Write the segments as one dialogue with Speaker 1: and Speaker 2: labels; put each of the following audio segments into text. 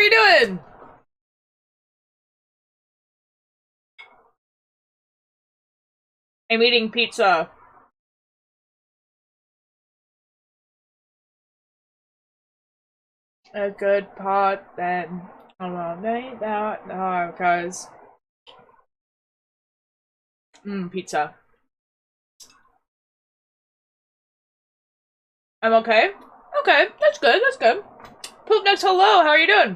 Speaker 1: you doing? I'm eating pizza. A good pot, then I don't know that no, because pizza. I'm okay. Okay, that's good. That's good. Poop next. Hello. How are you doing?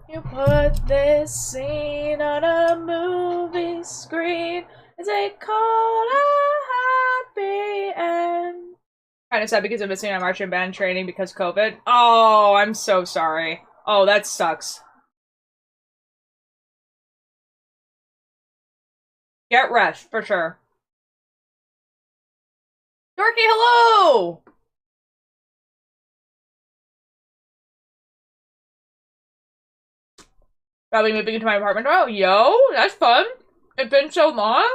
Speaker 1: You put this scene on a movie screen as they call a happy end. Kind of sad because I'm missing my marching band training because COVID. Oh, I'm so sorry. Oh, that sucks. Get rest, for sure. Dorky, hello! Probably moving into my apartment. Oh, yo, that's fun. It's been so long.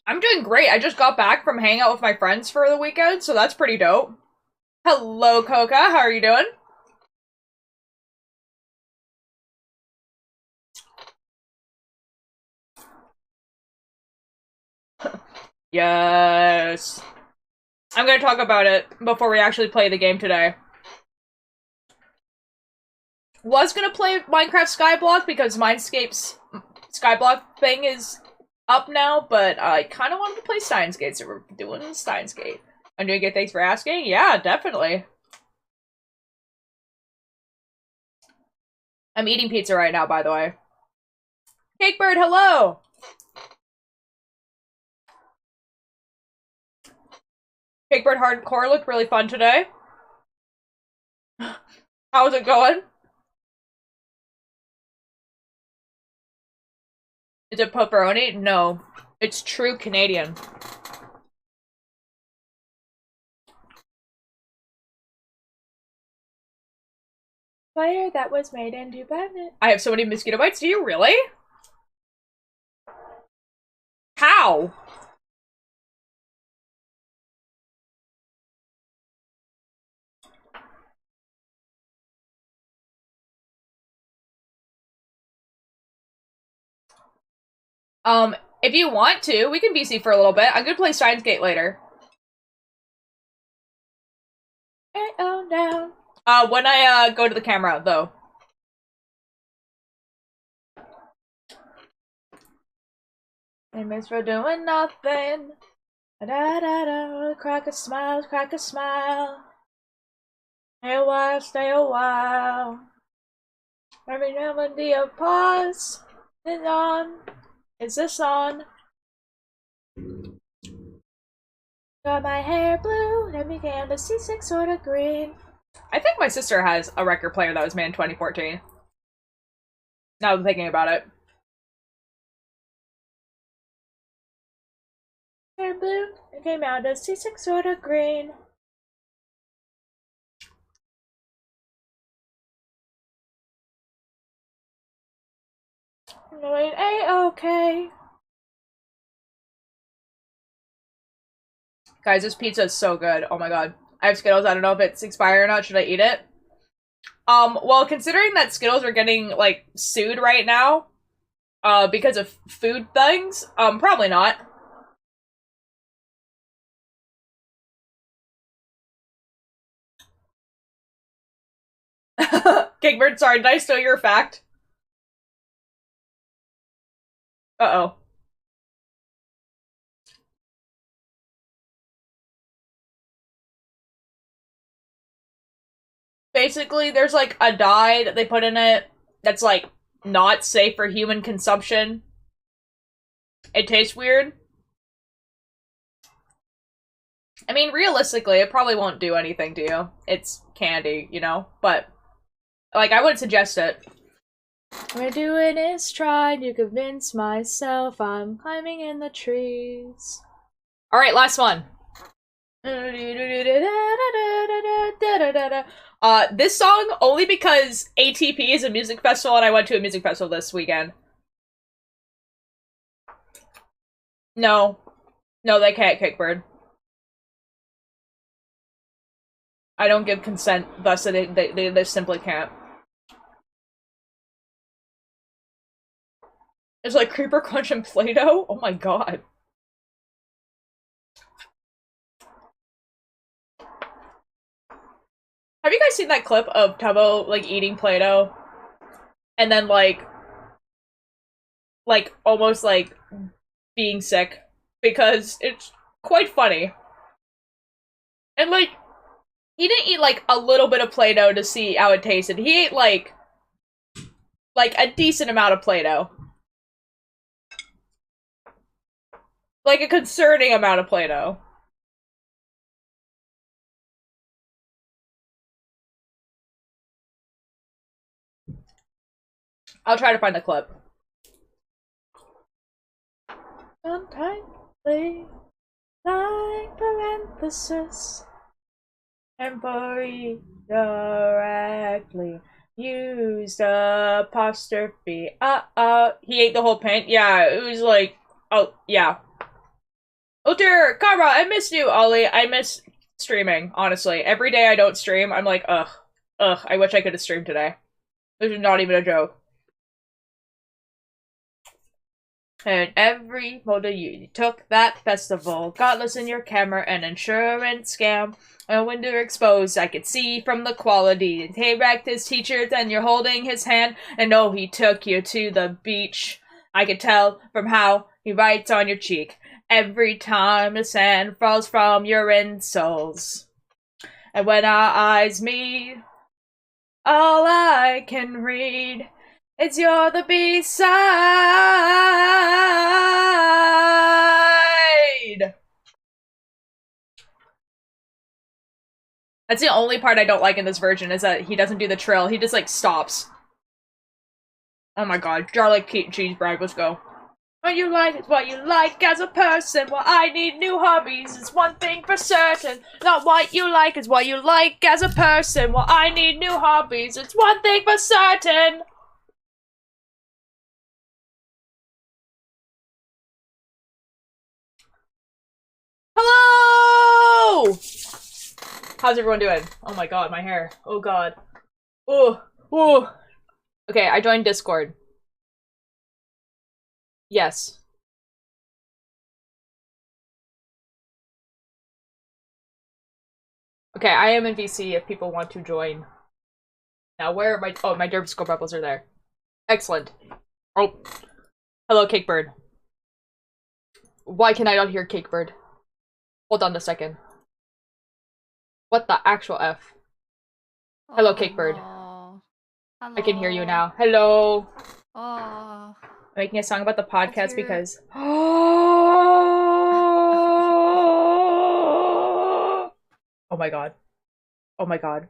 Speaker 1: I'm doing great. I just got back from hanging out with my friends for the weekend, so that's pretty dope. Hello, Coca. How are you doing? Yes. I'm gonna talk about it before we actually play the game today. Was gonna play Minecraft Skyblock because Mindscape's Skyblock thing is up now, but I kind of wanted to play Steins Gate, so we're doing Steins Gate. I'm doing good, thanks for asking. Yeah, definitely. I'm eating pizza right now, by the way. Cakebird, hello! Cakebird Hardcore looked really fun today. How's it going? Is it pepperoni? No. It's true Canadian. Fire that was made into badminton. I have so many mosquito bites. Do you really? How? If you want to, we can BC for a little bit. I'm gonna play Steins Gate later. Oh no. When I go to the camera though. Famous for doing nothing. Da da da. Crack a smile, crack a smile. Stay a while, stay a while. Every now and then a pause is on. Is this on? Got my hair blue, and began to see six sort of green. I think my sister has a record player that was made in 2014. Now I'm thinking about it. Hair blue, and came out to see six sort of green. Doing A-okay. Guys, this pizza is so good. Oh my god. I have Skittles. I don't know if it's expired or not. Should I eat it? Well, considering that Skittles are getting, like, sued right now, because of food things, probably not. Kickbird, sorry, did I steal your fact? Uh-oh. Basically, there's, like, a dye that they put in it that's, like, not safe for human consumption. It tastes weird. I mean, realistically, it probably won't do anything to you. It's candy, you know? But, like, I wouldn't suggest it. What we're doing is trying to convince myself I'm climbing in the trees. Alright, last one. This song only because ATP is a music festival and I went to a music festival this weekend. No. No, they can't, Kickbird. I don't give consent, thus they simply can't. It's like Creeper Crunch and Play-Doh? Oh my god. Have you guys seen that clip of Tubbo, like, eating Play-Doh? And then, like, almost, like, being sick? Because it's quite funny. And, like, he didn't eat, like, a little bit of Play-Doh to see how it tasted. He ate, like, a decent amount of Play-Doh. Like, a concerning amount of Play-Doh. I'll try to find the clip. Untightly, like parenthesis, temporary, directly, used apostrophe. He ate the whole paint? Yeah, it was like, oh, yeah. Oh dear, Kara, I miss you, Ollie. I miss streaming, honestly. Every day I don't stream, I'm like, ugh, I wish I could have streamed today. This is not even a joke. And every photo you took that festival got lost in your camera, an insurance scam. And when they're exposed, I could see from the quality. He wrecked his t-shirt and you're holding his hand. And oh, he took you to the beach. I could tell from how he writes on your cheek. Every time the sand falls from your insoles. And when our eyes meet, all I can read is you're the B-side. That's the only part I don't like in this version, is that he doesn't do the trill. He just, like, stops. Oh my god. Garlic cheese bread, let's go. What you like is what you like as a person. Well, I need new hobbies, it's one thing for certain. Not what you like is what you like as a person. Well, I need new hobbies, it's one thing for certain. Hello! How's everyone doing? Oh my god, my hair. Oh god. Oh, oh. Okay, I joined Discord. Yes. Okay, I am in VC if people want to join. Now, where are my- oh, my derp score bubbles are there. Excellent. Oh. Hello, Cakebird. Why can I not hear Cakebird? Hold on a second. What the actual F? Hello, Cakebird.
Speaker 2: Hello.
Speaker 1: I can hear you now. Hello.
Speaker 2: Oh.
Speaker 1: I'm making a song about the podcast because... Oh my god. Oh my god.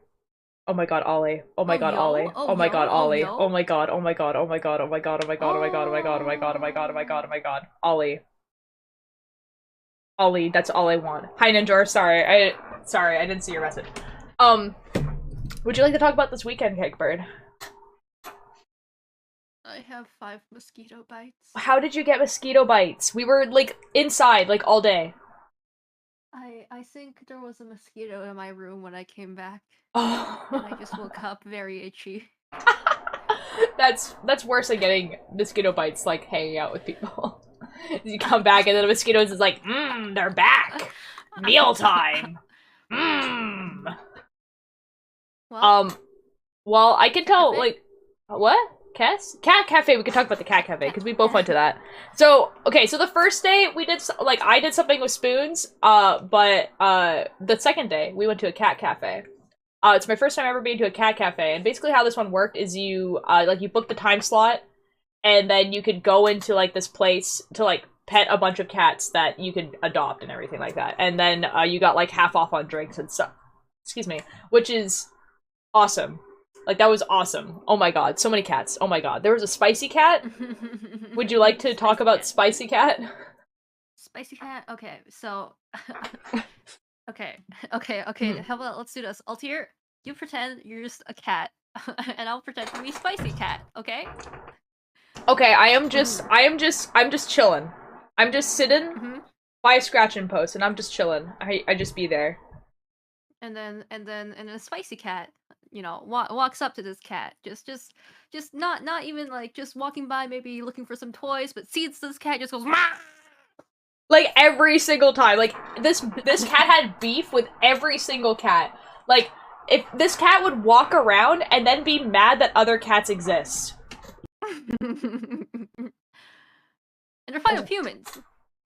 Speaker 1: Oh my god, Ollie. Oh my god, Ollie. Oh my god, Ollie. Oh my god, oh my god, oh my god, oh my god, oh my god, oh my god, oh my god, oh my god, oh my god, oh my god, oh my god. Ollie. Ollie, that's all I want. Hi, Ninjor. Sorry, I didn't see your message. Would you like to talk about this weekend, Cakebird?
Speaker 2: I have 5 mosquito bites.
Speaker 1: How did you get mosquito bites? We were, like, inside, like, all day.
Speaker 2: I think there was a mosquito in my room when I came back.
Speaker 1: Oh.
Speaker 2: And I just woke up very itchy.
Speaker 1: That's worse than getting mosquito bites, like, hanging out with people. You come back and then the mosquitoes is like, they're back! Mealtime! Well, I can tell, like, what? Cass? Cat Cafe, we could talk about the Cat Cafe, because we both went to that. So, okay, so the first day, we did, like, I did something with spoons, but the second day, we went to a Cat Cafe. It's my first time ever being to a Cat Cafe, and basically how this one worked is you, you book the time slot, and then you could go into, like, this place to, like, pet a bunch of cats that you could adopt and everything like that. And then, you got, like, half off on drinks and stuff. Excuse me. Which is awesome. Like, that was awesome. Oh my god, so many cats. Oh my god. There was a spicy cat? Would you like to talk about Spicy Cat?
Speaker 2: Spicy Cat? Okay, so... Okay. How about let's do this. Altair, you pretend you're just a cat, and I'll pretend to be Spicy Cat, okay?
Speaker 1: Okay, I'm just chilling. I'm just sitting by a scratching post, and I'm just chilling. I just be there.
Speaker 2: and then a spicy cat, walks up to this cat, just not even like just walking by, maybe looking for some toys, but sees this cat, just goes. "Mah!"
Speaker 1: Like every single time. Like this cat had beef with every single cat. Like if this cat would walk around and then be mad that other cats exist.
Speaker 2: And they're fine with humans.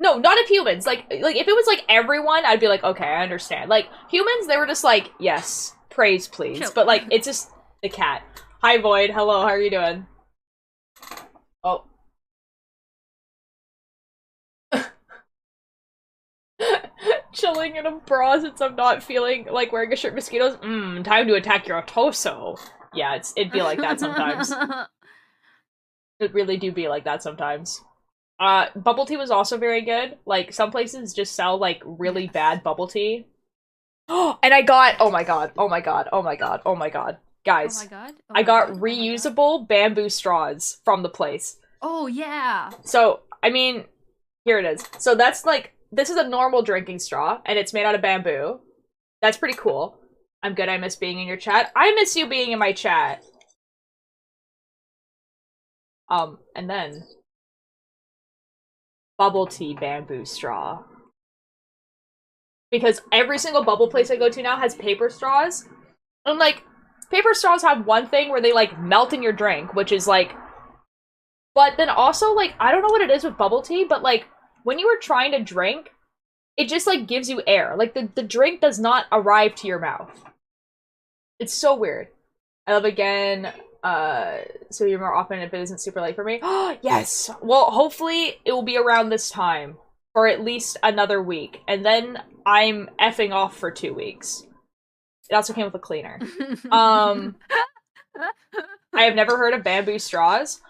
Speaker 1: No, not of humans. Like if it was like everyone, I'd be like, okay, I understand. Like humans, they were just like, yes, praise please.
Speaker 2: Chill.
Speaker 1: But like it's just the cat. Hi Void, hello, how are you doing? Oh. Chilling in a bra since I'm not feeling like wearing a shirt. Mosquitoes. Time to attack your torso. Yeah, it'd be like that sometimes. It really do be like that sometimes. Bubble tea was also very good. Like, some places just sell, like, really bad bubble tea. And I got- oh my god, oh my god, oh my god, oh my god. Guys,
Speaker 2: oh my god.
Speaker 1: I got reusable bamboo straws from the place.
Speaker 2: Oh, yeah.
Speaker 1: So, I mean, here it is. So that's, like, this is a normal drinking straw, and it's made out of bamboo. That's pretty cool. I'm good, I miss being in your chat. I miss you being in my chat. And then bubble tea bamboo straw. Because every single bubble place I go to now has paper straws. And, like, paper straws have one thing where they, like, melt in your drink, which is, like... But then also, like, I don't know what it is with bubble tea, but, like, when you are trying to drink, it just, like, gives you air. Like, the drink does not arrive to your mouth. It's so weird. I love again... so you're more often if it isn't super late for me. Yes! Well, hopefully it will be around this time. For at least another week. And then I'm effing off for 2 weeks. It also came with a cleaner. I have never heard of bamboo straws.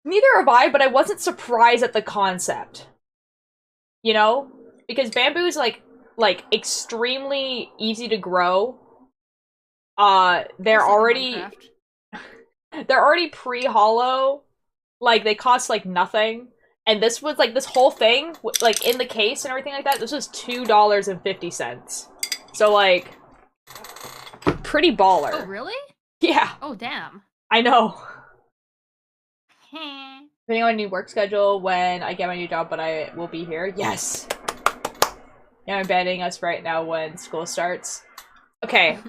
Speaker 1: Neither have I, but I wasn't surprised at the concept. You know? Because bamboo is, like extremely easy to grow. They're already... They're already pre-hollow. Like, they cost, like, nothing. And this was, like, this whole thing, like, in the case and everything like that, this was $2.50. So, like, pretty baller.
Speaker 2: Oh, really?
Speaker 1: Yeah.
Speaker 2: Oh, damn.
Speaker 1: I know. Depending on new work schedule when I get my new job, but I will be here. Yes! Yeah, I'm banning us right now when school starts. Okay.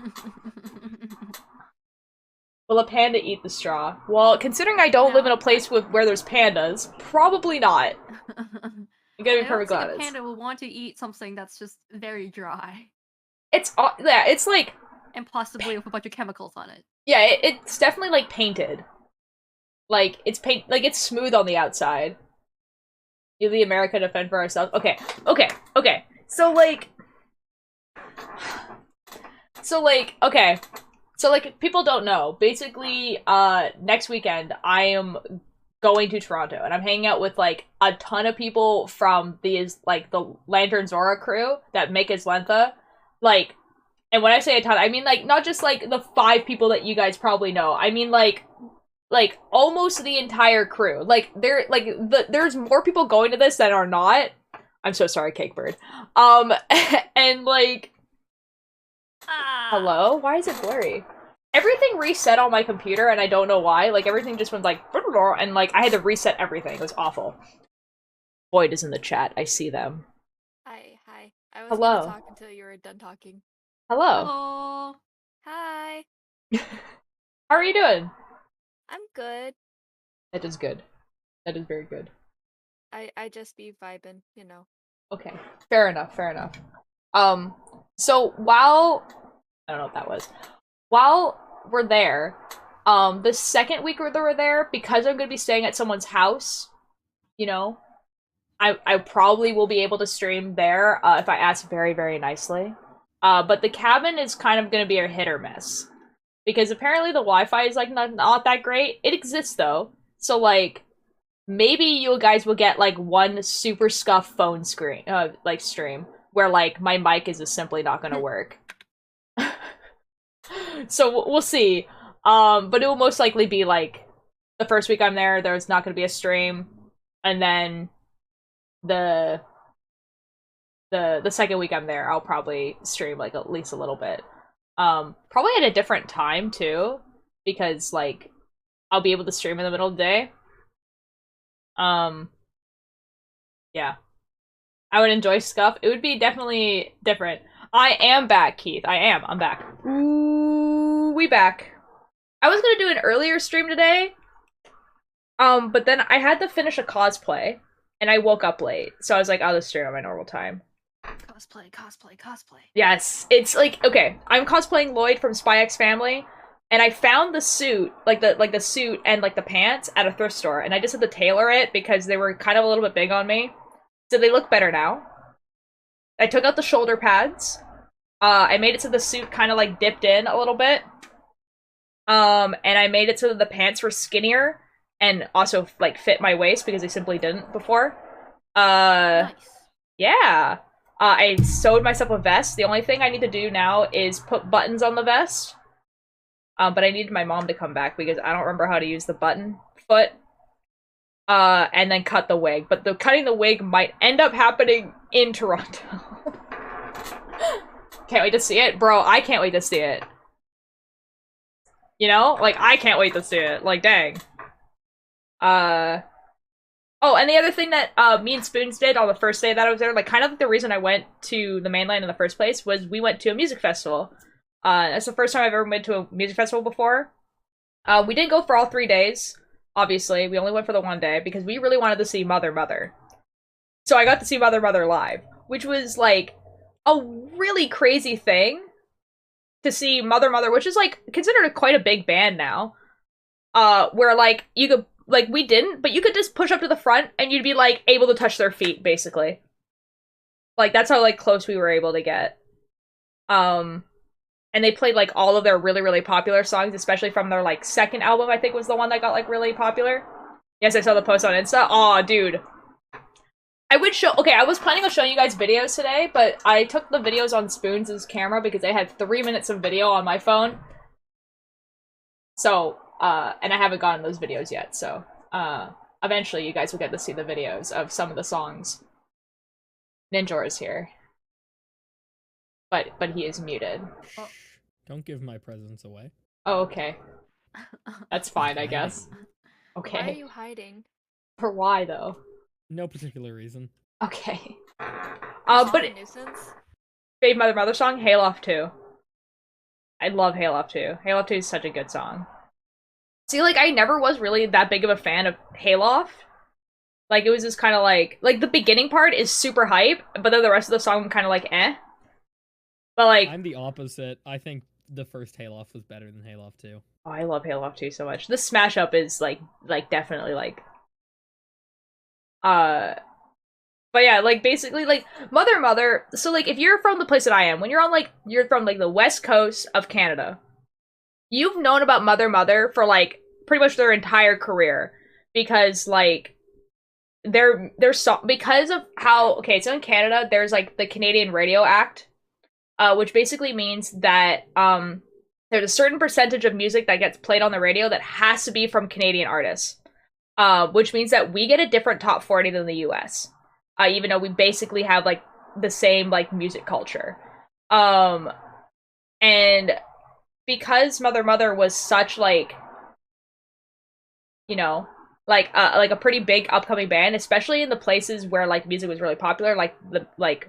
Speaker 1: Will a panda eat the straw? Well, considering I don't live in a place where there's pandas, probably not. You gotta be perfectly honest.
Speaker 2: A panda will want to eat something that's just very dry.
Speaker 1: It's yeah, it's like...
Speaker 2: And possibly with a bunch of chemicals on it.
Speaker 1: Yeah, it's definitely, like, painted. Like, it's smooth on the outside. You the America defend for ourselves. Okay. So, like, okay. So, like, people don't know. Basically, next weekend, I am going to Toronto, and I'm hanging out with, like, a ton of people from these, like, the Lantern Zora crew that make Islantha. Like, and when I say a ton, I mean, like, not just, like, the 5 people that you guys probably know. I mean, like, almost the entire crew. Like, there's more people going to this than are not. I'm so sorry, Cakebird. And, like... Hello? Why is it blurry? Everything reset on my computer, and I don't know why. Like, everything just went like... And, like, I had to reset everything. It was awful. Boyd is in the chat. I see them.
Speaker 3: Hi. I was
Speaker 1: Hello.
Speaker 3: gonna talk until you were done talking.
Speaker 1: Hello.
Speaker 2: Hello.
Speaker 3: Hi.
Speaker 1: How are you doing?
Speaker 3: I'm good.
Speaker 1: That is good. That is very good.
Speaker 3: I just be vibing, you know.
Speaker 1: Okay. Fair enough. So while... I don't know what that was. While we're there, the second week we're there, because I'm gonna be staying at someone's house, you know, I probably will be able to stream there, if I ask very, very nicely. But the cabin is kind of gonna be a hit or miss. Because apparently the Wi-Fi is, like, not that great. It exists, though. So, like, maybe you guys will get, like, one super scuffed phone screen, like, stream, where, like, my mic is just simply not gonna work. So, we'll see. But it will most likely be, like, the first week I'm there, there's not gonna be a stream, and then the the second week I'm there, I'll probably stream like at least a little bit. Probably at a different time too, because like I'll be able to stream in the middle of the day. Yeah. I would enjoy Scuff. It would be definitely different. I am back, Keith. I'm back. Ooh, we back. I was gonna do an earlier stream today, but then I had to finish a cosplay, and I woke up late, so I was like, I'll just stream at my normal time.
Speaker 2: Cosplay.
Speaker 1: Yes, it's like, okay, I'm cosplaying Lloyd from Spy X Family, and I found the suit, like the suit and like the pants at a thrift store, and I just had to tailor it because they were kind of a little bit big on me. So they look better now. I took out the shoulder pads. I made it so the suit kind of like dipped in a little bit. And I made it so that the pants were skinnier and also like fit my waist because they simply didn't before.
Speaker 2: Nice.
Speaker 1: Yeah. I sewed myself a vest. The only thing I need to do now is put buttons on the vest. But I needed my mom to come back because I don't remember how to use the button foot. And then cut the wig. But the cutting the wig might end up happening in Toronto. Can't wait to see it. Bro, I can't wait to see it. You know? Like, I can't wait to see it. Like, dang. Oh, and the other thing that me and Spoons did on the first day that I was there, like, kind of the reason I went to the mainland in the first place was we went to a music festival. That's the first time I've ever been to a music festival before. We didn't go for all 3 days. Obviously, we only went for the 1 day because we really wanted to see Mother Mother. So I got to see Mother Mother live, which was like a really crazy thing to see Mother Mother, which is like considered quite a big band now. Where like you could like we didn't, but you could just push up to the front and you'd be like able to touch their feet basically. Like that's how like close we were able to get. And they played, like, all of their really, really popular songs, especially from their, like, second album, I think was the one that got, like, really popular. Yes, I saw the post on Insta. Aw, dude. I would show- okay, I was planning on showing you guys videos today, but I took the videos on Spoons' camera because I had 3 minutes of video on my phone. So, and I haven't gotten those videos yet, so, eventually you guys will get to see the videos of some of the songs. Ninjor is here. But he is muted.
Speaker 2: Oh.
Speaker 4: Don't give my presents away.
Speaker 1: Oh, okay. That's fine, I guess. Okay.
Speaker 3: Why are you hiding?
Speaker 1: For why, though?
Speaker 4: No particular reason.
Speaker 1: Okay.
Speaker 3: Song
Speaker 1: But
Speaker 3: nuisance?
Speaker 1: Fave Mother Mother song, Hayloft 2. I love Hayloft 2. Hayloft 2 is such a good song. See, like, I never was really that big of a fan of Hayloft. Like, it was just kind of like the beginning part is super hype, but then the rest of the song I'm kind of like, eh. But, like...
Speaker 4: I'm the opposite. I think the first Hayloft was better than Hayloft 2.
Speaker 1: Oh, I love Hayloft 2 so much. This smash up is, like, definitely, like... But yeah, like, basically, like, Mother Mother... So, like, if you're from the place that I am, when you're on, like, you're from, like, the west coast of Canada, you've known about Mother Mother for, like, pretty much their entire career. Because, like, they're so... Because of how... Okay, so in Canada, there's, like, the Canadian Radio Act, which basically means that, there's a certain percentage of music that gets played on the radio that has to be from Canadian artists. Which means that we get a different top 40 than the US. Even though we basically have, like, the same, like, music culture. And because Mother Mother was such, like, you know, like a pretty big upcoming band, especially in the places where, like, music was really popular, like,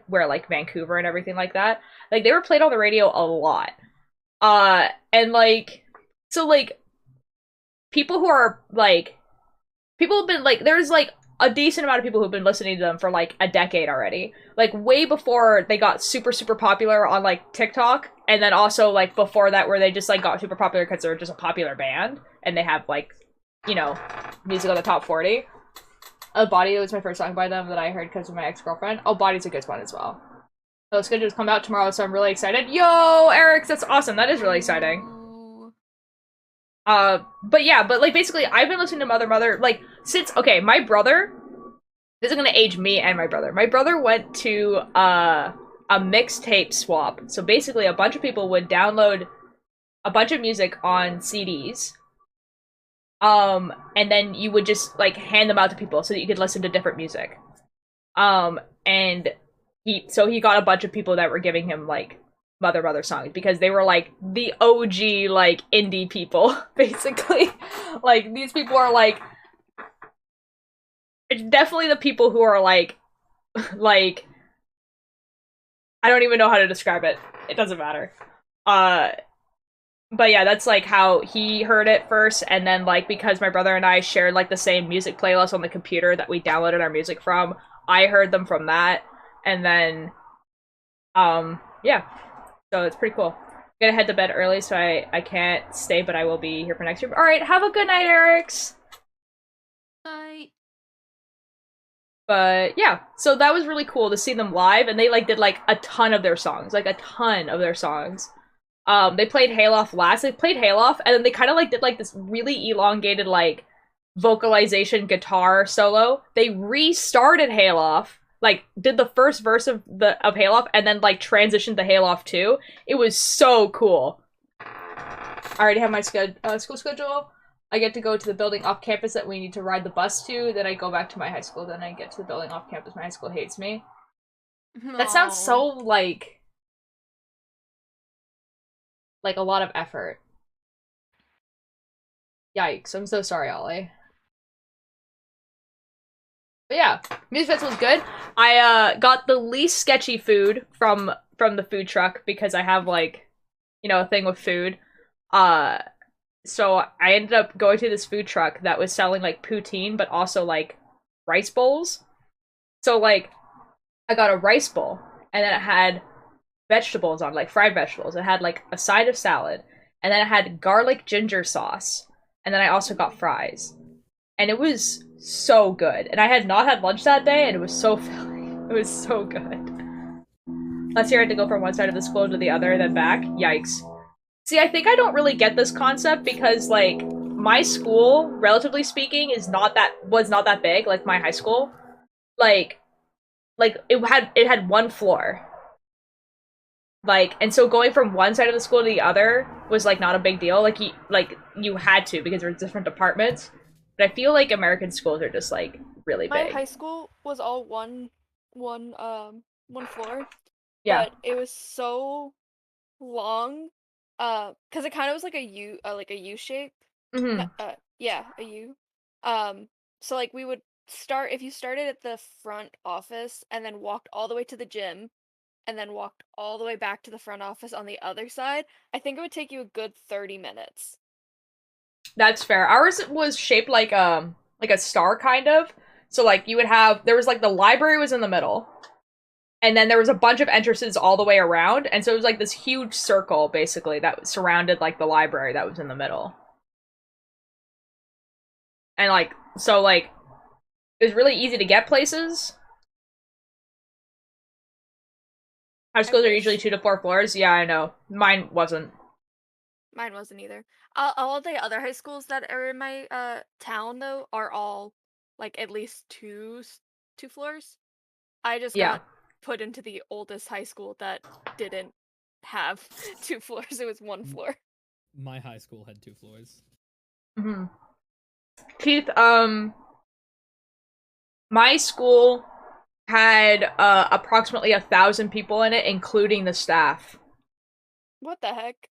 Speaker 1: where, like, Vancouver and everything like that. Like, they were played on the radio a lot. And, like, so, like, people who are, like, people have been, like, there's, like, a decent amount of people who've been listening to them for, like, a decade already. Like, way before they got super, super popular on, like, TikTok. And then also, like, before that where they just, like, got super popular because they're just a popular band. And they have, like, you know, music on the top 40. Body was my first song by them that I heard because of my ex-girlfriend. Oh, Body's a good one as well. So it's good to come out tomorrow, so I'm really excited. Yo, Eric, that's awesome. That is really exciting. But yeah, but, like, basically, I've been listening to Mother Mother, like, since, okay, my brother, this is gonna age me and my brother. My brother went to, a mixtape swap. So basically, a bunch of people would download a bunch of music on CDs, and then you would just, like, hand them out to people so that you could listen to different music. And he got a bunch of people that were giving him like Mother songs because they were like the OG like indie people basically. Like these people are like it's definitely the people who are like I don't even know how to describe it. It doesn't matter. But yeah, that's like how he heard it first, and then like because my brother and I shared like the same music playlist on the computer that we downloaded our music from, I heard them from that, and then yeah. So it's pretty cool. I'm gonna head to bed early, so I can't stay, but I will be here for next year. Alright, have a good night, Erics!
Speaker 2: Bye.
Speaker 1: But yeah, so that was really cool to see them live, and they like did like a ton of their songs. Like a ton of their songs. They played Hayloft last. They played Hayloft, and then they kind of like did like this really elongated like vocalization guitar solo. They restarted Hayloft, like did the first verse of Hayloft, and then like transitioned to Hayloft 2. It was so cool. I already have my school schedule. I get to go to the building off campus that we need to ride the bus to. Then I go back to my high school. Then I get to the building off campus. My high school hates me. That sounds so like a lot of effort. Yikes, I'm so sorry, Ollie. But yeah, Music Festival was good. I got the least sketchy food from the food truck because I have like, you know, a thing with food. So I ended up going to this food truck that was selling like poutine, but also like rice bowls. So like, I got a rice bowl, and then it had vegetables on, like fried vegetables. It had like a side of salad, and then it had garlic ginger sauce, and then I also got fries. And it was so good. And I had not had lunch that day, and it was so filling. It was so good. Last year I had to go from one side of the school to the other, then back. Yikes. See, I think I don't really get this concept because, like, my school, relatively speaking, was not that big, like my high school. Like it had one floor. Like, and so going from one side of the school to the other was like not a big deal. Like you had to because there were different departments. But I feel like American schools are just like really
Speaker 3: My
Speaker 1: big.
Speaker 3: high school was all one floor,
Speaker 1: Yeah.
Speaker 3: but it was so long, because it kind of was like a U shape.
Speaker 1: Mm-hmm.
Speaker 3: Yeah, a U. So like we would start if you started at the front office and then walked all the way to the gym, and then walked all the way back to the front office on the other side. I think it would take you a good 30 minutes.
Speaker 1: That's fair. Ours was shaped like a star kind of. So like you would have there was like the library was in the middle. And then there was a bunch of entrances all the way around, and so it was like this huge circle basically that surrounded like the library that was in the middle. And like so like it was really easy to get places. High schools are usually 2 to 4 floors. Yeah, I know. Mine wasn't.
Speaker 3: Mine wasn't either. All the other high schools that are in my town though are all like at least two floors. I just
Speaker 1: Yeah.
Speaker 3: got put into the oldest high school that didn't have 2 floors. It was 1 floor.
Speaker 4: My high school had 2 floors.
Speaker 1: Mm-hmm. Keith, my school had approximately 1,000 people in it, including the staff.
Speaker 3: What the heck?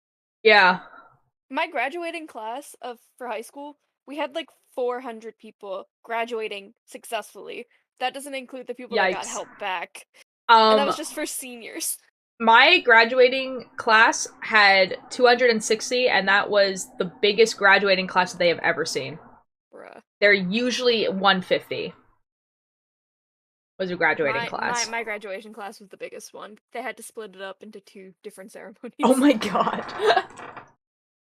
Speaker 1: Yeah.
Speaker 3: My graduating class for high school, we had like 400 people graduating successfully. That doesn't include the people that got
Speaker 1: Yikes.
Speaker 3: helped back. And that was
Speaker 1: Um,
Speaker 3: just for seniors.
Speaker 1: my graduating class had 260, and that was the biggest graduating class that they have ever seen.
Speaker 3: Bruh.
Speaker 1: They're usually 150. Was a graduating class.
Speaker 3: My graduation class was the biggest one. They had to split it up into 2 different ceremonies.
Speaker 1: Oh my god.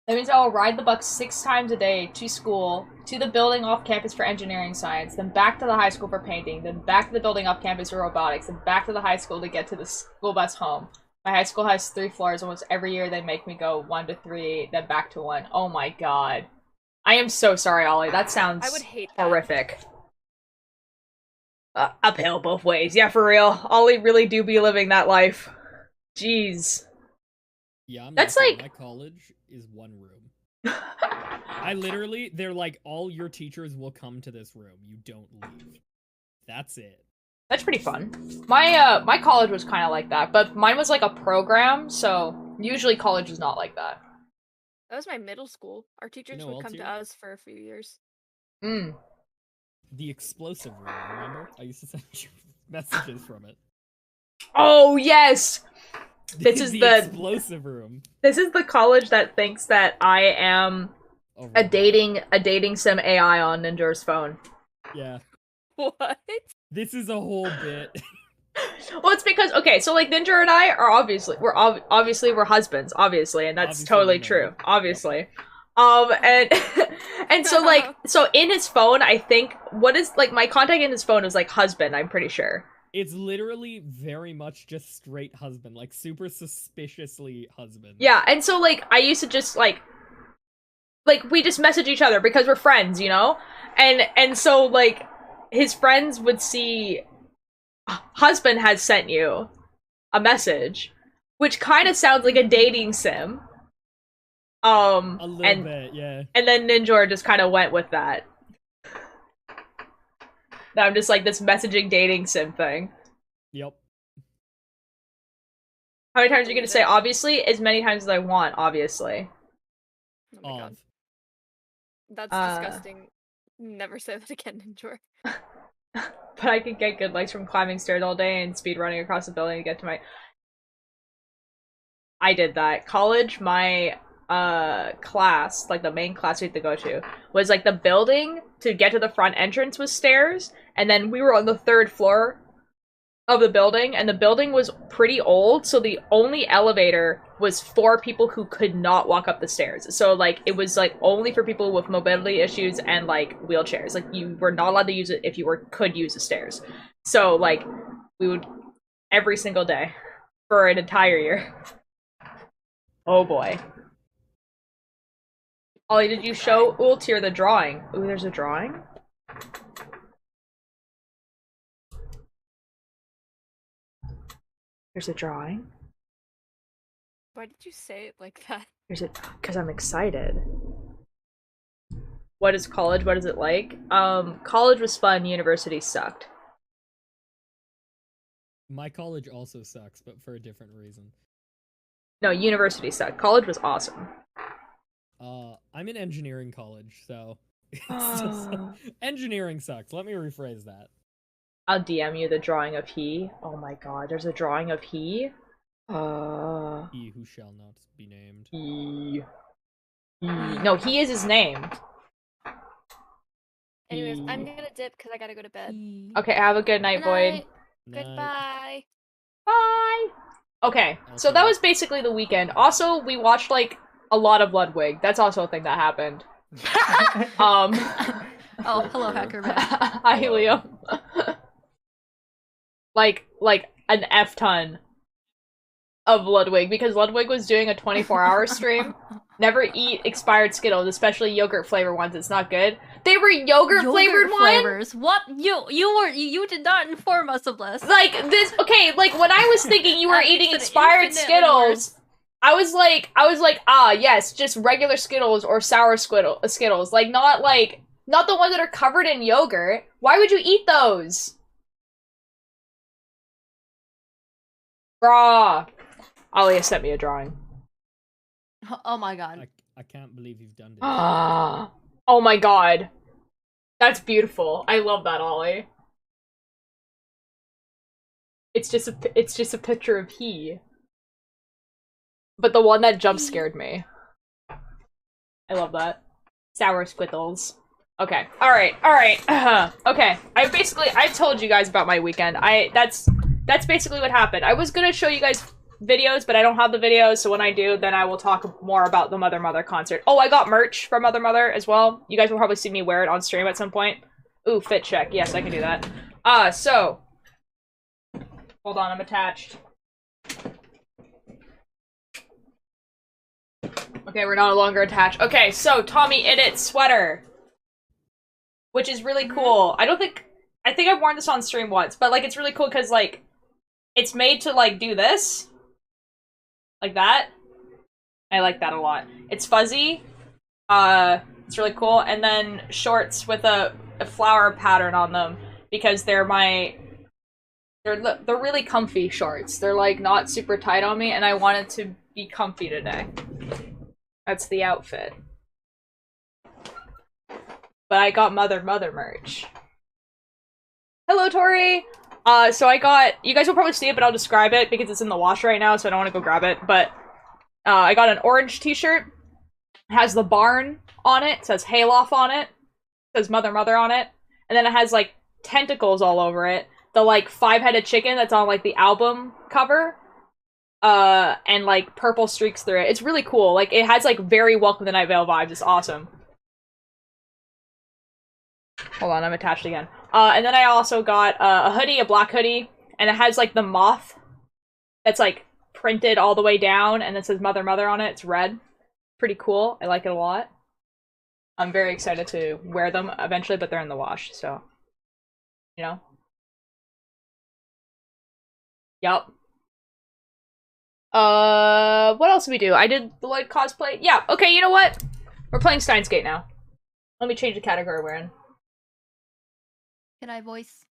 Speaker 1: That means I will ride the bus 6 times a day to school, to the building off campus for engineering science, then back to the high school for painting, then back to the building off campus for robotics, then back to the high school to get to the school bus home. My high school has 3 floors. Almost every year they make me go 1 to 3, then back to 1. Oh my god. I am so sorry, Ollie. That sounds
Speaker 3: I would hate that.
Speaker 1: horrific. Uphill both ways. Yeah, for real. Ollie really do be living that life. Jeez.
Speaker 4: Yeah,
Speaker 1: That's
Speaker 4: lucky.
Speaker 1: like
Speaker 4: My college is 1 room. They're like, all your teachers will come to this room. You don't leave. That's it.
Speaker 1: That's pretty fun. My college was kind of like that, but mine was like a program, so usually college is not like that.
Speaker 3: That was my middle school. Our teachers
Speaker 4: know,
Speaker 3: would come to
Speaker 4: Altier?
Speaker 3: us for a few years.
Speaker 1: Mm.
Speaker 4: The explosive room, remember? I used to send you messages from it.
Speaker 1: Oh yes, this is
Speaker 4: the
Speaker 1: the
Speaker 4: explosive room.
Speaker 1: this is the college that thinks that I am
Speaker 4: Oh,
Speaker 1: a
Speaker 4: robot.
Speaker 1: dating sim AI on Ninja's phone.
Speaker 4: Yeah.
Speaker 3: What?
Speaker 4: This is a whole bit.
Speaker 1: Well, it's because okay, so like Ninja and I are obviously we're husbands, obviously, and that's
Speaker 4: Obviously
Speaker 1: totally
Speaker 4: we're
Speaker 1: true,
Speaker 4: married.
Speaker 1: obviously. And and so like so in his phone, I think what is like my contact in his phone is like husband. I'm pretty sure.
Speaker 4: It's literally very much just straight husband, like super suspiciously husband.
Speaker 1: Yeah, and so like I used to just like we just message each other because we're friends, you know, and so like his friends would see husband has sent you a message, which kind of sounds like a dating sim.
Speaker 4: A little bit, yeah.
Speaker 1: And then Ninjor just kind of went with that. That I'm just like this messaging dating sim thing.
Speaker 4: Yep.
Speaker 1: How many times are you gonna say obviously? As many times as I want, obviously.
Speaker 3: Oh my god.
Speaker 4: Of.
Speaker 3: That's disgusting. Never say that again, Ninjor.
Speaker 1: But I could get good likes from climbing stairs all day and speed running across the building to get to my. I did that. College, my class, like the main class we had to go to, was like the building to get to the front entrance was stairs, and then we were on the 3rd floor of the building, and the building was pretty old, so the only elevator was for people who could not walk up the stairs. So like it was like only for people with mobility issues and like wheelchairs. Like you were not allowed to use it if you could use the stairs. So like we would every single day for an entire year. Oh boy. Ollie, did you show Ultir the drawing? Ooh, there's a drawing? There's a drawing?
Speaker 3: Why did you say it like that?
Speaker 1: There's a... Because I'm excited. What is college? What is it like? College was fun, university sucked.
Speaker 4: My college also sucks, but for a different reason.
Speaker 1: No, university sucked. College was awesome.
Speaker 4: I'm in engineering college, so it's just, engineering sucks. Let me rephrase that.
Speaker 1: I'll DM you the drawing of he. Oh my god, there's a drawing of he?
Speaker 4: He who shall not be named.
Speaker 1: He. No, he is his name.
Speaker 3: Anyways, I'm gonna dip because I gotta go to bed.
Speaker 1: Okay, have a good night, Boyd.
Speaker 3: Goodbye.
Speaker 1: Bye! Okay, so that was basically the weekend. Also, we watched, like, a lot of Ludwig. That's also a thing that happened.
Speaker 2: Oh, hello, Hacker Man.
Speaker 1: Hi, Liam. like an F ton of Ludwig, because Ludwig was doing a 24-hour stream. Never eat expired Skittles, especially yogurt flavored ones. It's not good. They were yogurt flavored
Speaker 2: flavors. What? You did not inform us of this.
Speaker 1: Like this. Okay, like when I was thinking you were eating expired Skittles, I was like, ah, yes, just regular Skittles or sour Skittles. Like not the ones that are covered in yogurt. Why would you eat those? Bruh. Alia sent me a drawing.
Speaker 2: Oh my god.
Speaker 4: I can't believe you've done this.
Speaker 1: Oh my god. That's beautiful. I love that, Ollie. It's just a picture of he. But the one that jump scared me. I love that. Sour Squittles. Okay. Alright. Okay. I've told you guys about my weekend. That's basically what happened. I was gonna show you guys videos, but I don't have the videos, so when I do, then I will talk more about the Mother concert. Oh, I got merch from Mother as well. You guys will probably see me wear it on stream at some point. Ooh, fit check. Yes, I can do that. So... Hold on, I'm attached. Okay, we're no longer attached. Okay, so Tommy Idiot sweater. Which is really cool. I think I've worn this on stream once, but, like, it's really cool because, like, it's made to, like, do this. Like that. I like that a lot. It's fuzzy. It's really cool. And then shorts with a flower pattern on them because they're my They're really comfy shorts. They're like not super tight on me, and I wanted to be comfy today. That's the outfit. But I got Mother merch. Hello, Tori! So I got, you guys will probably see it, but I'll describe it because it's in the wash right now, so I don't want to go grab it, but I got an orange t-shirt. It has the barn on it, says Hayloft on it, says Mother on it, and then it has, like, tentacles all over it. The, like, 5-headed chicken that's on, like, the album cover, and, like, purple streaks through it. It's really cool. Like, it has, like, very Welcome to Night Vale vibes. It's awesome. Hold on, I'm attached again. And then I also got a hoodie, a black hoodie, and it has, like, the moth that's, like, printed all the way down, and it says Mother on it. It's red. Pretty cool. I like it a lot. I'm very excited to wear them eventually, but they're in the wash, so... You know? Yup. What else did we do? I did the Lloyd cosplay. Yeah, okay, you know what? We're playing Steins Gate now. Let me change the category we're in.
Speaker 2: Can I voice?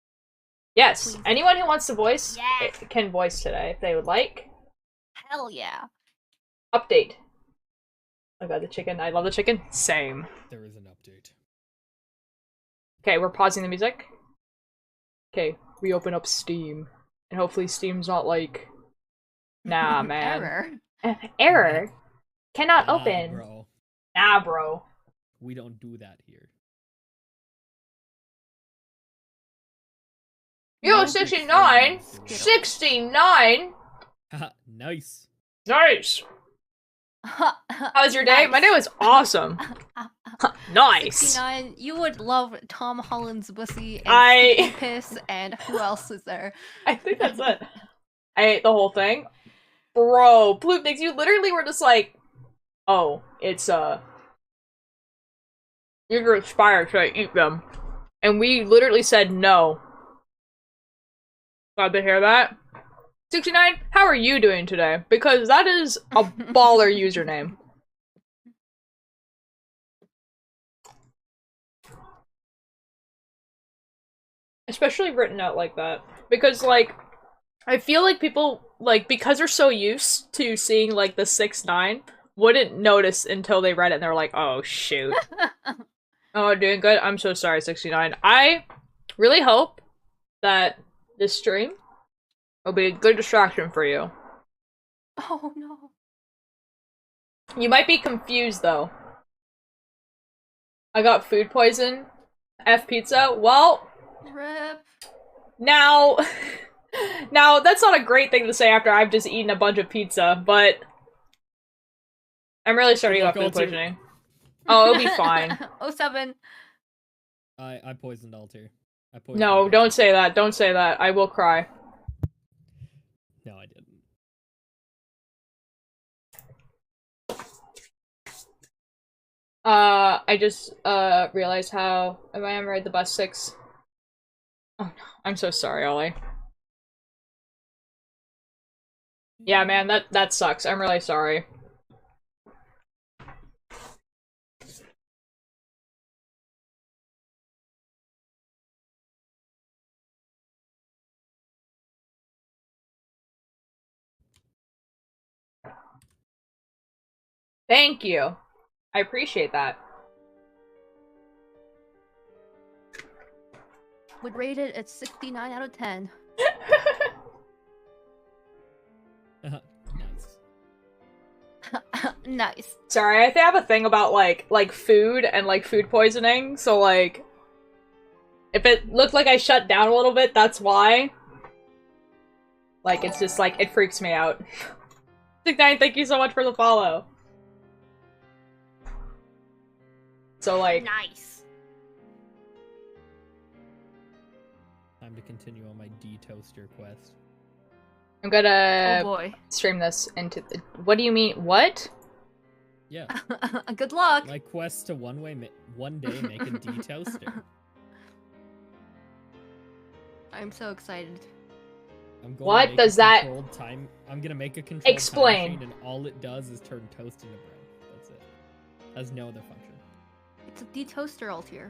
Speaker 1: Yes,
Speaker 2: Please.
Speaker 1: anyone who wants to voice
Speaker 2: Yeah.
Speaker 1: can voice today if they would like.
Speaker 2: Hell yeah.
Speaker 1: Update. I got the chicken. I love the chicken. Same.
Speaker 4: There is an update.
Speaker 1: Okay, we're pausing the music. Okay, we open up Steam. And hopefully Steam's not like... Nah, man.
Speaker 2: Error.
Speaker 1: Error? Cannot
Speaker 4: Nah,
Speaker 1: open.
Speaker 4: bro.
Speaker 1: Nah, bro.
Speaker 4: We don't do that here.
Speaker 1: Yo,
Speaker 2: No
Speaker 1: 69?
Speaker 2: Skittles.
Speaker 1: 69?
Speaker 4: Haha, nice.
Speaker 1: Nice! How was your day? My day was awesome. Nice!
Speaker 2: 69, you would love Tom Holland's pussy and
Speaker 1: I-
Speaker 2: Sticky Piss, and who else is there?
Speaker 1: I think that's it. I ate the whole thing. Bro, Ploopnix, you literally were just like, oh, it's, you're gonna expire, should I eat them? And we literally said no. Glad to hear that. 69, how are you doing today? Because that is a baller username. Especially written out like that. Because, like, I feel like people, like, because they're so used to seeing, like, the 6-9, wouldn't notice until they read it and they're like, oh, shoot. Oh, doing good? I'm so sorry, 69. I really hope that this stream will be a good distraction for you.
Speaker 2: Oh no.
Speaker 1: You might be confused, though. I got food poison. F pizza. Well,
Speaker 2: Rip.
Speaker 1: now... Now, that's not a great thing to say after I've just eaten a bunch of pizza, but... I'm really sorry you got food poisoning. Oh, it'll be fine.
Speaker 2: 07.
Speaker 4: I poisoned Altair. I poisoned
Speaker 1: No,
Speaker 4: Altair.
Speaker 1: don't say that. Don't say that. I will cry.
Speaker 4: No, I didn't.
Speaker 1: I just, realized how... Am I right? The bus 6? Oh, no. I'm so sorry, Ollie. Yeah, man, that sucks. I'm really sorry. Thank you. I appreciate that.
Speaker 2: Would rate it at 69 out of 10.
Speaker 4: Nice.
Speaker 2: Nice.
Speaker 1: Sorry, I think I have a thing about, like food and, like, food poisoning, so, like... If it looked like I shut down a little bit, that's why. Like, it's just, like, it freaks me out. 69, thank you so much for the follow. So, like...
Speaker 2: Nice.
Speaker 4: Time to continue on my D-Toaster quest.
Speaker 1: I'm gonna
Speaker 2: Oh boy.
Speaker 1: stream this into the... What do you mean? What?
Speaker 4: Yeah,
Speaker 2: Good luck.
Speaker 4: my quest to one day make a D-Toaster.
Speaker 1: I'm so excited.
Speaker 4: I'm going
Speaker 1: What
Speaker 4: to make
Speaker 1: does
Speaker 4: a
Speaker 1: that-
Speaker 4: controlled time. I'm gonna make a controlled
Speaker 1: Explain.
Speaker 4: time machine, and all it does is turn toast into bread. That's it. Has no other function.
Speaker 2: It's a de-toaster Altier.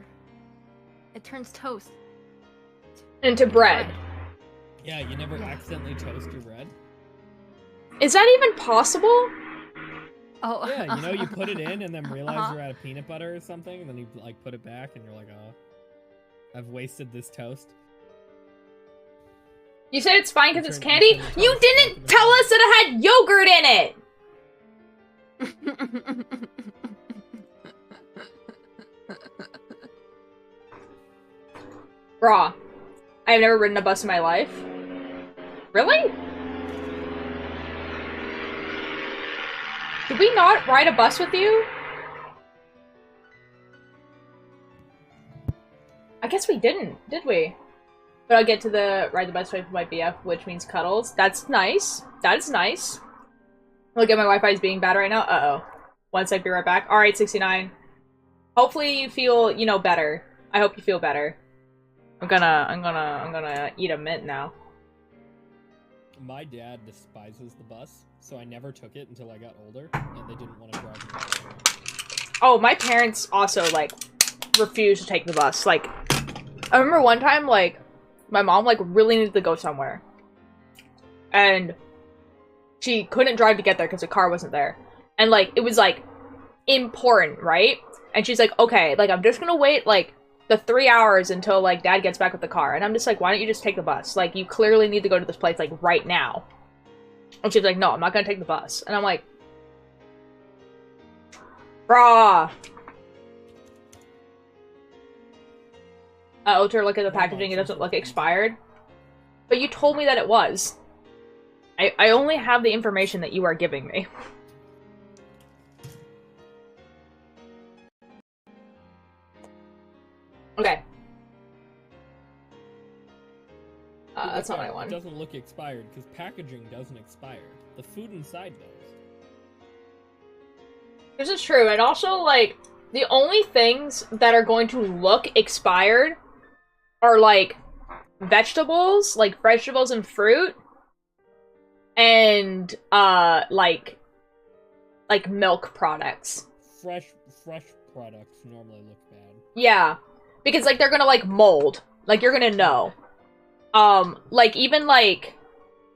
Speaker 2: It turns toast
Speaker 1: Into bread.
Speaker 4: Yeah, you never accidentally toast your bread?
Speaker 1: Is that even possible?
Speaker 2: Oh.
Speaker 4: Yeah, you know, you put it in and then realize
Speaker 2: Uh-huh.
Speaker 4: you're out of peanut butter or something, and then you like put it back and you're like, oh, I've wasted this toast.
Speaker 1: You said it's fine because
Speaker 4: You
Speaker 1: it's
Speaker 4: turn-
Speaker 1: candy?
Speaker 4: you turn the
Speaker 1: You
Speaker 4: toast back
Speaker 1: didn't
Speaker 4: into
Speaker 1: tell
Speaker 4: candy.
Speaker 1: us that it had yogurt in it! Bruh. I have never ridden a bus in my life. Really? Did we not ride a bus with you? I guess we didn't, did we? But I'll get to the ride the bus with my BF, which means cuddles. That's nice. That is nice. Look at my Wi-Fi is being bad right now. Uh-oh. One sec, be right back. Alright, 69. Hopefully you feel, you know, better. I hope you feel better. I'm gonna eat a mint now.
Speaker 4: My dad despises the bus, so I never took it until I got older, and they didn't want to drive me anywhere.
Speaker 1: Oh, my parents also, like, refused to take the bus. Like, I remember one time, like, my mom, like, really needed to go somewhere. And she couldn't drive to get there because the car wasn't there. And, like, it was, like, important, right? And she's like, okay, like, I'm just gonna wait, like, the 3 hours until, like, dad gets back with the car. And I'm just like, why don't you just take the bus? Like, you clearly need to go to this place, like, right now. And she's like, no, I'm not gonna take the bus. And I'm like, brah. Oter, look at the packaging, it doesn't look expired. But you told me that it was. I only have the information that you are giving me. Okay. That's not what I
Speaker 4: It
Speaker 1: want.
Speaker 4: doesn't look expired, because packaging doesn't expire. The food inside does.
Speaker 1: This is true, and also, like, the only things that are going to look expired are, like, vegetables and fruit, and, like milk products.
Speaker 4: Fresh products normally look bad.
Speaker 1: Yeah. Because, like, they're gonna, like, mold. Like, you're gonna know. Like, even, like,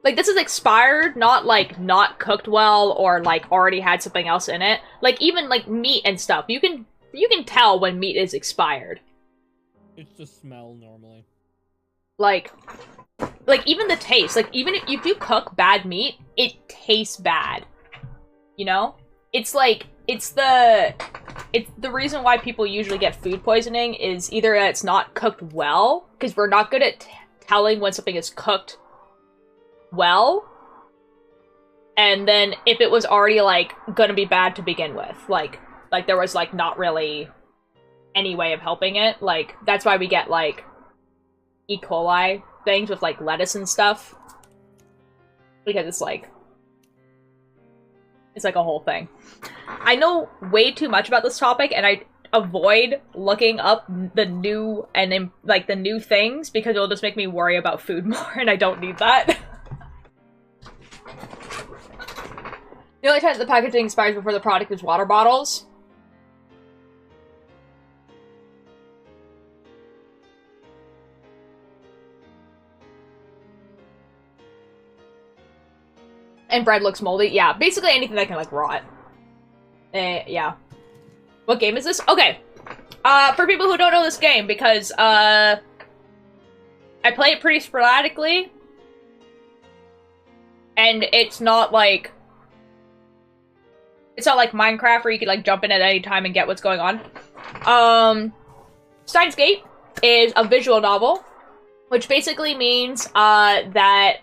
Speaker 1: this is expired, not, like, not cooked well, or, like, already had something else in it. Like, even, like, meat and stuff. You can tell when meat is expired.
Speaker 4: It's the smell, normally.
Speaker 1: Like, even the taste. Like, even if you cook bad meat, it tastes bad. You know? It's like, it's the reason why people usually get food poisoning is either that it's not cooked well, because we're not good at telling when something is cooked well, and then if it was already, like, gonna be bad to begin with, like there was, like, not really any way of helping it. Like, that's why we get, like, E. coli things with, like, lettuce and stuff, because it's like a whole thing. I know way too much about this topic, and I avoid looking up the new and, like, the new things, because it'll just make me worry about food more, and I don't need that. The only time the packaging expires before the product is water bottles. And bread looks moldy. Yeah, basically anything that can, like, rot. Yeah. What game is this? Okay. For people who don't know this game, because, I play it pretty sporadically. And it's not like Minecraft where you can, like, jump in at any time and get what's going on. Steins Gate is a visual novel, which basically means, that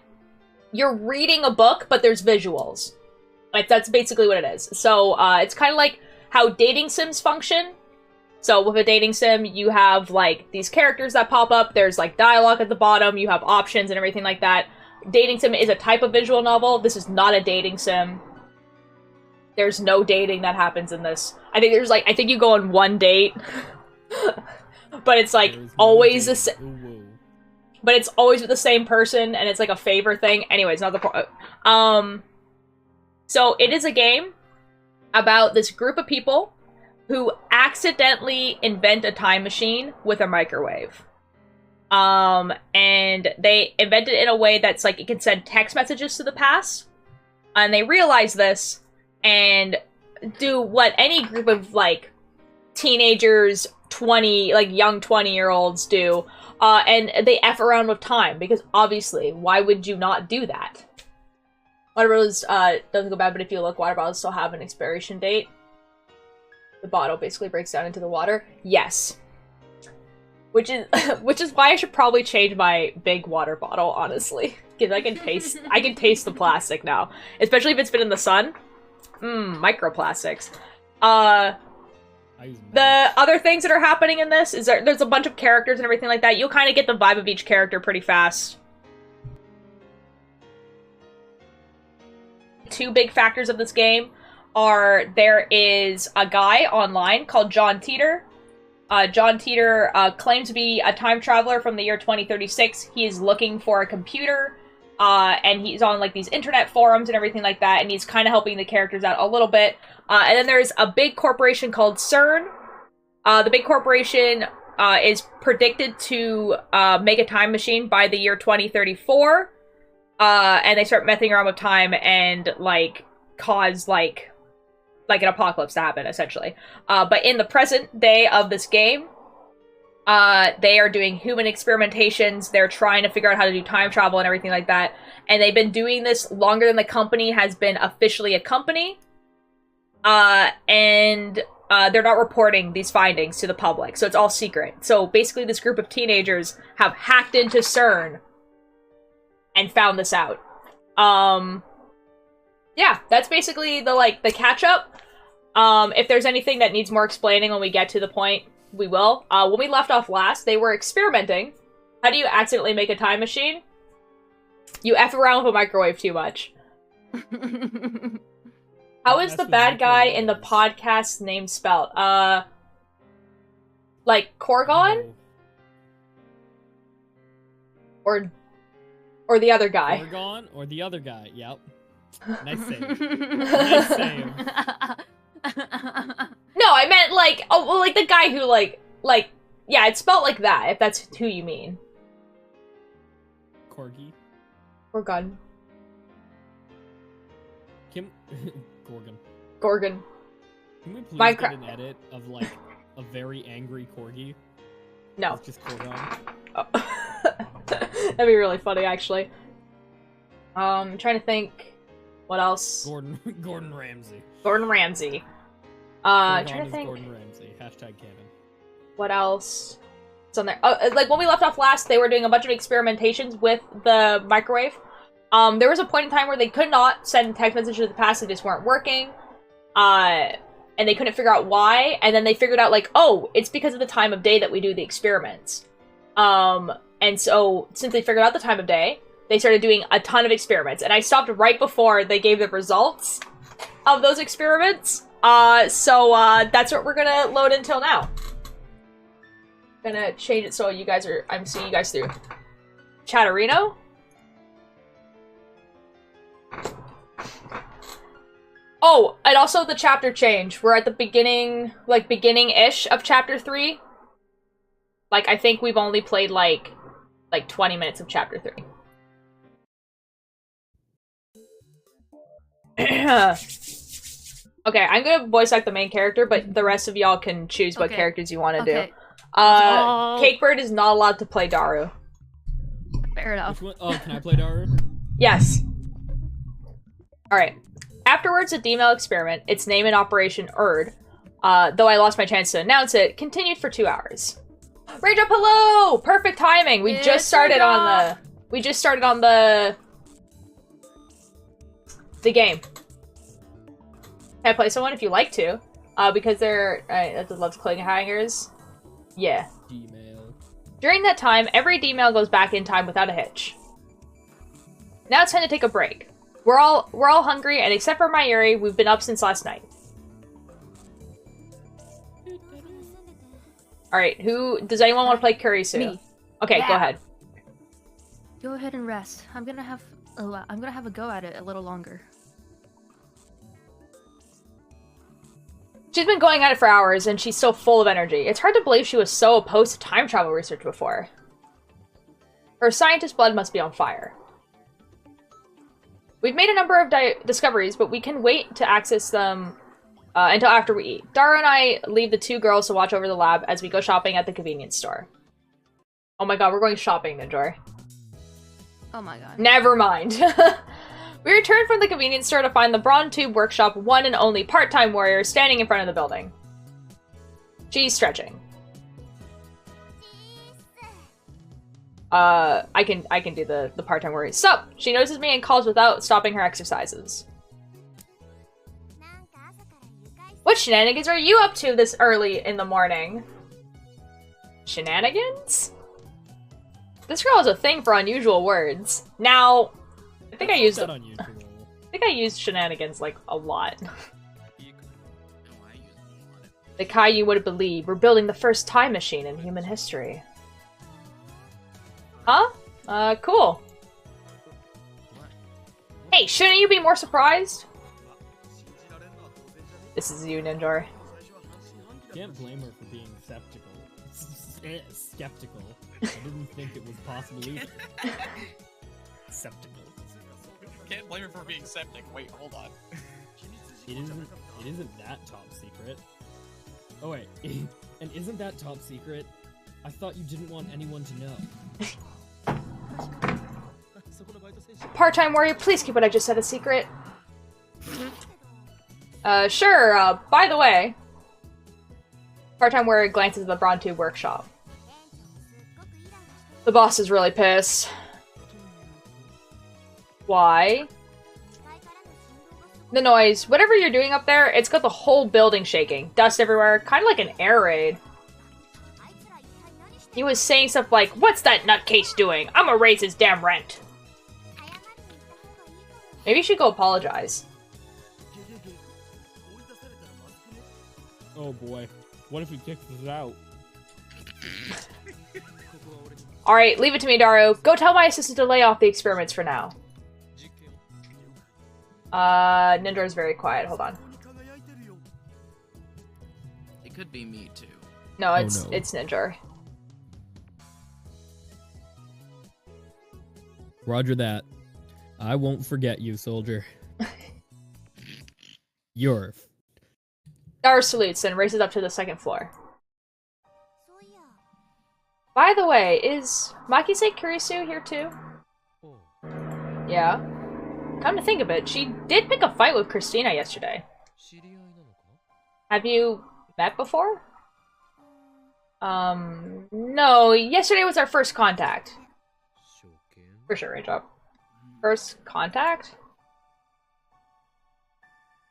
Speaker 1: you're reading a book, but there's visuals. Like, that's basically what it is. So, it's kind of like how dating sims function. So, with a dating sim, you have, like, these characters that pop up, there's, like, dialogue at the bottom, you have options and everything like that. Dating sim is a type of visual novel. This is not a dating sim. There's no dating that happens in this. I think you go on one date. But it's, like, always the same. But it's always with the same person, and it's, like, a favor thing. Anyways, not the point. So, it is a game about this group of people who accidentally invent a time machine with a microwave. And they invented it in a way that's like it can send text messages to the past. And they realize this and do what any group of like teenagers, 20, like young 20-year-olds do. And they F around with time because obviously, why would you not do that? Water bottles doesn't go bad, but if you look, water bottles still have an expiration date. The bottle basically breaks down into the water. Yes. Which is why I should probably change my big water bottle, honestly. Because I can taste the plastic now. Especially if it's been in the sun. Microplastics. The other things that are happening in this is there's a bunch of characters and everything like that. You'll kind of get the vibe of each character pretty fast. Two big factors of this game are there is a guy online called John Teeter. John Teeter claims to be a time traveler from the year 2036. He is looking for a computer, and he's on like these internet forums and everything like that, and he's kind of helping the characters out a little bit. And then there's a big corporation called CERN. The big corporation is predicted to make a time machine by the year 2034. And they start messing around with time and, like, cause, like an apocalypse to happen, essentially. But in the present day of this game, they are doing human experimentations. They're trying to figure out how to do time travel and everything like that. And they've been doing this longer than the company has been officially a company. And they're not reporting these findings to the public, so it's all secret. So basically this group of teenagers have hacked into CERN and found this out. Yeah, that's basically the catch-up. If there's anything that needs more explaining when we get to the point, we will. When we left off last, they were experimenting. How do you accidentally make a time machine? You F around with a microwave too much. How is the bad guy in the podcast name spelled? Like Korgon? Or the other guy?
Speaker 4: Korgon or the other guy, yep. Nice save. Nice save.
Speaker 1: No, I meant like, oh, well, like the guy who yeah, it's spelled like that, if that's who you mean.
Speaker 4: Corgi.
Speaker 1: Korgon.
Speaker 4: Gorgon.
Speaker 1: Gorgon.
Speaker 4: Can we please
Speaker 1: Minecraft.
Speaker 4: get an edit of, like, a very angry corgi?
Speaker 1: No.
Speaker 4: It's just Gorgon.
Speaker 1: Oh. That'd be really funny, actually. I'm trying to think what else.
Speaker 4: Gordon Ramsay.
Speaker 1: Gordon Ramsay.
Speaker 4: Gorgon
Speaker 1: Trying to
Speaker 4: is
Speaker 1: think
Speaker 4: Gordon Ramsay. Hashtag canon.
Speaker 1: what else is on there. Oh, like when we left off last, they were doing a bunch of experimentations with the microwave. There was a point in time where they could not send text messages to the past, they just weren't working. And they couldn't figure out why, and then they figured out, like, oh, it's because of the time of day that we do the experiments. And so, since they figured out the time of day, they started doing a ton of experiments, and I stopped right before they gave the results of those experiments. So that's what we're gonna load until now. Gonna change it so you guys are, I'm seeing you guys through Chatterino. Oh, and also the chapter change. We're at the beginning, like, beginning-ish of chapter 3. Like, I think we've only played, like 20 minutes of chapter 3. Okay, I'm gonna voice act the main character, but the rest of y'all can choose what characters you want to do. Cakebird is not allowed to play Daru.
Speaker 2: Fair enough.
Speaker 4: Oh, can I play Daru?
Speaker 1: Yes. Alright. Afterwards, a D-mail experiment, its name in Operation Erd, though I lost my chance to announce it, continued for 2 hours. Rage up, hello! Perfect timing! We just started on the game. Can I play someone if you like to? Because they're... Alright, that loves cliffhangers. Yeah.
Speaker 4: D-mail.
Speaker 1: During that time, every D-mail goes back in time without a hitch. Now it's time to take a break. We're all hungry, and except for Mayuri, we've been up since last night. Alright, does anyone want to play Kurisu?
Speaker 2: Me.
Speaker 1: Okay,
Speaker 2: Yeah.
Speaker 1: go ahead.
Speaker 2: Go ahead and rest. I'm gonna have a go at it a little longer.
Speaker 1: She's been going at it for hours, and she's so full of energy. It's hard to believe she was so opposed to time travel research before. Her scientist blood must be on fire. We've made a number of discoveries, but we can wait to access them until after we eat. Dara and I leave the two girls to watch over the lab as we go shopping at the convenience store. Oh my god, we're going shopping, Ninjor.
Speaker 2: Oh my god.
Speaker 1: Never mind. We return from the convenience store to find the Brawn Tube Workshop one and only part-time warrior standing in front of the building. She's stretching. I can do the part-time warrior. Sup! She notices me and calls without stopping her exercises. What shenanigans are you up to this early in the morning? Shenanigans? This girl has a thing for unusual words. Now, I think I used shenanigans like a lot. The Kai you wouldn't believe. We're building the first time machine in human history. Huh? Cool. Hey, shouldn't you be more surprised? This is you, Ninjor.
Speaker 4: Can't blame her for being skeptical. Skeptical. I didn't think it was possible either. Skeptical.
Speaker 5: Can't blame her for being septic. Wait, hold on.
Speaker 4: It isn't that top secret. Oh wait, and isn't that top secret? I thought you didn't want anyone to know.
Speaker 1: Part-time warrior, please keep what I just said a secret. Sure, by the way. Part-time warrior glances at the Brawn Tube Workshop. The boss is really pissed. Why? The noise. Whatever you're doing up there, it's got the whole building shaking. Dust everywhere, kind of like an air raid. He was saying stuff like, "What's that nutcase doing? I'm gonna raise his damn rent." Maybe you should go apologize.
Speaker 4: Oh boy. What if he kicks us out?
Speaker 1: Alright, leave it to me, Daru. Go tell my assistant to lay off the experiments for now. Ninjor's very quiet. Hold on.
Speaker 5: It could be me too.
Speaker 1: No, it's
Speaker 4: no.
Speaker 1: it's Ninjor.
Speaker 4: Roger that. I won't forget you, soldier. You're...
Speaker 1: Daru salutes and races up to the second floor. By the way, is Makise Kurisu here too? Yeah. Come to think of it, she did pick a fight with Christina yesterday. Have you met before? No, yesterday was our first contact. For sure, Raindrop. First contact?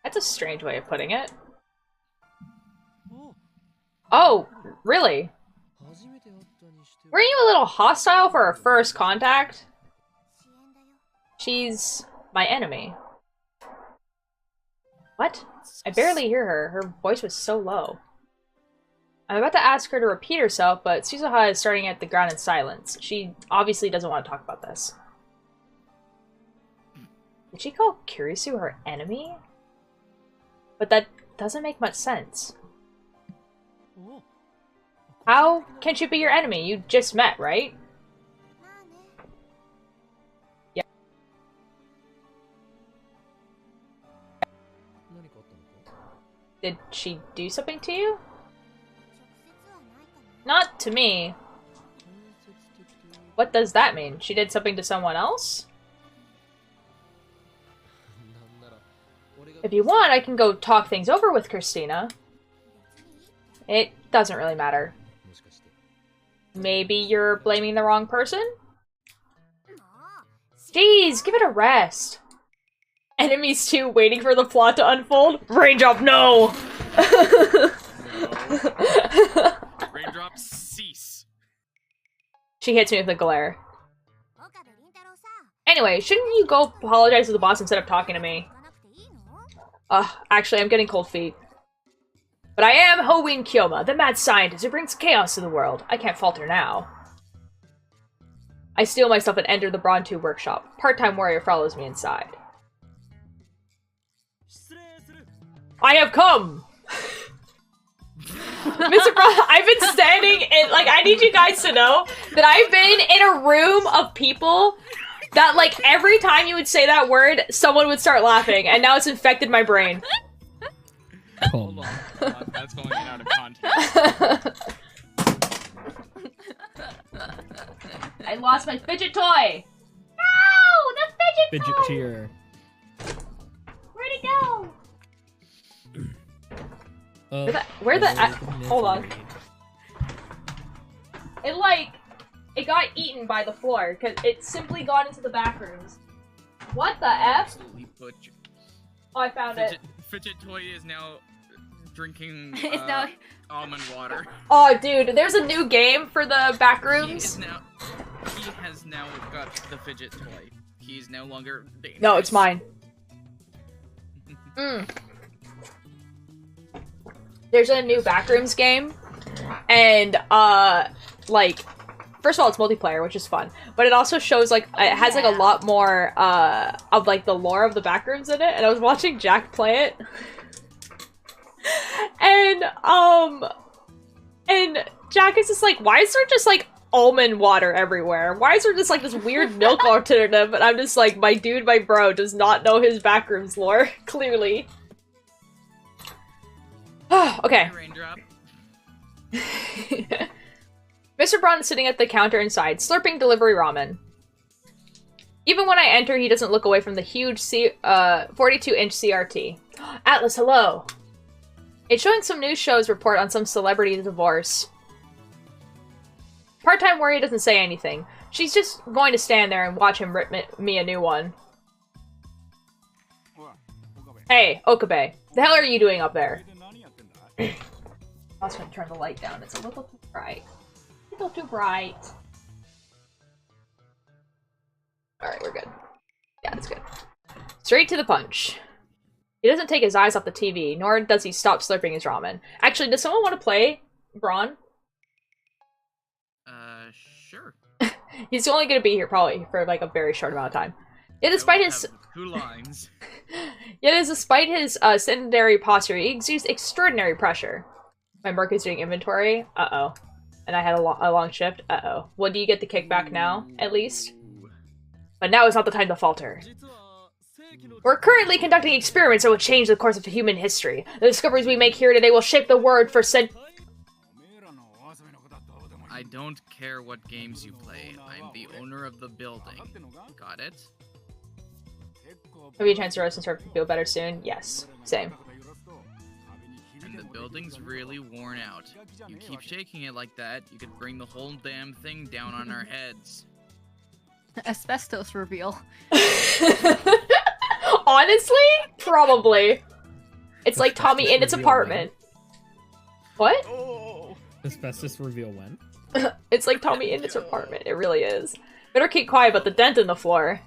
Speaker 1: That's a strange way of putting it. Oh, really? Were you a little hostile for our first contact? She's my enemy. What? I barely hear her. Her voice was so low. I'm about to ask her to repeat herself, but Suzuha is starting at the ground in silence. She obviously doesn't want to talk about this. Did she call Kurisu her enemy? But that doesn't make much sense. How can she be your enemy? You just met, right? Yeah. Did she do something to you? Not to me. What does that mean? She did something to someone else? If you want, I can go talk things over with Christina. It doesn't really matter. Maybe you're blaming the wrong person? Jeez, give it a rest. Enemies too, waiting for the plot to unfold? Raindrop, no!
Speaker 5: Raindrop, cease.
Speaker 1: She hits me with a glare. Anyway, shouldn't you go apologize to the boss instead of talking to me? Actually, I'm getting cold feet. But I am Howin Kyoma, the mad scientist who brings chaos to the world. I can't falter now. I steel myself and enter the Brawn Tube Workshop. Part-time warrior follows me inside. I have come! Mr. Braun, I've been standing in, like, I need you guys to know that I've been in a room of people that, like, every time you would say that word, someone would start laughing, and now it's infected my brain.
Speaker 5: Hold on. That's going out of context.
Speaker 1: I lost my fidget toy! No! The fidget toy!
Speaker 4: Fidgeteer.
Speaker 1: Where'd it go? Where the hold on. It, like, it got eaten by the floor, because it simply got into the back rooms. What the F?
Speaker 5: Absolutely butchered.
Speaker 1: Oh, I found it.
Speaker 5: Fidget toy is now drinking
Speaker 2: It's now-
Speaker 5: almond water.
Speaker 1: Oh, dude, there's a new game for the back rooms.
Speaker 5: He has now got the fidget toy. He's no longer dangerous.
Speaker 1: No, it's mine. There's a new Backrooms game, and, like, first of all, it's multiplayer, which is fun, but it also shows, like, it has, like, a lot more, of, like, the lore of the Backrooms in it, and I was watching Jack play it, and Jack is just like, why is there just, like, almond water everywhere? Why is there just, like, this weird milk alternative? And I'm just like, my dude, my bro, does not know his Backrooms lore, clearly. Okay.
Speaker 5: Raindrop.
Speaker 1: Mr. Braun is sitting at the counter inside, slurping delivery ramen. Even when I enter, he doesn't look away from the huge 42-inch CRT. Atlas, hello! It's showing some news shows report on some celebrity divorce. Part-time Warrior doesn't say anything. She's just going to stand there and watch him rip me a new one. Hey, Okabe. The hell are you doing up there? I was gonna turn the light down. It's a little too bright. A little too bright. Alright, we're good. Yeah, that's good. Straight to the punch. He doesn't take his eyes off the TV, nor does he stop slurping his ramen. Actually, does someone want to play Braun?
Speaker 5: Sure.
Speaker 1: He's only gonna be here probably for like a very short amount of time. Yet despite his
Speaker 5: 2 lines.
Speaker 1: despite his sedentary posture, he exudes extraordinary pressure. My Merc is doing inventory. Uh-oh. And I had a long shift. Uh-oh. Well, do you get the kickback now, at least? But now is not the time to falter. We're currently conducting experiments that will change the course of human history. The discoveries we make here today will shape the world for
Speaker 5: I don't care what games you play. I'm the owner of the building. Got it?
Speaker 1: Have you a chance to rest and start to feel better soon? Yes. Same.
Speaker 5: And the building's really worn out. You keep shaking it like that, you could bring the whole damn thing down on our heads.
Speaker 2: Asbestos reveal.
Speaker 1: Honestly? Probably. It's like Tommy in its apartment. What?
Speaker 5: Oh!
Speaker 4: Asbestos reveal when?
Speaker 1: It's like Tommy in its apartment. It really is. Better keep quiet about the dent in the floor.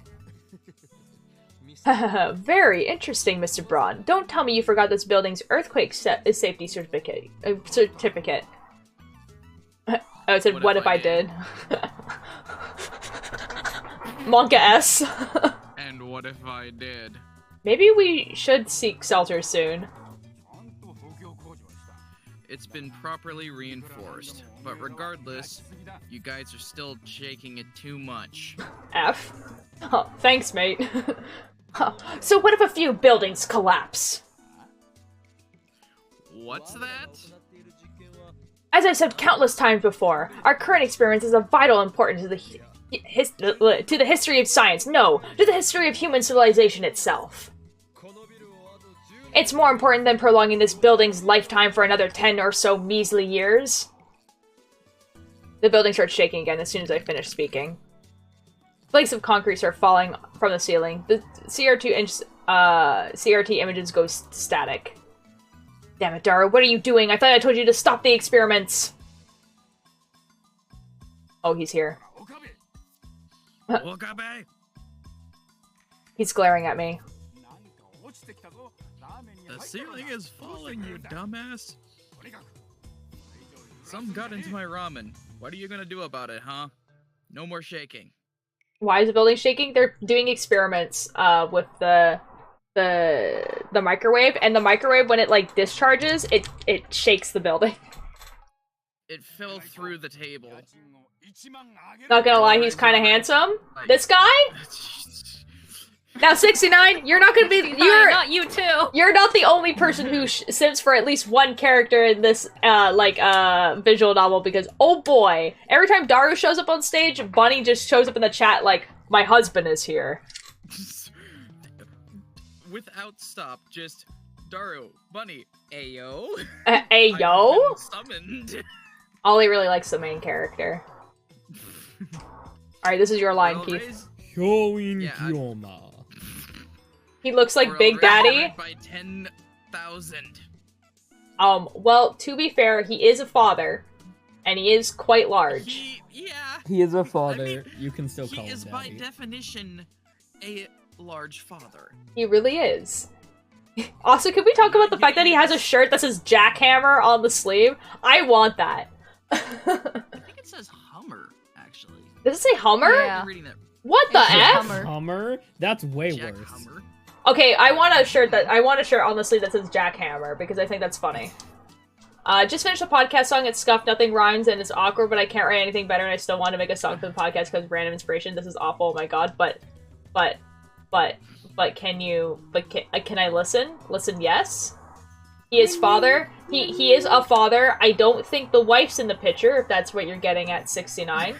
Speaker 1: Very interesting, Mr. Braun. Don't tell me you forgot this building's earthquake safety certificate. Oh, it said, what if I did? Monka S.
Speaker 5: And what if I did?
Speaker 1: Maybe we should seek shelter soon.
Speaker 5: It's been properly reinforced, but regardless, you guys are still shaking it too much.
Speaker 1: F. Oh, thanks, mate. So what if a few buildings collapse?
Speaker 5: What's that?
Speaker 1: As I said countless times before, our current experience is of vital importance to the history of science. No, to the history of human civilization itself. It's more important than prolonging this building's lifetime for another 10 or so measly years. The building starts shaking again as soon as I finish speaking. Flakes of concrete start falling from the ceiling. The CR2-inch CRT images go static. Damn it, Dara, what are you doing? I thought I told you to stop the experiments! Oh, he's here.
Speaker 5: Okabe!
Speaker 1: He's glaring at me.
Speaker 5: The ceiling is falling, you dumbass! Some got into my ramen. What are you gonna do about it, huh? No more shaking.
Speaker 1: Why is the building shaking? They're doing experiments with the microwave, and the microwave, when it like discharges, it shakes the building.
Speaker 5: it fell through the table.
Speaker 1: Not gonna lie, he's kind of handsome.
Speaker 5: Like-
Speaker 1: This guy? Now, 69, you're not gonna be. You're
Speaker 2: not you too.
Speaker 1: You're not the only person who sims for at least one character in this, visual novel, because, oh boy, every time Daru shows up on stage, Bunny just shows up in the chat like, my husband is here.
Speaker 5: Without stop, just Daru, Bunny, Ayo.
Speaker 1: Ayo?
Speaker 5: Summoned.
Speaker 1: Ollie really likes the main character. Alright, this is your line,
Speaker 5: Well,
Speaker 1: Keith.
Speaker 5: raise-
Speaker 4: Hyoin
Speaker 5: Yeah,
Speaker 4: Kyoma.
Speaker 1: He looks like
Speaker 5: we're
Speaker 1: Big
Speaker 5: already
Speaker 1: Daddy.
Speaker 5: by 10,000.
Speaker 1: Well, to be fair, he is a father, and he is quite large.
Speaker 4: He is a
Speaker 5: I
Speaker 4: father.
Speaker 5: mean,
Speaker 4: You can still
Speaker 5: he
Speaker 4: call him
Speaker 5: is by
Speaker 4: daddy.
Speaker 5: definition a large father.
Speaker 1: He really is. Also, can we talk about the fact that he has a shirt that says Jackhammer on the sleeve? I want that.
Speaker 5: I think it says Hummer, actually.
Speaker 1: Does it say Hummer?
Speaker 2: Yeah.
Speaker 5: I'm reading that.
Speaker 1: What the
Speaker 2: It says
Speaker 1: F?
Speaker 2: Hummer.
Speaker 4: Hummer? That's way
Speaker 5: Jack
Speaker 4: worse.
Speaker 5: Hummer.
Speaker 1: Okay, I want a shirt on the sleeve that says Jackhammer, because I think that's funny. Just finished a podcast song, it's scuffed, nothing rhymes, and it's awkward, but I can't write anything better, and I still want to make a song for the podcast because of random inspiration. This is awful, oh my god, but can I listen? Listen, yes? He is father. He is a father. I don't think the wife's in the picture, if that's what you're getting at, 69.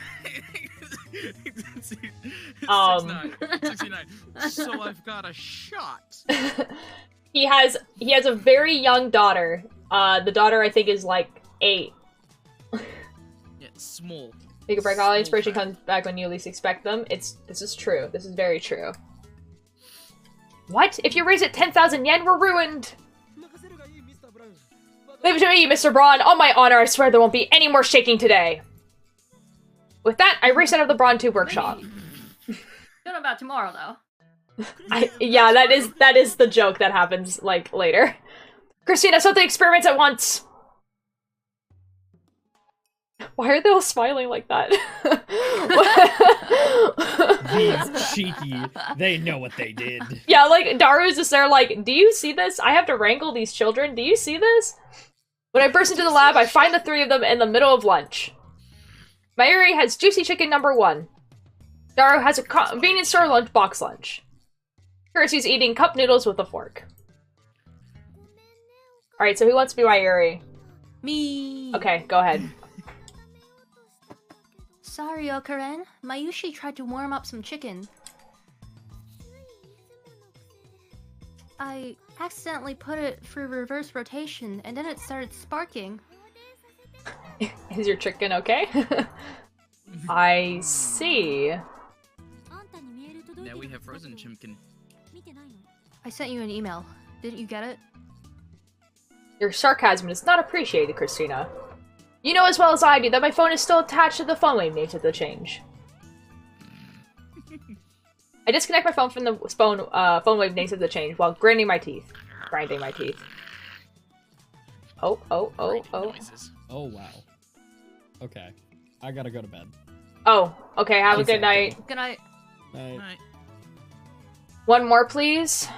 Speaker 5: 69. So I've got a shot.
Speaker 1: He has a very young daughter. The daughter I think is like 8.
Speaker 5: Yeah, small.
Speaker 1: Make or break, all inspiration
Speaker 5: Small
Speaker 1: comes back when you least expect them. This is true. This is very true. What? If you raise it 10,000 yen, we're ruined! Leave it to me, Mr. Braun. On my honor, I swear there won't be any more shaking today. With that, I race out of the Braun Tube Workshop.
Speaker 2: Don't know about tomorrow though.
Speaker 1: Yeah, that is the joke that happens, like, later. Christina, something experiments at once! Why are they all smiling like that?
Speaker 4: These cheeky. They know what they did.
Speaker 1: Yeah, like, Daru's just there like, do you see this? I have to wrangle these children. Do you see this? When I burst into the lab, I find the 3 of them in the middle of lunch. Mayuri has juicy chicken number 1. Daru has a convenience store lunchbox lunch. Kirsty's eating cup noodles with a fork. Alright, so who wants to be Mayuri?
Speaker 2: Me.
Speaker 1: Okay, go ahead.
Speaker 2: Sorry, Okaren. Mayushi tried to warm up some chicken. I accidentally put it through reverse rotation, and then it started sparking.
Speaker 1: Is your chicken okay? I see.
Speaker 5: Now we have frozen chimkin.
Speaker 2: I sent you an email. Didn't you get it?
Speaker 1: Your sarcasm is not appreciated, Christina. You know as well as I do that my phone is still attached to the phone wave named to the change. I disconnect my phone from the phone wave named to the change while grinding my teeth. Oh.
Speaker 5: Great noises.
Speaker 4: Oh, wow. Okay. I gotta go to bed.
Speaker 1: Oh, okay, have a
Speaker 4: Exactly.
Speaker 1: good night.
Speaker 2: Good night.
Speaker 4: Night.
Speaker 5: Night.
Speaker 1: One more, please.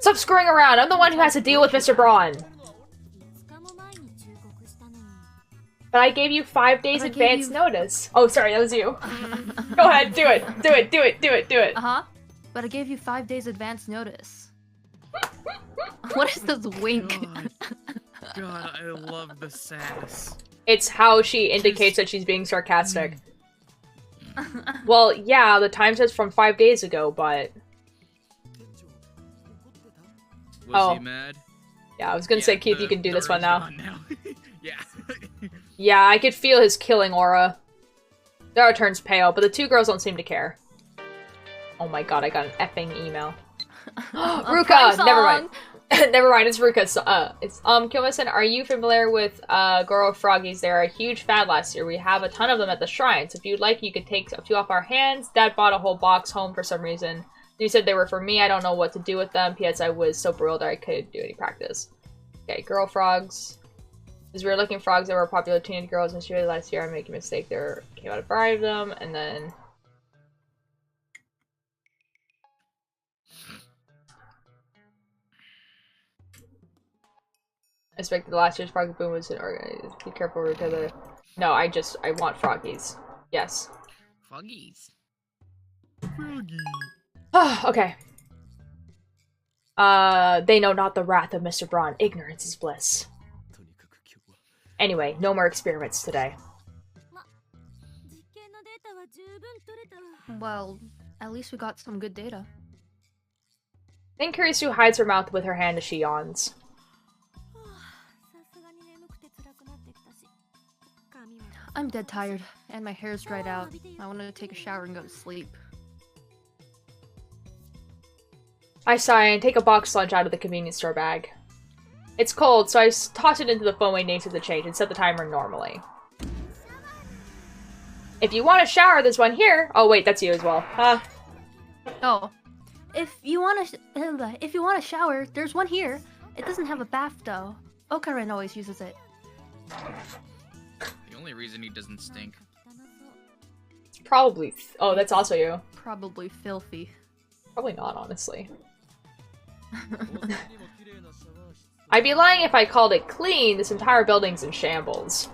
Speaker 1: Stop screwing around. I'm the one who has to deal with Mr. Braun. But I gave you 5 days
Speaker 2: But I gave
Speaker 1: advance
Speaker 2: you-
Speaker 1: notice. Oh, sorry, that was you. Go ahead, do it.
Speaker 2: Uh-huh. But I gave you 5 days advance notice. What is this wink?
Speaker 5: God, I love the sass.
Speaker 1: It's how she indicates that she's being sarcastic. Well, yeah, the time says from 5 days ago, but...
Speaker 5: Was
Speaker 1: Oh.
Speaker 5: he mad?
Speaker 1: Yeah, I was gonna say, Keith, you can do this one now.
Speaker 5: Yeah.
Speaker 1: Yeah, I could feel his killing aura. Dara turns pale, but the 2 girls don't seem to care. Oh my god, I got an effing email. Ruka! Never mind. Never mind, it's Ruka. It's Kilmison, are you familiar with Goro Froggies? They're a huge fad last year. We have a ton of them at the shrine, so if you'd like, you could take a few off our hands. Dad bought a whole box home for some reason. You said they were for me. I don't know what to do with them. P.S. I was so broiled I couldn't do any practice. Okay, girl frogs. These weird looking frogs that were popular teenage girls and she last year. I'm making a mistake. There came out a variety of them, and then expected the last year's Froggy Boom was an organized. Be careful because no, I want Froggies. Yes.
Speaker 5: Froggies.
Speaker 1: Okay. They know not the wrath of Mr. Braun. Ignorance is bliss. Anyway, no more experiments today.
Speaker 2: Well, at least we got some good data.
Speaker 1: Then Kurisu hides her mouth with her hand as she yawns.
Speaker 2: I'm dead tired, and my hair's dried out. I want to take a shower and go to sleep.
Speaker 1: I sigh and take a box lunch out of the convenience store bag. It's cold, so I toss it into the phone waiting for the change and set the timer normally. If you want a shower, there's one here. Oh wait, that's you as well.
Speaker 2: Oh, if you want a shower, there's one here. It doesn't have a bath though. Okaren always uses it.
Speaker 5: The only reason he doesn't stink.
Speaker 1: It's probably. Oh, that's also you.
Speaker 2: Probably filthy.
Speaker 1: Probably not, honestly. I'd be lying if I called it clean. This entire building's in shambles.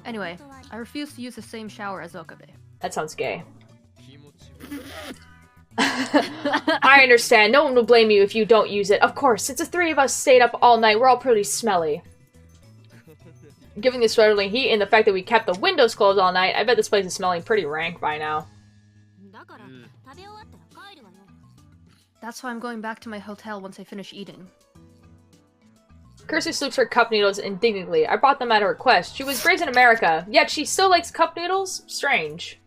Speaker 2: Anyway, I refuse to use the same shower as Okabe.
Speaker 1: That sounds gay. I understand. No one will blame you if you don't use it. Of course, since the three of us stayed up all night, we're all pretty smelly. Given the sweltering heat and the fact that we kept the windows closed all night, I bet this place is smelling pretty rank by now.
Speaker 2: That's why I'm going back to my hotel once I finish eating.
Speaker 1: Kursu sloops her cup noodles indignantly. I brought them at her request. She was raised in America, yet she still likes cup noodles? Strange.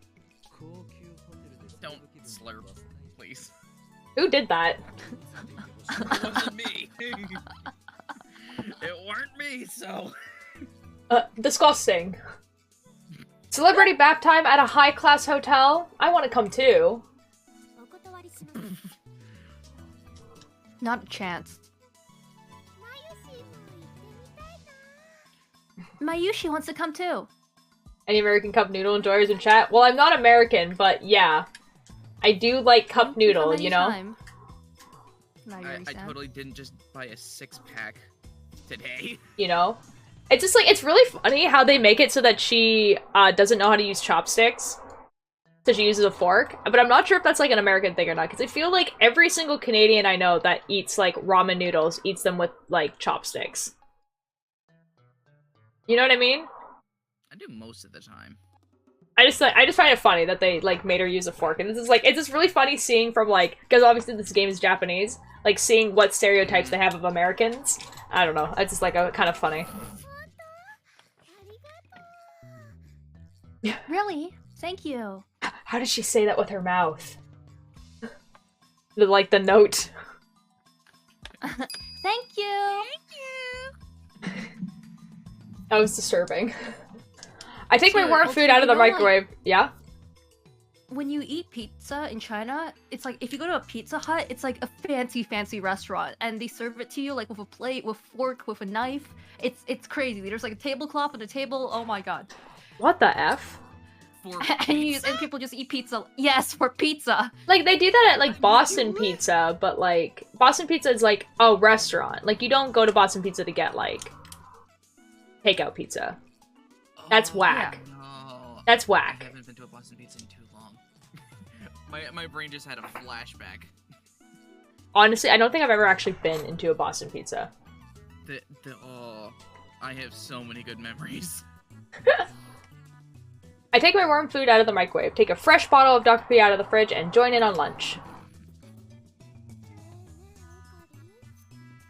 Speaker 5: Don't slurp, please.
Speaker 1: Who did that?
Speaker 5: It wasn't me. It weren't me, so...
Speaker 1: Disgusting. Celebrity bath time at a high-class hotel? I want to come too.
Speaker 2: Not a chance. Mayushi wants to come too.
Speaker 1: Any American cup noodle enjoyers in chat? Well, I'm not American, but yeah. I do like cup noodle, you know?
Speaker 5: I totally didn't just buy a 6-pack today.
Speaker 1: You know? It's just like, it's really funny how they make it so that she doesn't know how to use chopsticks. So she uses a fork. But I'm not sure if that's like an American thing or not, because I feel like every single Canadian I know that eats like ramen noodles eats them with like chopsticks. You know what I mean?
Speaker 5: I do most of the time.
Speaker 1: I just find it funny that they like made her use a fork, and this is like, it's just really funny seeing from like, because obviously this game is Japanese, like seeing what stereotypes they have of Americans. I don't know, it's just like kind of funny.
Speaker 2: Really? Thank you.
Speaker 1: How does she say that with her mouth? Like the note.
Speaker 2: Thank you.
Speaker 1: That was disturbing. I take my
Speaker 2: Dude,
Speaker 1: warm food out of the microwave. Yeah?
Speaker 2: When you eat pizza in China, it's like, if you go to a Pizza Hut, it's like a fancy, fancy restaurant, and they serve it to you like with a plate, with fork, with a knife. It's crazy. There's like a tablecloth on a table. Oh my god.
Speaker 1: What the F?
Speaker 2: And people just eat pizza. Yes, for pizza.
Speaker 1: Like, they do that at, like, Boston Pizza, but, like, Boston Pizza is, like, a restaurant. Like, you don't go to Boston Pizza to get, like, takeout pizza. That's whack.
Speaker 5: Yeah. No.
Speaker 1: That's whack.
Speaker 5: I haven't been to a Boston Pizza in too long. my brain just had a flashback.
Speaker 1: Honestly, I don't think I've ever actually been into a Boston Pizza.
Speaker 5: I have so many good memories.
Speaker 1: I take my warm food out of the microwave, take a fresh bottle of Dr. P out of the fridge, and join in on lunch.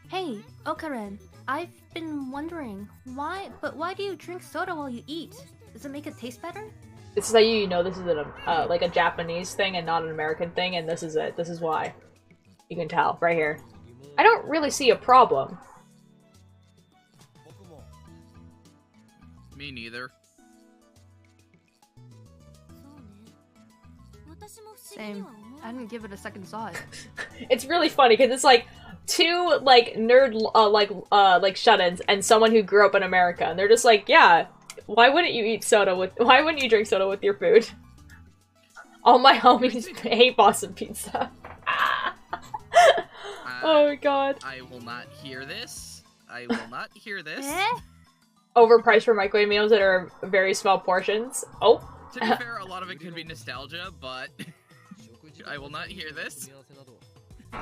Speaker 2: Hey, Okaren, I've been wondering, why do you drink soda while you eat? Does it make it taste better?
Speaker 1: This is how you know this is like a Japanese thing and not an American thing, and this is it. This is why. You can tell, right here. I don't really see a problem.
Speaker 5: Me neither.
Speaker 2: Same. I didn't give it a second thought.
Speaker 1: It's really funny because it's like two like nerd like shut-ins and someone who grew up in America, and they're just like, yeah, why wouldn't you why wouldn't you drink soda with your food? All my homies hate Boston Pizza. Oh my god.
Speaker 5: I will not hear this. I will not hear this.
Speaker 1: Overpriced for microwave meals that are very small portions. Oh.
Speaker 5: To be fair, a lot of it could be nostalgia, but I will not hear this.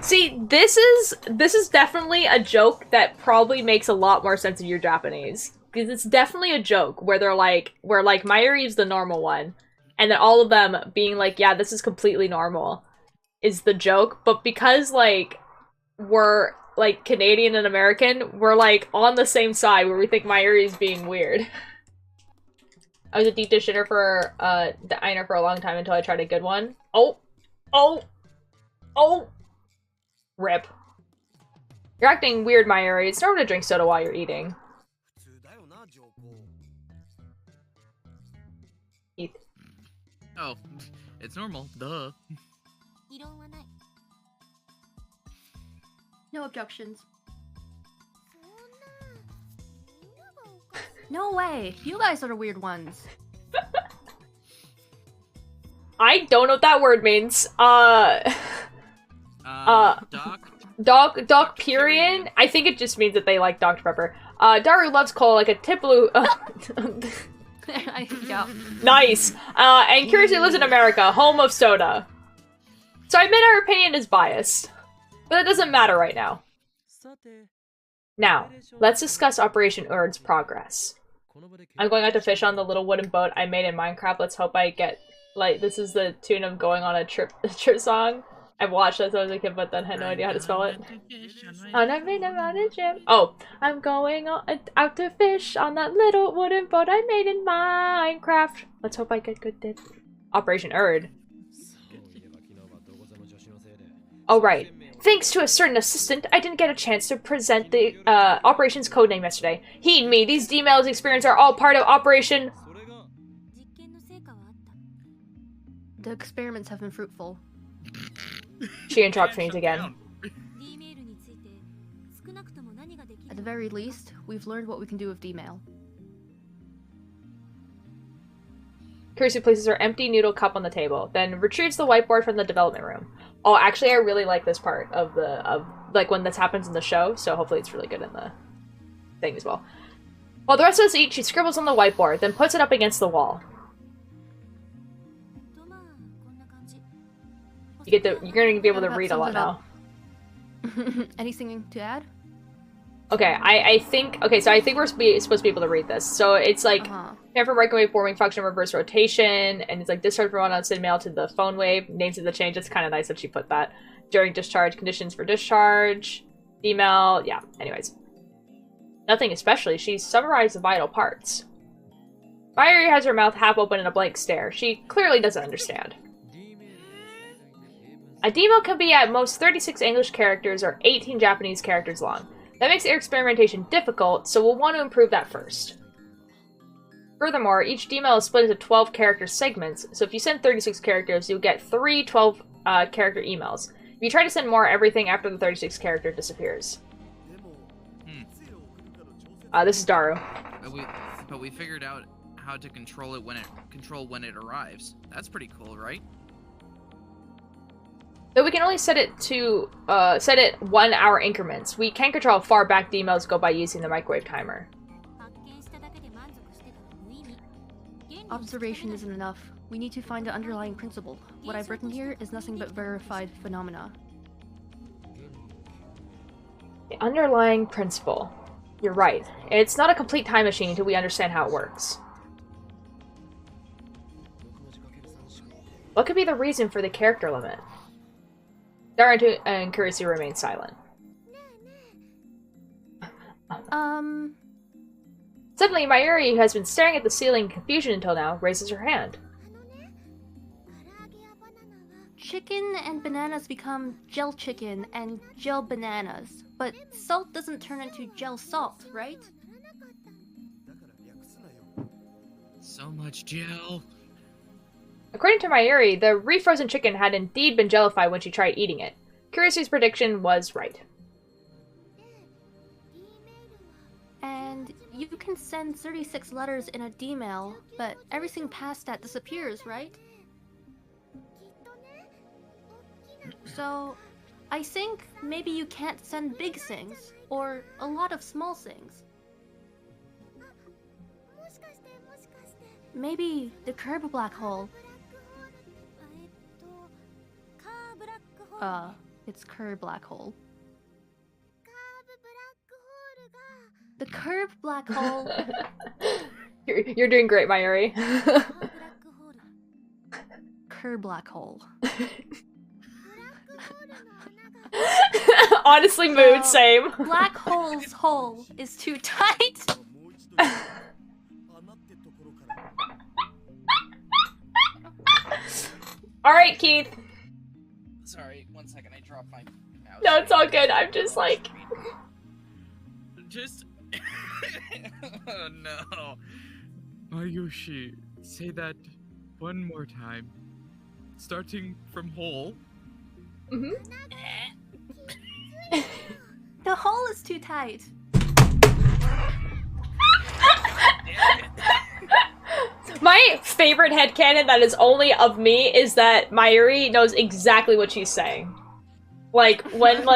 Speaker 1: See, this is definitely a joke that probably makes a lot more sense if you're Japanese. Because it's definitely a joke where they're like, where like Mayuri is the normal one, and then all of them being like, yeah, this is completely normal, is the joke. But because like we're like Canadian and American, we're like on the same side where we think Mayuri is being weird. I was a deep dish dinner for the diner for a long time until I tried a good one. Oh, oh, oh. Rip. You're acting weird, Mayuri. It's normal to drink soda while you're eating. Keith.
Speaker 5: Oh, it's normal. Duh.
Speaker 2: No objections. No way! You guys are the weird ones.
Speaker 1: I don't know what that word means. Doc Purian? I think it just means that they like Dr. Pepper. Daru loves cola like a tip blue.
Speaker 2: Yeah.
Speaker 1: Nice. And curiously lives in America, home of soda. So I admit our opinion is biased. But that doesn't matter right now. Now, let's discuss Operation Urd's progress. I'm going out to fish on the little wooden boat I made in Minecraft. Let's hope I get, like, this is the tune of Going on a Trip song. I've watched that since I was a kid, but then had no idea how to spell it. And I made about a gym. Oh, I'm going out to fish on that little wooden boat I made in Minecraft. Let's hope I get good tips. Operation Erd. Oh, right. Thanks to a certain assistant, I didn't get a chance to present the operation's codename yesterday. Heed me, these D-Mails experience are all part of Operation...
Speaker 2: The experiments have been fruitful.
Speaker 1: She interrupts me again.
Speaker 2: At the very least, we've learned what we can do with D-Mail.
Speaker 1: Kirsten places her empty noodle cup on the table, then retrieves the whiteboard from the development room. Oh, actually, I really like this part of like when this happens in the show, so hopefully it's really good in the thing as well. While the rest of us eat, she scribbles on the whiteboard, then puts it up against the wall. You're gonna be able to read a lot now.
Speaker 2: Anything to add?
Speaker 1: Okay, I think we're supposed to be able to read this. So it's like, care for microwave forming function reverse rotation, and it's like discharge from unsend mail to the phone wave. Names of the change. It's kind of nice that she put that. During discharge, conditions for discharge, email, yeah, anyways. Nothing especially, she summarized the vital parts. Mayuri has her mouth half open in a blank stare. She clearly doesn't understand. A D-mail can be at most 36 English characters or 18 Japanese characters long. That makes their experimentation difficult, so we'll want to improve that first. Furthermore, each D-mail is split into 12 character segments, so if you send 36 characters, you'll get 3 12-character emails. If you try to send more, everything after the 36 character disappears. This is Daru.
Speaker 5: But we figured out how to control it when it arrives. That's pretty cool, right?
Speaker 1: Though we can only set it 1 hour increments. We can control how far back the emails go by using the microwave timer.
Speaker 2: Observation isn't enough. We need to find the underlying principle. What I've written here is nothing but verified phenomena.
Speaker 1: The underlying principle. You're right. It's not a complete time machine until we understand how it works. What could be the reason for the character limit? Daru and Kurisu remain silent. Suddenly, Mayuri, who has been staring at the ceiling in confusion until now, raises her hand.
Speaker 2: Chicken and bananas become gel chicken and gel bananas, but salt doesn't turn into gel salt, right?
Speaker 5: So much gel.
Speaker 1: According to Mayuri, the refrozen chicken had indeed been jellified when she tried eating it. Kurisu's prediction was right.
Speaker 2: And you can send 36 letters in a D-mail, but everything past that disappears, right? So, I think maybe you can't send big things, or a lot of small things. Maybe the curb black hole. It's curb black hole. The curb black hole.
Speaker 1: You're doing great, Mayuri.
Speaker 2: Curb black hole.
Speaker 1: Honestly, mood, same.
Speaker 2: Black hole's hole is too tight.
Speaker 1: Alright, Keith.
Speaker 5: Sorry, 1 second, I dropped my mouse.
Speaker 1: No, it's all good. I'm just like...
Speaker 5: Just... Oh no. Mayushi, say that one more time. Starting from hole.
Speaker 1: Mm-hmm.
Speaker 2: The hole is too tight.
Speaker 1: My favorite headcanon that is only of me is that Mayuri knows exactly what she's saying. Like, when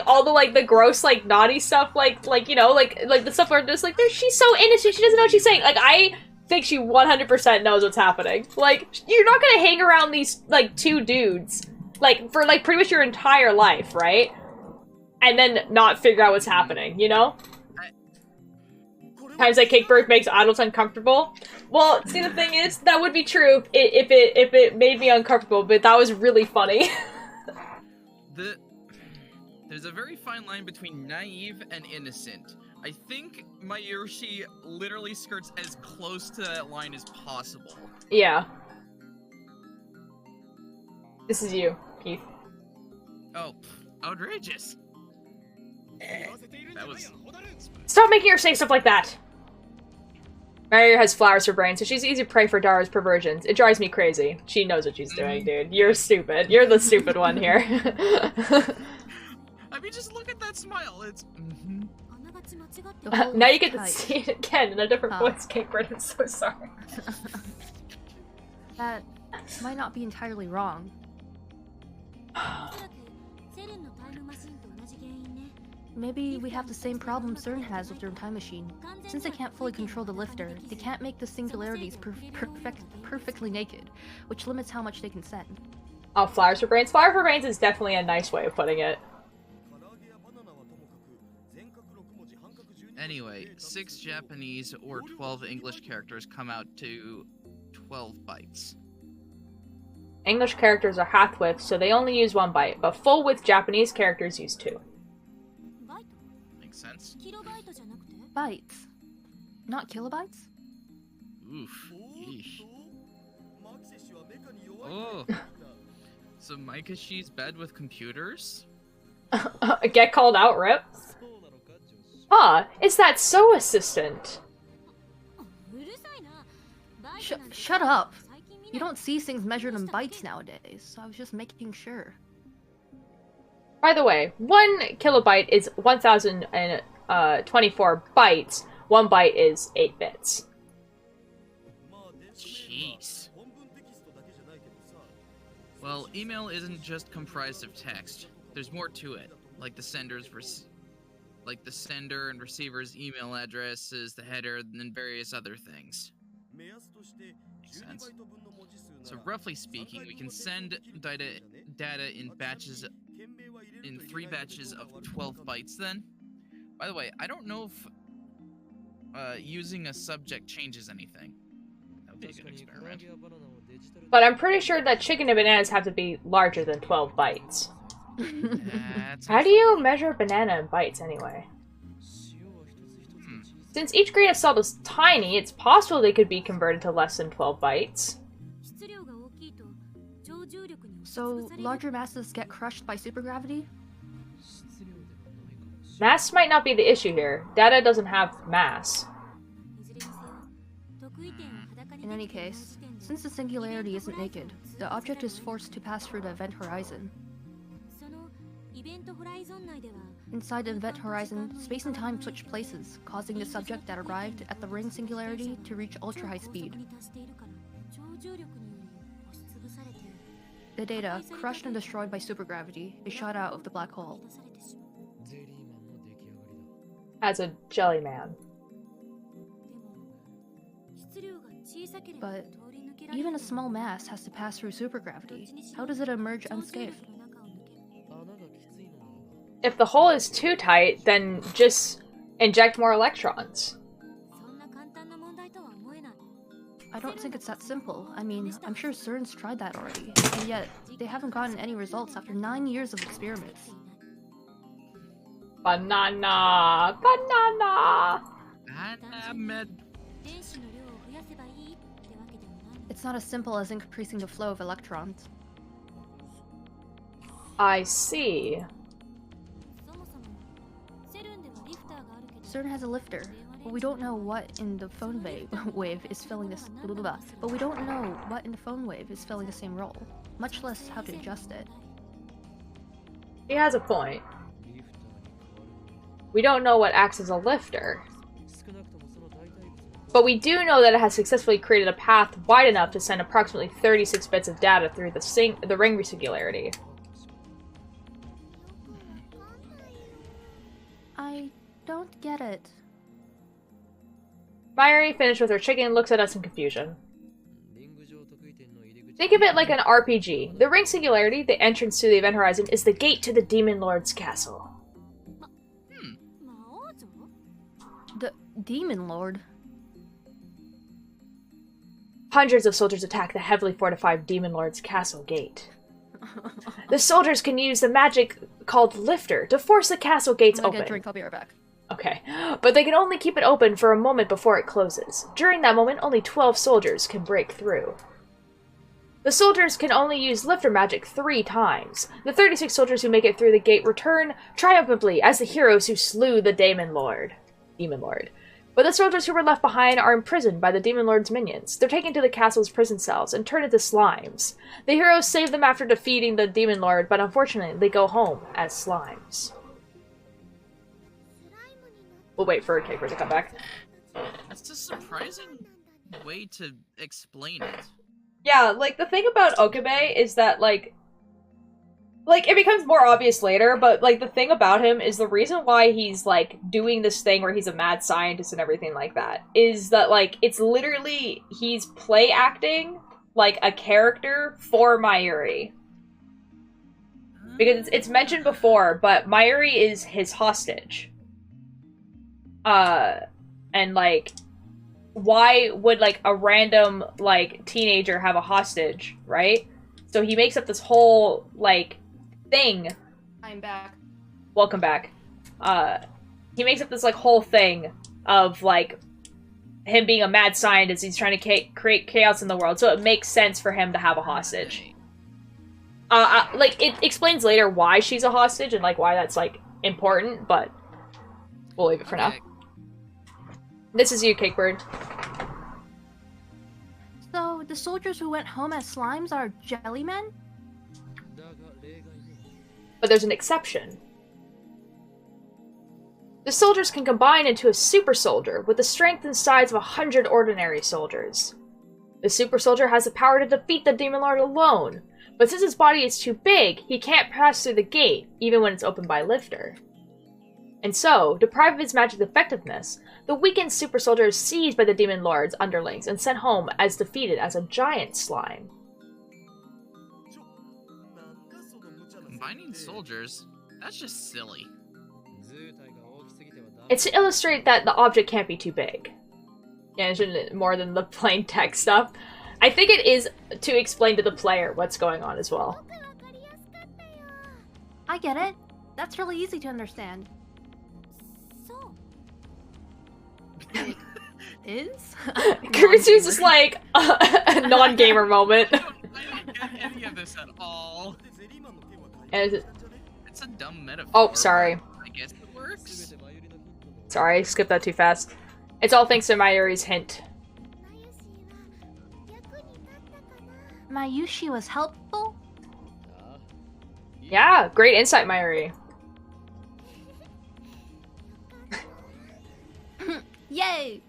Speaker 1: all the, like, the gross, like, naughty stuff, like, you know, like the stuff where just, like, she's so innocent, she doesn't know what she's saying. Like, I think she 100% knows what's happening. Like, you're not gonna hang around these, like, two dudes, like, for, like, pretty much your entire life, right? And then not figure out what's happening, you know? Times that Cakebird makes adults uncomfortable. Well, see, the thing is, that would be true if it made me uncomfortable, but that was really funny.
Speaker 5: There's a very fine line between naive and innocent. I think Mayushi literally skirts as close to that line as possible.
Speaker 1: Yeah. This is you, Keith.
Speaker 5: Oh, outrageous. That was...
Speaker 1: Stop making her say stuff like that! Mario has flowers for brains, so she's easy prey for Dara's perversions. It drives me crazy. She knows what she's doing, dude. You're stupid. You're the stupid one here.
Speaker 5: I mean, just look at that smile. It's...
Speaker 1: Now you get to see it again in a different voice, Cakebird. I'm so sorry.
Speaker 2: That might not be entirely wrong. Maybe we have the same problem CERN has with their time machine. Since they can't fully control the lifter, they can't make the singularities perfectly naked, which limits how much they can send.
Speaker 1: Oh, flowers for brains? Flower for brains is definitely a nice way of putting it.
Speaker 5: Anyway, 6 Japanese or 12 English characters come out to 12 bytes.
Speaker 1: English characters are half-width, so they only use 1 byte, but full-width Japanese characters use 2.
Speaker 5: Makes sense.
Speaker 2: Bytes. Not kilobytes?
Speaker 5: Oof. Yeesh. Oh. So Maikashi's bad with computers?
Speaker 1: Get called out, Rip? Huh, it's that sew assistant.
Speaker 2: Shut up! You don't see things measured in bytes nowadays, so I was just making sure.
Speaker 1: By the way, 1 kilobyte is 1024 bytes. 1 byte is 8 bits.
Speaker 5: Jeez. Well, email isn't just comprised of text. There's more to it, like the sender and receiver's email addresses, the header, and various other things. Makes sense. So roughly speaking, we can send data in batches, in 3 batches of 12 bytes then. By the way, I don't know if using a subject changes anything. That would be a good experiment.
Speaker 1: But I'm pretty sure that chicken and bananas have to be larger than 12 bytes. How do you measure banana in bytes anyway? Since each grain of salt is tiny, it's possible they could be converted to less than 12 bytes.
Speaker 2: So, larger masses get crushed by supergravity?
Speaker 1: Mass might not be the issue here. Data doesn't have mass.
Speaker 2: In any case, since the singularity isn't naked, the object is forced to pass through the event horizon. Inside the event horizon, space and time switch places, causing the subject that arrived at the ring singularity to reach ultra-high speed. the data, crushed and destroyed by supergravity, is shot out of the black hole.
Speaker 1: As a jelly man.
Speaker 2: But even a small mass has to pass through supergravity. How does it emerge unscathed?
Speaker 1: If the hole is too tight, then just inject more electrons.
Speaker 2: I don't think it's that simple. I mean, I'm sure CERN's tried that already, and yet they haven't gotten any results after 9 years of experiments.
Speaker 1: Banana! Banana!
Speaker 2: It's not as simple as increasing the flow of electrons.
Speaker 1: I see.
Speaker 2: CERN has a lifter, but we don't know what in the phone wave is filling this. But we don't know what in the phone wave is filling the same role, much less how to adjust it.
Speaker 1: He has a point. We don't know what acts as a lifter. But we do know that it has successfully created a path wide enough to send approximately 36 bits of data through the ring singularity.
Speaker 2: I don't get it.
Speaker 1: Mayuri, finished with her chicken, and looks at us in confusion. Think of it like an RPG. The ring singularity, the entrance to the event horizon, is the gate to the Demon Lord's castle.
Speaker 2: The Demon Lord?
Speaker 1: Hundreds of soldiers attack the heavily fortified Demon Lord's castle gate. The soldiers can use the magic called Lifter to force the castle gates
Speaker 2: I'm gonna
Speaker 1: open.
Speaker 2: get a drink, I'll be right back.
Speaker 1: Okay, but they can only keep it open for a moment before it closes. During that moment, only 12 soldiers can break through. The soldiers can only use lifter magic 3 times. The 36 soldiers who make it through the gate return triumphantly as the heroes who slew the Demon Lord. But the soldiers who were left behind are imprisoned by the Demon Lord's minions. They're taken to the castle's prison cells and turned into slimes. The heroes save them after defeating the Demon Lord, but unfortunately they go home as slimes. We'll wait for Caper to come back.
Speaker 5: That's a surprising way to explain it.
Speaker 1: Yeah, like, the thing about Okabe is that, like, it becomes more obvious later, but, like, the thing about him is the reason why he's, like, doing this thing where he's a mad scientist and everything like that is that, like, it's literally, he's play acting, like, a character for Mayuri. Because it's mentioned before, but Mayuri is his hostage. And, like, why would, like, a random, like, teenager have a hostage, right? So he makes up this whole, like, thing.
Speaker 2: I'm back.
Speaker 1: Welcome back. He makes up this, like, whole thing of, like, him being a mad scientist. He's trying to create chaos in the world, so it makes sense for him to have a hostage. Like, it explains later why she's a hostage and, like, why that's, like, important, but we'll leave it for now. This is you, Cakebird.
Speaker 2: So, the soldiers who went home as slimes are jellymen?
Speaker 1: But there's an exception. The soldiers can combine into a super soldier with the strength and size of 100 ordinary soldiers. The super soldier has the power to defeat the Demon Lord alone, but since his body is too big, he can't pass through the gate, even when it's opened by Lifter. And so, deprived of his magic effectiveness, the weakened super soldier is seized by the Demon Lord's underlings and sent home as defeated as a giant slime.
Speaker 5: Combining soldiers? That's just silly.
Speaker 1: It's to illustrate that the object can't be too big. Yeah, shouldn't more than the plain text stuff. I think it is to explain to the player what's going on as well.
Speaker 2: I get it. That's really easy to understand. It is?
Speaker 1: Kuritsu's just like a non-gamer moment.
Speaker 5: I don't get any of this at all.
Speaker 1: And
Speaker 5: It's a dumb metaphor.
Speaker 1: oh, sorry.
Speaker 5: I guess it works.
Speaker 1: Sorry, skipped that too fast. It's all thanks to Mayuri's hint.
Speaker 2: Mayushi was helpful?
Speaker 1: Yeah, great insight, Mayuri.
Speaker 2: Yay!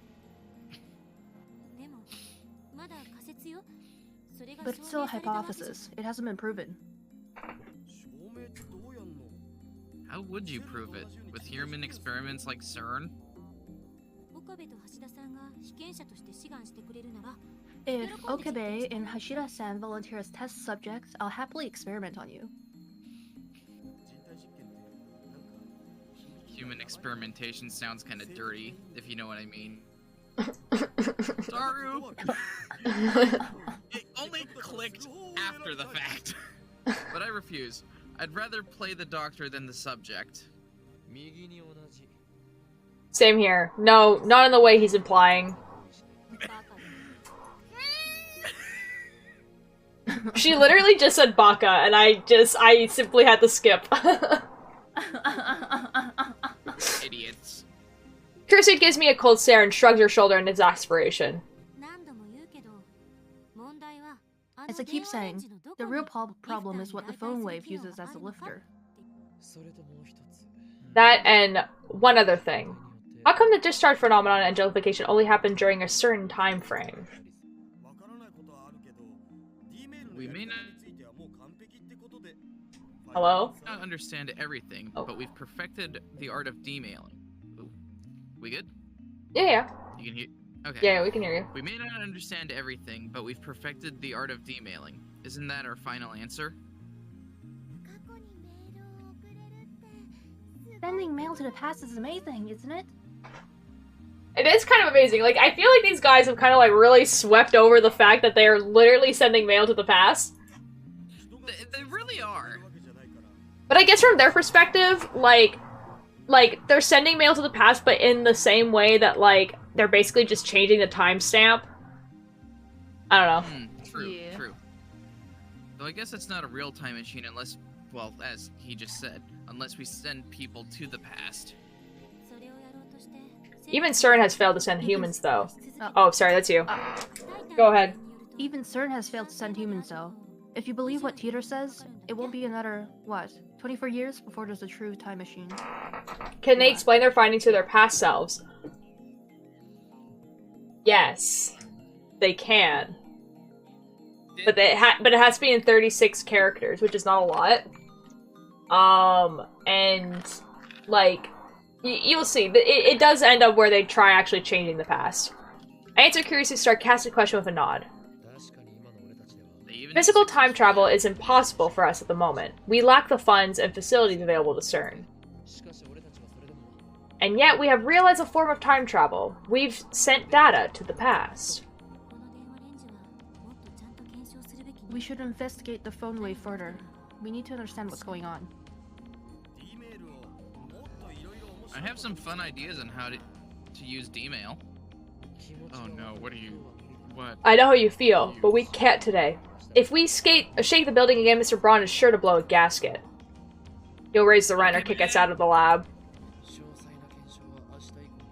Speaker 2: But it's still a hypothesis. It hasn't been proven.
Speaker 5: How would you prove it? With human experiments like CERN?
Speaker 2: If Okabe and Hashira-san volunteer as test subjects, I'll happily experiment on you.
Speaker 5: Human experimentation sounds kind of dirty, if you know what I mean. Daru! It only clicked after the fact. But I refuse. I'd rather play the doctor than the subject.
Speaker 1: Same here. No, not in the way he's implying. She literally just said baka, and I simply had to skip.
Speaker 5: Idiots.
Speaker 1: Kirsten gives me a cold stare and shrugs her shoulder in exasperation.
Speaker 2: As I keep saying, the real problem is what the phone wave uses as a lifter.
Speaker 1: That and one other thing. How come the discharge phenomenon and angelification only happen during a certain time frame?
Speaker 5: We may not
Speaker 1: Hello?
Speaker 5: understand everything,
Speaker 1: Oh.
Speaker 5: but we've perfected the art of demailing. Ooh. We good?
Speaker 1: Yeah.
Speaker 5: You can hear? Okay.
Speaker 1: Yeah, we can hear you.
Speaker 5: We may not understand everything, but we've perfected the art of demailing. Isn't that our final answer?
Speaker 2: Sending mail to the past is amazing, isn't it?
Speaker 1: It is kind of amazing. Like, I feel like these guys have kind of, like, really swept over the fact that they are literally sending mail to the past.
Speaker 5: They really are.
Speaker 1: But I guess from their perspective, like, they're sending mail to the past, but in the same way that, like, they're basically just changing the timestamp. I don't know.
Speaker 5: True,
Speaker 2: Yeah.
Speaker 5: true. Though I guess it's not a real time machine unless, well, as he just said, unless we send people to the past.
Speaker 1: Even CERN has failed to send humans, though.
Speaker 2: Oh.
Speaker 1: Oh, sorry, that's you. Go ahead.
Speaker 2: Even CERN has failed to send humans, though. If you believe what Teeter says, it won't be another, what, 24 years before there's a true time machine.
Speaker 1: Can they explain their findings to their past selves? Yes. They can. But it has to be in 36 characters, which is not a lot. And, like, you'll see. It does end up where they try actually changing the past. I answer curiously sarcastic question with a nod. Physical time travel is impossible for us at the moment. We lack the funds and facilities available to CERN. And yet we have realized a form of time travel. We've sent data to the past.
Speaker 2: We should investigate the phone wave further. We need to understand what's going on.
Speaker 5: I have some fun ideas on how to use D-mail. Oh no, what?
Speaker 1: I know how you feel, but we can't today. If we shake the building again, Mr. Braun is sure to blow a gasket. He'll raise the rent or kick us out of the lab.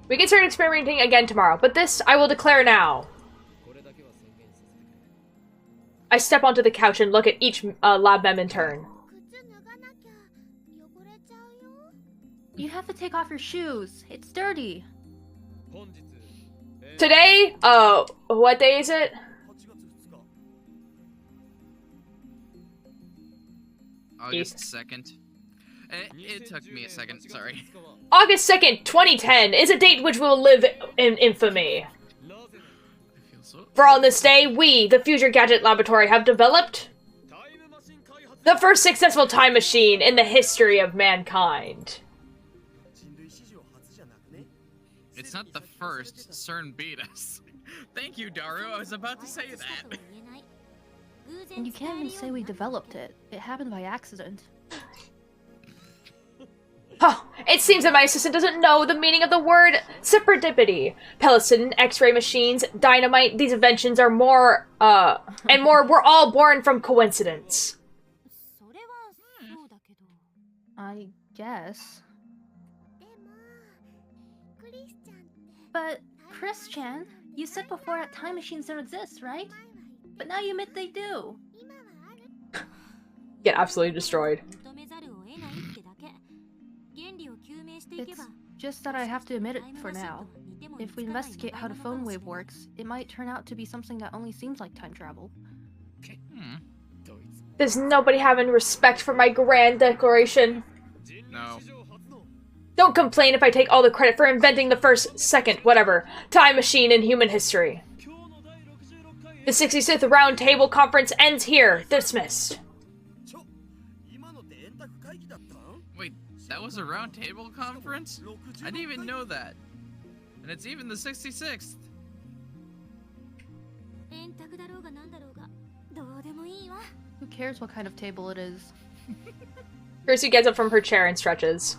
Speaker 1: We can start experimenting again tomorrow, but this I will declare now. I step onto the couch and look at each lab mem in turn.
Speaker 2: You have to take off your shoes. It's dirty.
Speaker 1: Today, what day is it?
Speaker 5: August 2nd. It took me a second, sorry.
Speaker 1: August 2nd, 2010 is a date which will live in infamy.
Speaker 5: I feel so...
Speaker 1: For on this day, we, the Future Gadget Laboratory, have developed the first successful time machine in the history of mankind.
Speaker 5: It's not the first. CERN beat us. Thank you, Daru. I was about to say that.
Speaker 2: And you can't even say we developed it. It happened by accident.
Speaker 1: Huh. It seems that my assistant doesn't know the meaning of the word serendipity. Penicillin, X-ray machines, dynamite, these inventions are more, and more were all born from coincidence.
Speaker 2: I guess. But, Christian, you said before that time machines don't exist, right? But now you admit they do.
Speaker 1: Get absolutely destroyed.
Speaker 2: It's just that I have to admit it for now. If we investigate how the phone wave works, it might turn out to be something that only seems like time travel.
Speaker 1: There's nobody having respect for my grand declaration.
Speaker 5: No.
Speaker 1: Don't complain if I take all the credit for inventing the first, second, whatever, time machine in human history. The 66th Round Table Conference ends here. Dismissed.
Speaker 5: Wait, that was a round table conference? I didn't even know that. And it's even the 66th.
Speaker 2: Who cares what kind of table it is?
Speaker 1: Kirsty gets up from her chair and stretches.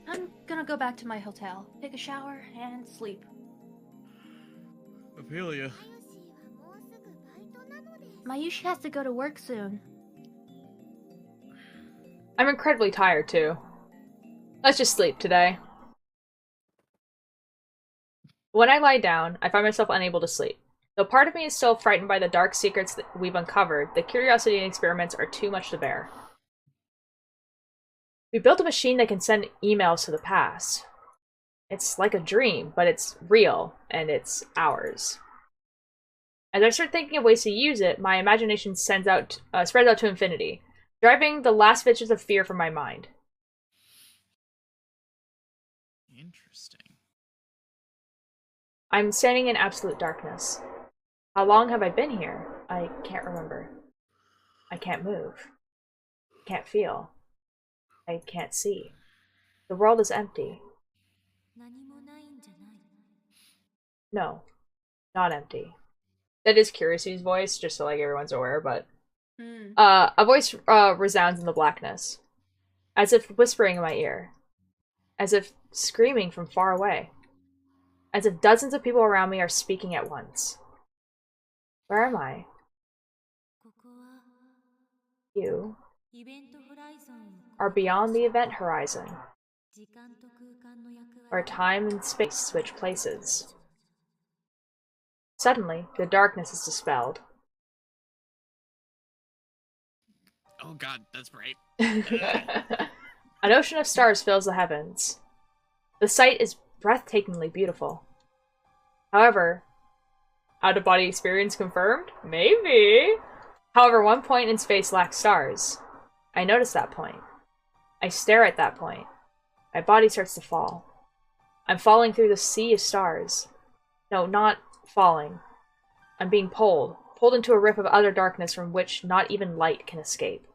Speaker 2: I'm gonna go back to my hotel, take a shower, and sleep.
Speaker 5: Ophelia.
Speaker 2: Mayushi has to go to work soon.
Speaker 1: I'm incredibly tired, too. Let's just sleep today. When I lie down, I find myself unable to sleep. Though part of me is still frightened by the dark secrets that we've uncovered, the curiosity and experiments are too much to bear. We built a machine that can send emails to the past. It's like a dream, but it's real, and it's ours. As I start thinking of ways to use it, my imagination spreads out to infinity, driving the last bitches of fear from my mind.
Speaker 5: Interesting.
Speaker 1: I'm standing in absolute darkness. How long have I been here? I can't remember. I can't move. Can't feel. I can't see. The world is empty. No, not empty. That is Curiosity's voice, just so like everyone's aware, but a voice resounds in the blackness, as if whispering in my ear, as if screaming from far away, as if dozens of people around me are speaking at once. Where am I? You are beyond the event horizon, where time and space switch places. Suddenly, the darkness is dispelled.
Speaker 5: Oh god, that's bright.
Speaker 1: An ocean of stars fills the heavens. The sight is breathtakingly beautiful. However, out-of-body experience confirmed? Maybe. However, one point in space lacks stars. I notice that point. I stare at that point. My body starts to fall. I'm falling through the sea of stars. No, not falling. I'm being pulled into a rift of utter darkness from which not even light can escape.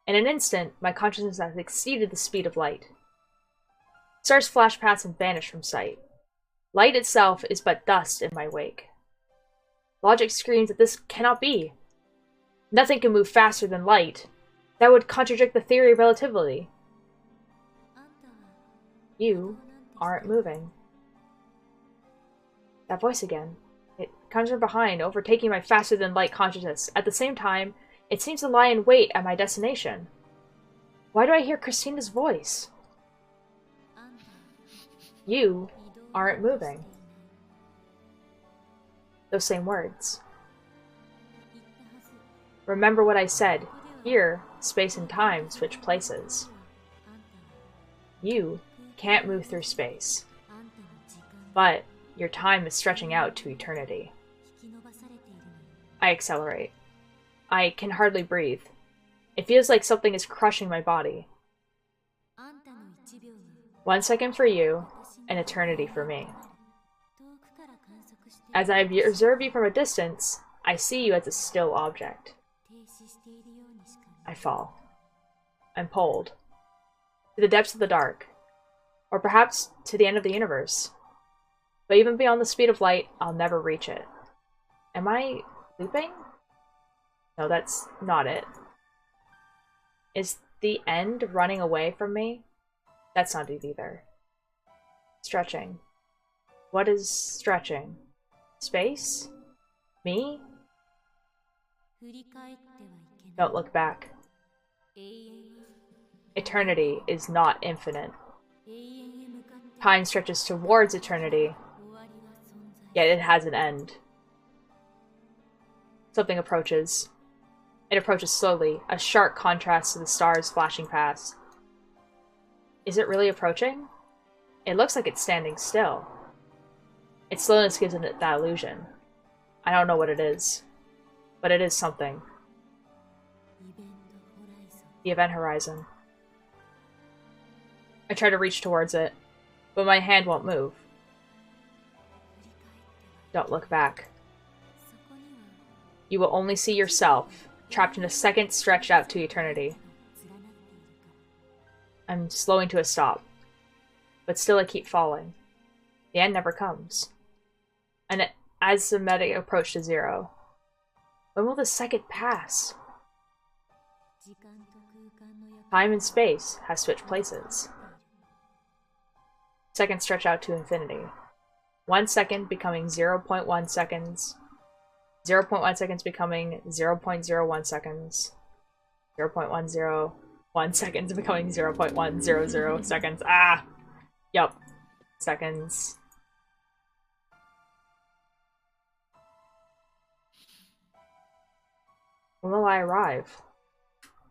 Speaker 1: In an instant, my consciousness has exceeded the speed of light. Stars flash past and vanish from sight. Light itself is but dust in my wake. Logic screams that this cannot be. Nothing can move faster than light. That would contradict the theory of relativity. You aren't moving. That voice again. It comes from behind, overtaking my faster-than-light consciousness. At the same time, it seems to lie in wait at my destination. Why do I hear Christina's voice? You aren't moving. Those same words. Remember what I said. Here, space and time switch places. You can't move through space. But your time is stretching out to eternity. I accelerate. I can hardly breathe. It feels like something is crushing my body. 1 second for you, an eternity for me. As I observe you from a distance, I see you as a still object. I fall. I'm pulled. To the depths of the dark. Or perhaps to the end of the universe. But even beyond the speed of light, I'll never reach it. Am I looping? No, that's not it. Is the end running away from me? That's not it either. Stretching. What is stretching? Space? Me? Don't look back. Eternity is not infinite. Time stretches towards eternity, yet it has an end. Something approaches. It approaches slowly, a sharp contrast to the stars flashing past. Is it really approaching? It looks like it's standing still. Its slowness gives it that illusion. I don't know what it is, but it is something. The event horizon. I try to reach towards it, but my hand won't move. Don't look back. You will only see yourself, trapped in a second stretched out to eternity. I'm slowing to a stop, but still I keep falling. The end never comes. And as the meta approached to 0, when will the second pass? Time and space has switched places. Seconds stretch out to infinity. 1 second becoming 0.1 seconds. 0.1 seconds becoming 0.01 seconds. 0.101 seconds becoming 0.100 seconds. Ah! Yup. Seconds. When will I arrive?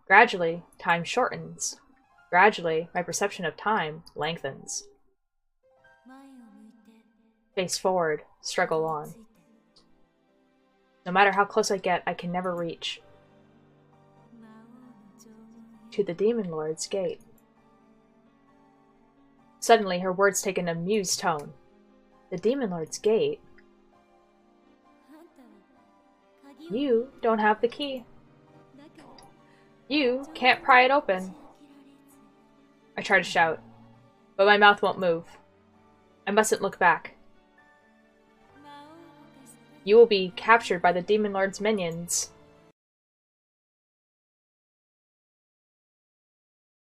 Speaker 1: Gradually, time shortens. Gradually, my perception of time lengthens. Face forward, struggle on. No matter how close I get, I can never reach. To the Demon Lord's gate. Suddenly, her words take an amused tone. The Demon Lord's gate? You don't have the key. You can't pry it open. I try to shout, but my mouth won't move. I mustn't look back. You will be captured by the Demon Lord's minions.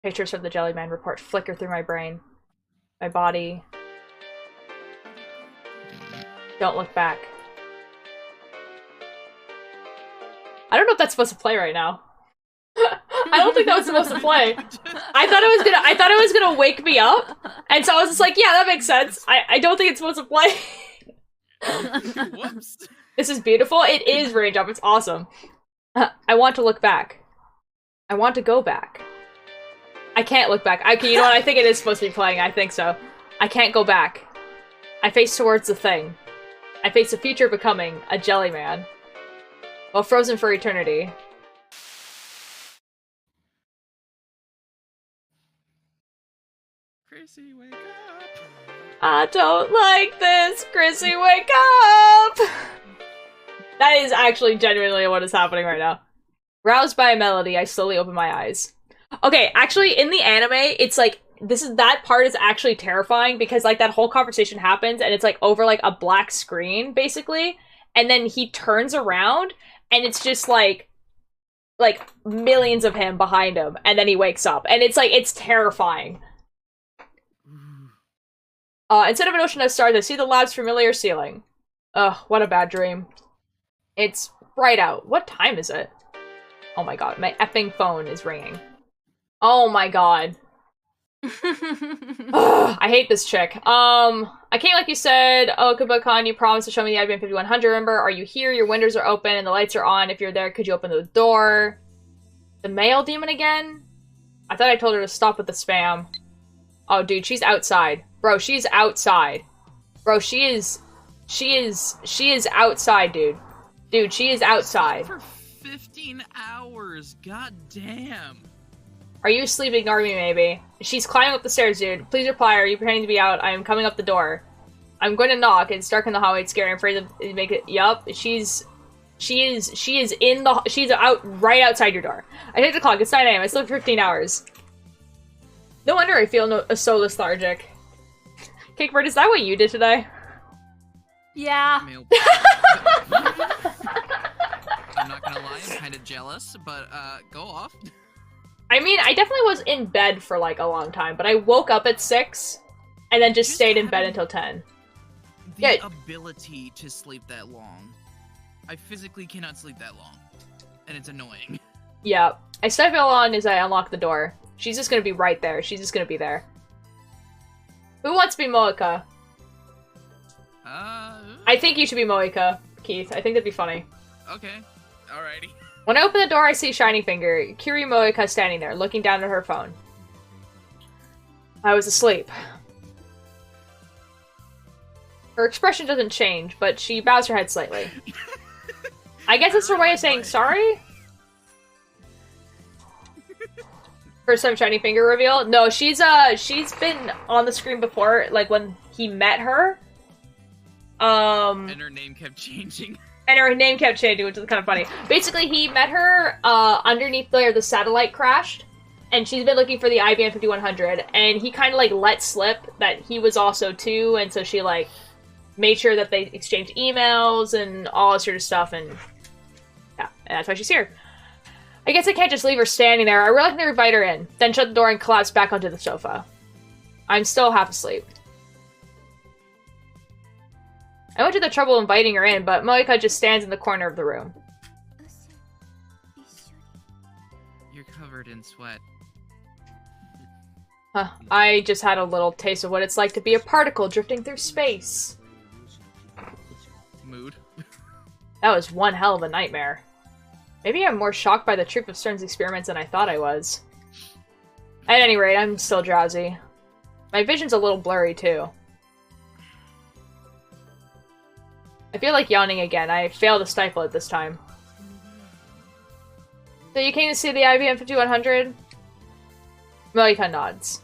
Speaker 1: Pictures from the Jellyman report flicker through my brain. My body. Don't look back. I don't know if that's supposed to play right now. I don't think that was supposed to play. I thought it was gonna wake me up, and so I was just like, yeah, that makes sense. I don't think it's supposed to play.
Speaker 5: Whoops.
Speaker 1: This is beautiful. It is range up. It's awesome. I want to look back. I want to go back. I can't look back. Okay, you know what? I think it is supposed to be playing. I think so. I can't go back. I face towards the thing. I face the future becoming a Jellyman. While frozen for eternity.
Speaker 5: Chrissy, wake up.
Speaker 1: I don't like this. Chrissy, wake up! That is actually genuinely what is happening right now. Roused by a melody, I slowly open my eyes. Okay, actually, in the anime, it's like, that part is actually terrifying because, like, that whole conversation happens and it's, like, over, like, a black screen, basically. And then he turns around and it's just, like, millions of him behind him. And then he wakes up. And it's, like, it's terrifying. Instead of an ocean of stars, I see the lab's familiar ceiling. Ugh, what a bad dream. It's bright out. What time is it? Oh my god, my effing phone is ringing. Oh my god. Ugh, I hate this chick. I came like you said. Oh, Kubakan, you promised to show me the IBM 5100, remember? Are you here? Your windows are open and the lights are on. If you're there, could you open the door? The male demon again? I thought I told her to stop with the spam. Oh, dude, she's outside. Bro, she's outside. Bro, she is outside, dude. Dude, she is outside.
Speaker 5: For 15 hours, god damn.
Speaker 1: Are you asleep? Ignore me, maybe. She's climbing up the stairs, dude. Please reply. Are you pretending to be out? I am coming up the door. I'm going to knock. It's dark in the hallway. It's scary. I'm afraid to make it. Yup. She's out right outside your door. I hit the clock. It's 9 AM. I slept for 15 hours. No wonder I feel so lethargic. Cakebird, is that what you did today?
Speaker 2: Yeah.
Speaker 5: I'm not gonna lie, I'm kind of jealous, but go off.
Speaker 1: I mean, I definitely was in bed for like a long time, but I woke up at 6 and then just stayed in bed until 10.
Speaker 5: The ability to sleep that long. I physically cannot sleep that long. And it's annoying.
Speaker 1: Yeah. I stifle on as I unlock the door. She's just gonna be right there. She's just gonna be there. Who wants to be Moeka? I think you should be Moeka, Keith. I think that'd be funny.
Speaker 5: Okay. Alrighty.
Speaker 1: When I open the door, I see Shining Finger. Kiri Moeka standing there, looking down at her phone. I was asleep. Her expression doesn't change, but she bows her head slightly. I guess it's her way of saying sorry? First time shiny finger reveal? No, she's been on the screen before, like when he met her.
Speaker 5: And her name kept changing.
Speaker 1: And her name kept changing, which is kind of funny. Basically, he met her underneath where the satellite crashed, and she's been looking for the IBM 5100, and he kind of like let slip that he was also too, and so she like made sure that they exchanged emails and all this sort of stuff, and yeah, and that's why she's here. I guess I can't just leave her standing there. I reluctantly invite her in, then shut the door and collapse back onto the sofa. I'm still half asleep. I went to the trouble of inviting her in, but Moika just stands in the corner of the room.
Speaker 5: You're covered in sweat.
Speaker 1: Huh. I just had a little taste of what it's like to be a particle drifting through space.
Speaker 5: Mood.
Speaker 1: That was one hell of a nightmare. Maybe I'm more shocked by the truth of Stern's experiments than I thought I was. At any rate, I'm still drowsy. My vision's a little blurry, too. I feel like yawning again. I failed to stifle it this time. So you came to see the IBM 5100? Moika nods.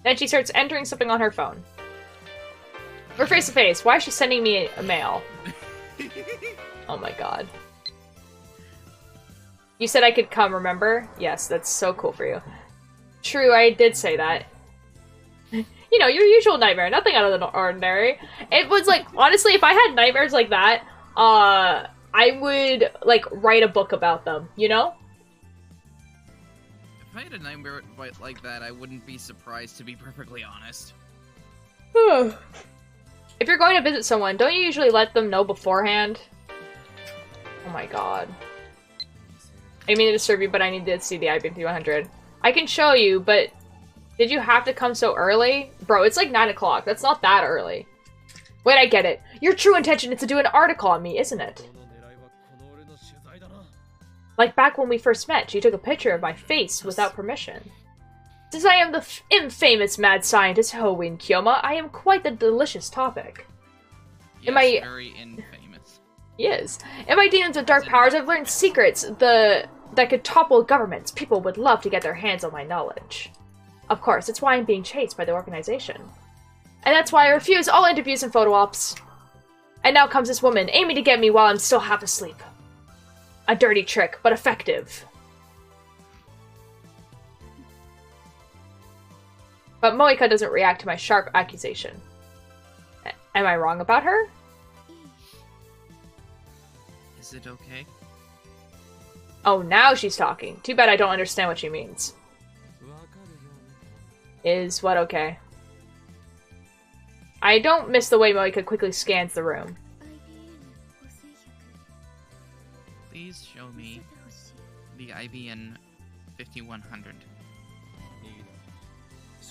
Speaker 1: Then she starts entering something on her phone. We're face to face. Why is she sending me a mail? Oh my god. You said I could come, remember? Yes, that's so cool for you. True, I did say that. You know, your usual nightmare. Nothing out of the ordinary. It was like, honestly, if I had nightmares like that, I would, like, write a book about them, you know?
Speaker 5: If I had a nightmare like that, I wouldn't be surprised, to be perfectly honest.
Speaker 1: If you're going to visit someone, don't you usually let them know beforehand? Oh my god. I mean to disturb you, but I need to see the IBM 5100. I can show you, but did you have to come so early? Bro, it's like 9 o'clock. That's not that early. Wait, I get it. Your true intention is to do an article on me, isn't it? Like back when we first met, you took a picture of my face without permission. Since I am the infamous mad scientist Hoenn Kyoma, I am quite the delicious topic.
Speaker 5: Yes, very infamous.
Speaker 1: Yes. In my demons with dark powers, I've learned secrets that could topple governments. People would love to get their hands on my knowledge. Of course, it's why I'm being chased by the organization. And that's why I refuse all interviews and photo ops. And now comes this woman, aiming to get me while I'm still half asleep. A dirty trick, but effective. But Moika doesn't react to my sharp accusation. Am I wrong about her?
Speaker 5: Is it okay?
Speaker 1: Oh, now she's talking. Too bad I don't understand what she means. Is what okay? I don't miss the way Moika quickly scans the room.
Speaker 5: Please show me the IBN 5100.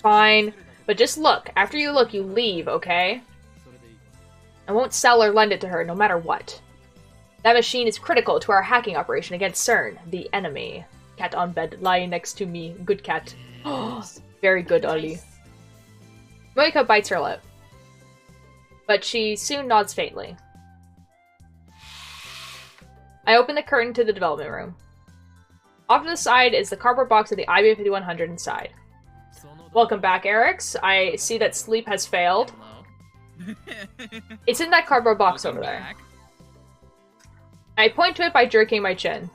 Speaker 1: Fine, but just look. After you look, you leave, okay? I won't sell or lend it to her, no matter what. That machine is critical to our hacking operation against CERN, the enemy. Cat on bed, lying next to me. Good cat. Very good, Ollie. Moika bites her lip. But she soon nods faintly. I open the curtain to the development room. Off to the side is the cardboard box of the IBM 5100 inside. Welcome back, Eric's. I see that sleep has failed.
Speaker 5: Hello.
Speaker 1: It's in that cardboard box over there.
Speaker 5: Back.
Speaker 1: I point to it by jerking my chin.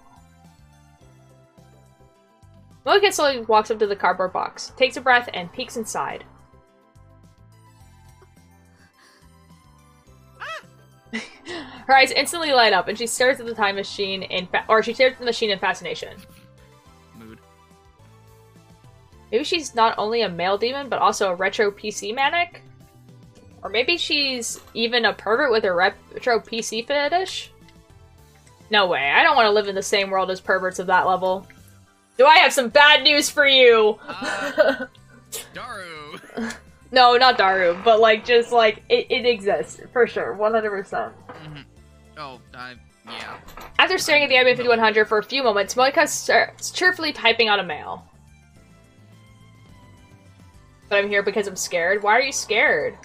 Speaker 1: Moika slowly walks up to the cardboard box, takes a breath, and peeks inside. Her eyes instantly light up, and she stares at the time machine she stares at the machine in fascination.
Speaker 5: Mood.
Speaker 1: Maybe she's not only a male demon, but also a retro PC manic? Or maybe she's even a pervert with a retro PC fetish? No way, I don't want to live in the same world as perverts of that level. Do I have some bad news for you?
Speaker 5: Daru!
Speaker 1: No, not Daru, but like, just like, it exists, for sure, 100%.
Speaker 5: Mm-hmm. Oh, yeah.
Speaker 1: After staring at the IBM 5100 for a few moments, Moika starts cheerfully typing out a mail. But I'm here because I'm scared? Why are you scared?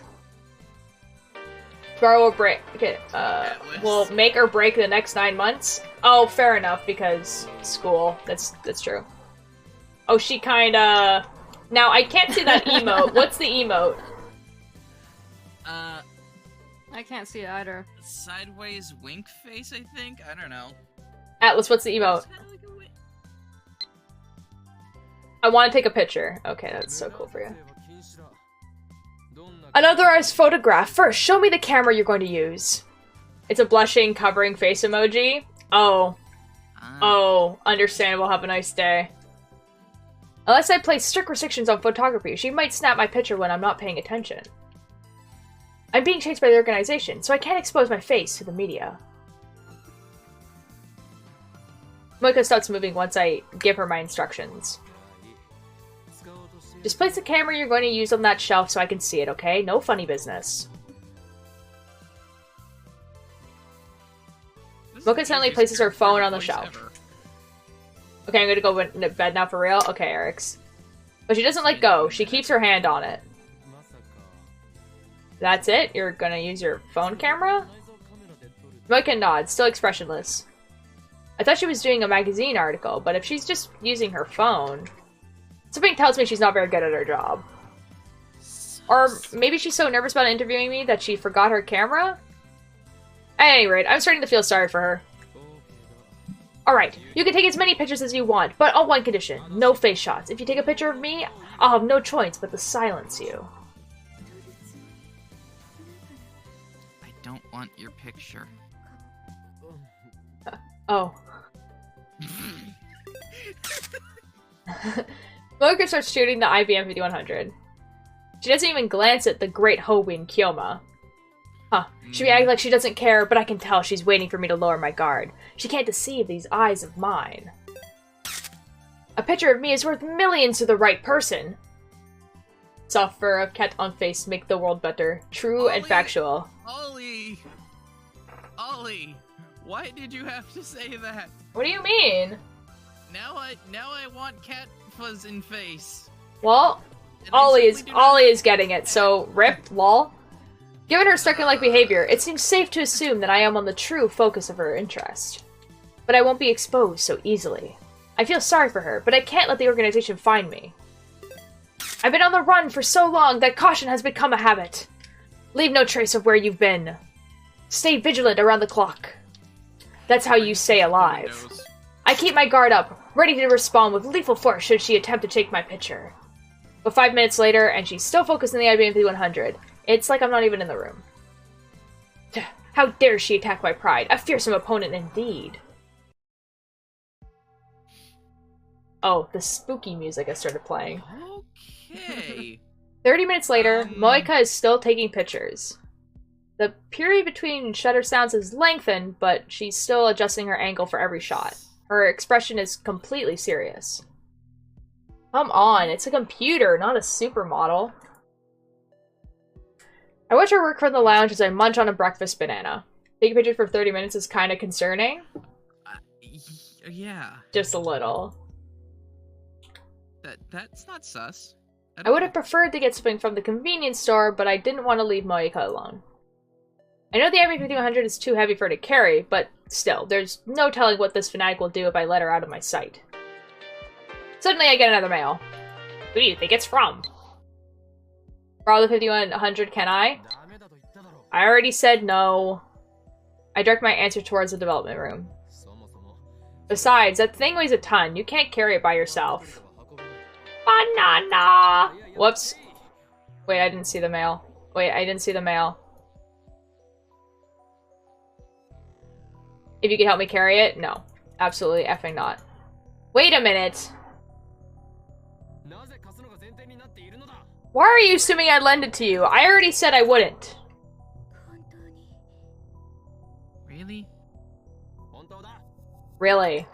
Speaker 1: Grow or break it. Will make or break the next 9 months. Oh, fair enough, because school. That's true. Oh, she kinda... Now, I can't see that emote. What's the emote?
Speaker 2: I can't see it either.
Speaker 5: Sideways wink face, I think? I don't know.
Speaker 1: Atlas, what's the emote? I want to take a picture. Okay, that's so cool for you. Unauthorized photograph. First, show me the camera you're going to use. It's a blushing, covering face emoji. Oh. Oh, understandable. Have a nice day. Unless I place strict restrictions on photography, she might snap my picture when I'm not paying attention. I'm being chased by the organization, so I can't expose my face to the media. Moika stops moving once I give her my instructions. Just place the camera you're going to use on that shelf so I can see it, okay? No funny business. Mocha suddenly places her phone on the shelf. Okay, I'm gonna go to bed now for real? Okay, Eric's. But she doesn't let go. She keeps her hand on it. That's it? You're gonna use your phone camera? Mocha nods, still expressionless. I thought she was doing a magazine article, but if she's just using her phone... Something tells me she's not very good at her job. Or maybe she's so nervous about interviewing me that she forgot her camera? At any rate, I'm starting to feel sorry for her. Alright, you can take as many pictures as you want, but on one condition. No face shots. If you take a picture of me, I'll have no choice but to silence you.
Speaker 5: I don't want your picture.
Speaker 1: Oh. Mocha starts shooting the IBM 5100. She doesn't even glance at the great Hobin Kyoma. Huh. She acts like she doesn't care, but I can tell she's waiting for me to lower my guard. She can't deceive these eyes of mine. A picture of me is worth millions to the right person. Soft fur of cat on face make the world better. True and factual.
Speaker 5: Ollie! Ollie! Why did you have to say that?
Speaker 1: What do you mean?
Speaker 5: Now I want cat fuzz in face.
Speaker 1: Well, Ollie is getting it, so rip, lol. Given her stricken-like behavior, it seems safe to assume that I am on the true focus of her interest. But I won't be exposed so easily. I feel sorry for her, but I can't let the organization find me. I've been on the run for so long that caution has become a habit. Leave no trace of where you've been. Stay vigilant around the clock. That's how you stay alive. I keep my guard up, ready to respond with lethal force should she attempt to take my picture. But 5 minutes later, and she's still focused on the IBM 5100. It's like I'm not even in the room. How dare she attack my pride? A fearsome opponent indeed. Oh, the spooky music has started playing.
Speaker 5: Okay.
Speaker 1: 30 minutes later, Moika is still taking pictures. The period between shutter sounds has lengthened, but she's still adjusting her angle for every shot. Her expression is completely serious. Come on, it's a computer, not a supermodel. I watch her work from the lounge as I munch on a breakfast banana. Taking pictures for 30 minutes is kind of concerning.
Speaker 5: Yeah.
Speaker 1: Just a little.
Speaker 5: That's not sus.
Speaker 1: I would have preferred to get something from the convenience store, but I didn't want to leave Moika alone. I know the IB5100 is too heavy for her to carry, but still, there's no telling what this fanatic will do if I let her out of my sight. Suddenly I get another mail. Who do you think it's from? Borrow the 5100, can I? I already said no. I direct my answer towards the development room. Besides, that thing weighs a ton. You can't carry it by yourself. Banana! Whoops. Wait, I didn't see the mail. Wait, I didn't see the mail. If you could help me carry it? No. Absolutely effing not. Wait a minute. Why are you assuming I'd lend it to you? I already said I wouldn't.
Speaker 5: Really?
Speaker 1: Really?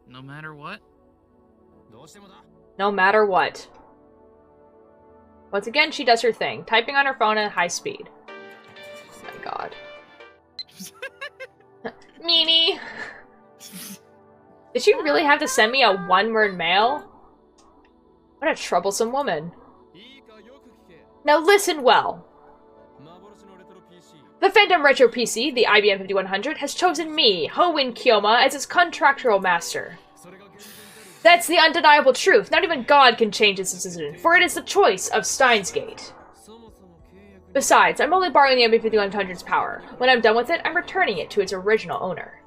Speaker 5: No matter what?
Speaker 1: No matter what. Once again, she does her thing, typing on her phone at high speed. Oh my god. Meanie! Did she really have to send me a one-word mail? What a troublesome woman. Now listen well. The Phantom Retro PC, the IBM 5100, has chosen me, Hoenn Kyoma, as its contractual master. That's the undeniable truth. Not even God can change this decision, for it is the choice of Steins Gate. Besides, I'm only borrowing the IBM 5100's power. When I'm done with it, I'm returning it to its original owner.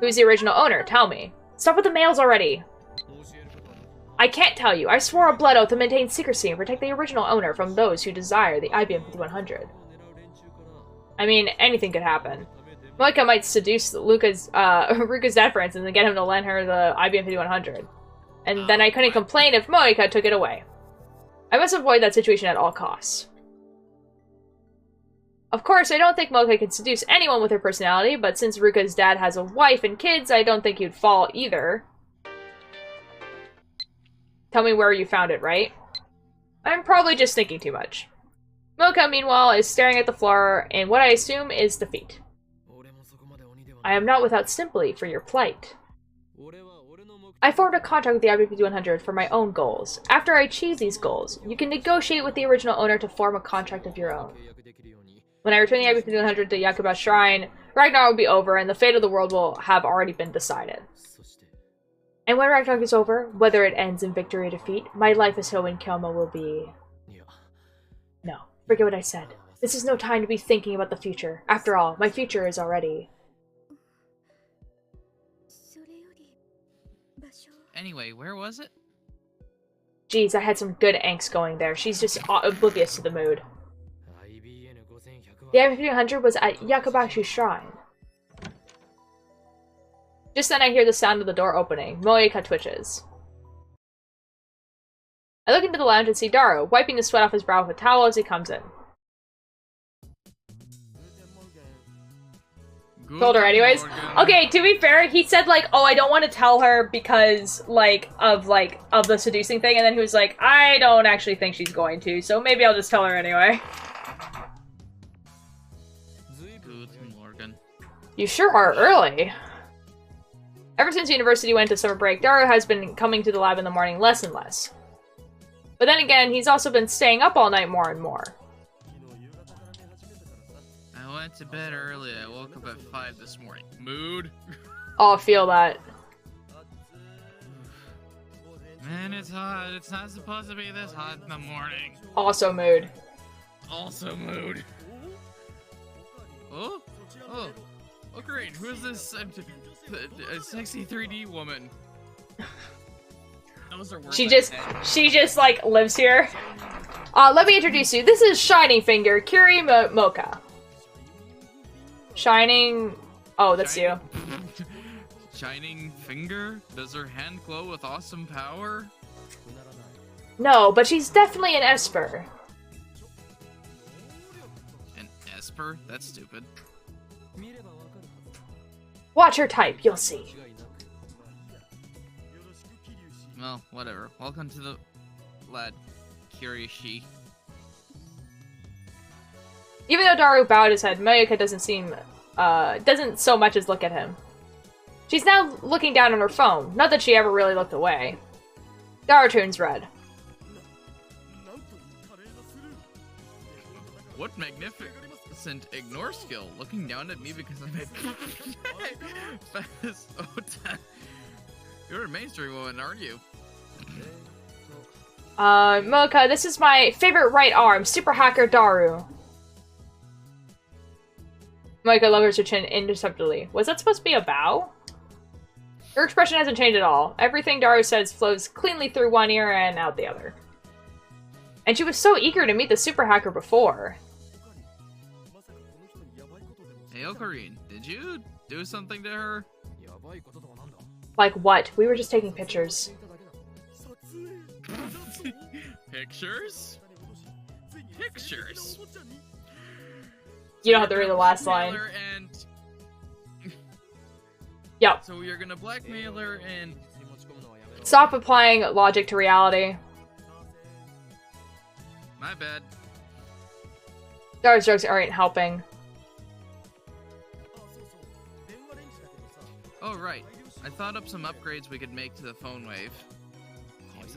Speaker 1: Who's the original owner? Tell me. Stop with the mails already. I can't tell you. I swore a blood oath to maintain secrecy and protect the original owner from those who desire the IBM 5100. I mean, anything could happen. Moika might seduce Ruka's dad, for instance, and get him to lend her the IBM 5100. And then I couldn't complain if Moika took it away. I must avoid that situation at all costs. Of course, I don't think Moika can seduce anyone with her personality, but since Ruka's dad has a wife and kids, I don't think he'd fall either. Tell me where you found it, right? I'm probably just thinking too much. Mocha, meanwhile, is staring at the floor in what I assume is defeat. I am not without sympathy for your plight. I formed a contract with the IBP 100 for my own goals. After I achieve these goals, you can negotiate with the original owner to form a contract of your own. When I return the IBP 100 to Yakuba Shrine, Ragnarok will be over and the fate of the world will have already been decided. And when Ragnarok is over, whether it ends in victory or defeat, my life as Hoenn Kyoma will be... No, forget what I said. This is no time to be thinking about the future. After all, my future is already...
Speaker 5: Anyway, where was it?
Speaker 1: Geez, I had some good angst going there. She's just oblivious to the mood. The IBP-100 was at Yakubashi Shrine. Just then I hear the sound of the door opening. Moika twitches. I look into the lounge and see Daru, wiping the sweat off his brow with a towel as he comes in. Told her anyways. Okay, to be fair, he said like, oh, I don't want to tell her because of the seducing thing, and then he was like, I don't actually think she's going to, so maybe I'll just tell her anyway.
Speaker 5: Good Morgan.
Speaker 1: You sure are early. Ever since university went to summer break, Daru has been coming to the lab in the morning less and less. But then again, he's also been staying up all night more and more.
Speaker 5: I went to bed early. I woke up at 5 this morning. Mood?
Speaker 1: Oh, I feel that.
Speaker 5: Man, it's hot. It's not supposed to be this hot in the morning.
Speaker 1: Also mood.
Speaker 5: Also mood. Oh? Oh. Oh, great. Who is this sexy 3D woman? Those are
Speaker 1: She just like lives here. Let me introduce you. This is Shining Finger, Kiri Mocha. Shining... Oh, that's you.
Speaker 5: Shining Finger? Does her hand glow with awesome power?
Speaker 1: No, but she's definitely an Esper.
Speaker 5: An Esper? That's stupid.
Speaker 1: Watch her type, you'll see.
Speaker 5: Well, whatever. Welcome to the lad, Kirishi.
Speaker 1: Even though Daru bowed his head, Mayuka doesn't so much as look at him. She's now looking down on her phone, not that she ever really looked away. Daru turns red.
Speaker 5: What magnificent ignore skill, looking down at me because I'm a fast Ota. You're a mainstream woman, aren't you?
Speaker 1: Mocha, this is my favorite right arm, Super Hacker Daru. Mocha lowers her chin imperceptibly. Was that supposed to be a bow? Her expression hasn't changed at all. Everything Daru says flows cleanly through one ear and out the other. And she was so eager to meet the Super Hacker before.
Speaker 5: Hey, Ocarine, did you do something to her?
Speaker 1: Like what? We were just taking pictures.
Speaker 5: Pictures? Pictures?
Speaker 1: You don't have to read the last line.
Speaker 5: And...
Speaker 1: Yep.
Speaker 5: So you're gonna blackmail her and...
Speaker 1: Stop applying logic to reality.
Speaker 5: My bad.
Speaker 1: Daru's jokes aren't helping.
Speaker 5: Oh, right. I thought up some upgrades we could make to the phone wave.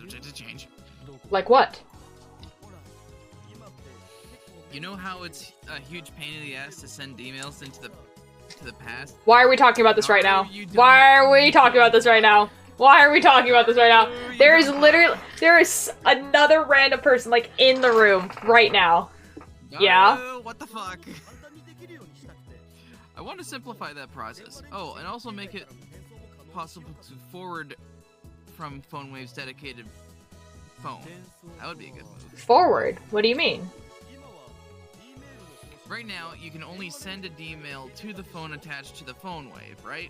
Speaker 5: subject to change.
Speaker 1: Like what?
Speaker 5: You know how it's a huge pain in the ass to send emails into the past?
Speaker 1: Why are we talking about this right now?
Speaker 5: You don't-
Speaker 1: Why are we talking about this right now? Why are we talking about this right now? There is another random person like in the room right now. Yeah?
Speaker 5: What the fuck? I want to simplify that process. Oh, and also make it possible to forward from PhoneWave's dedicated phone. That would be a good move.
Speaker 1: Forward? What do you mean?
Speaker 5: Right now, you can only send an email to the phone attached to the PhoneWave, right?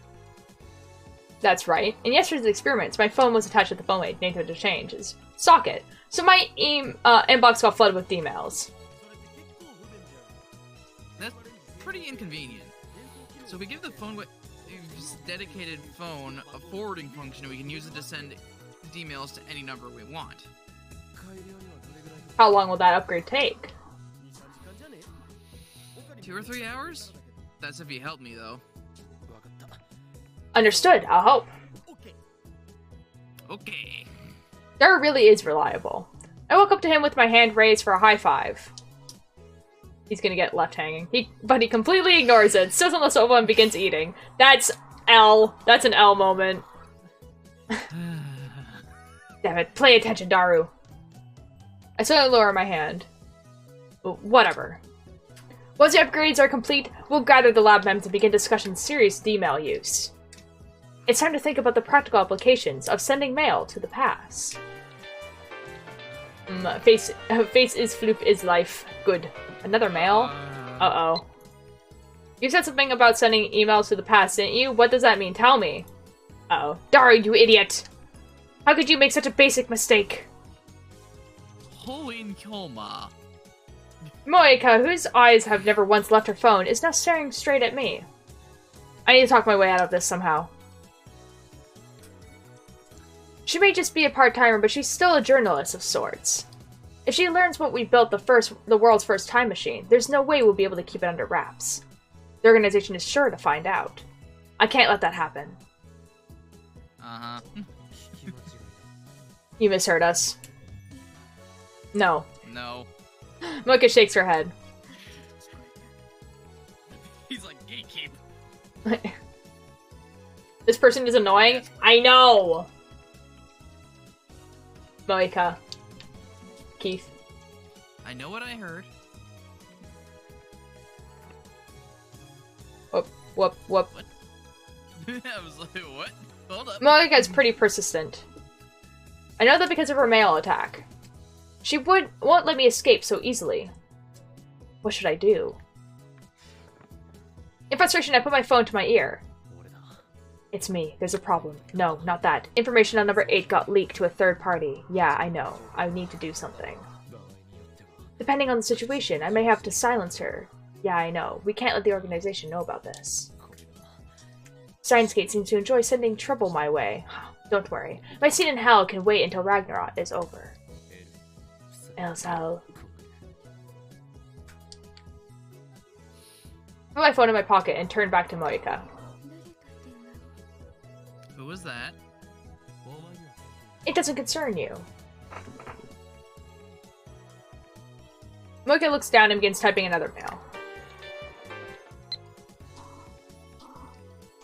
Speaker 1: That's right. In yesterday's experiments, my phone was attached to the phone wave, named to change its socket. So my inbox got flooded with emails.
Speaker 5: That's pretty inconvenient. So we give the PhoneWave's dedicated phone a forwarding function, and we can use it to send emails to any number we want.
Speaker 1: How long will that upgrade take?
Speaker 5: 2 or 3 hours? That's if you help me, though.
Speaker 1: Understood, I'll help.
Speaker 5: Okay.
Speaker 1: Dara really is reliable. I walk up to him with my hand raised for a high five. He's gonna get left hanging. But he completely ignores it, sits on the sofa and begins eating. That's L. That's an L moment. Damn it, pay attention, Daru. I slowly lower my hand. Whatever. Once the upgrades are complete, we'll gather the lab mems and begin discussing serious email use. It's time to think about the practical applications of sending mail to the past. Face is floop is life. Good. Another mail? Uh-oh. You said something about sending emails to the past, didn't you? What does that mean? Tell me. Uh-oh. Daru, you idiot! How could you make such a basic mistake?
Speaker 5: Holy Kyoma.
Speaker 1: Moika, whose eyes have never once left her phone, is now staring straight at me. I need to talk my way out of this somehow. She may just be a part-timer, but she's still a journalist of sorts. If she learns what we built the world's first time machine, there's no way we'll be able to keep it under wraps. The organization is sure to find out. I can't let that happen.
Speaker 5: Uh-huh.
Speaker 1: You misheard us. No.
Speaker 5: No.
Speaker 1: Mocha shakes her head.
Speaker 5: He's like, gatekeep.
Speaker 1: This person is annoying? I know! Moika. Keith.
Speaker 5: I know what I heard.
Speaker 1: Whoop.
Speaker 5: What? I was like, what? Hold up.
Speaker 1: Moika is pretty persistent. I know that because of her mail attack. She won't let me escape so easily. What should I do? In frustration, I put my phone to my ear. It's me. There's a problem. No, not that. Information on number 8 got leaked to a third party. Yeah, I know. I need to do something. Depending on the situation, I may have to silence her. Yeah, I know. We can't let the organization know about this. Steins;Gate seems to enjoy sending trouble my way. Don't worry. My scene in hell can wait until Ragnarok is over. Elsal. I put my phone in my pocket and turned back to Moika.
Speaker 5: Who was that?
Speaker 1: It doesn't concern you. Moika looks down and begins typing another mail.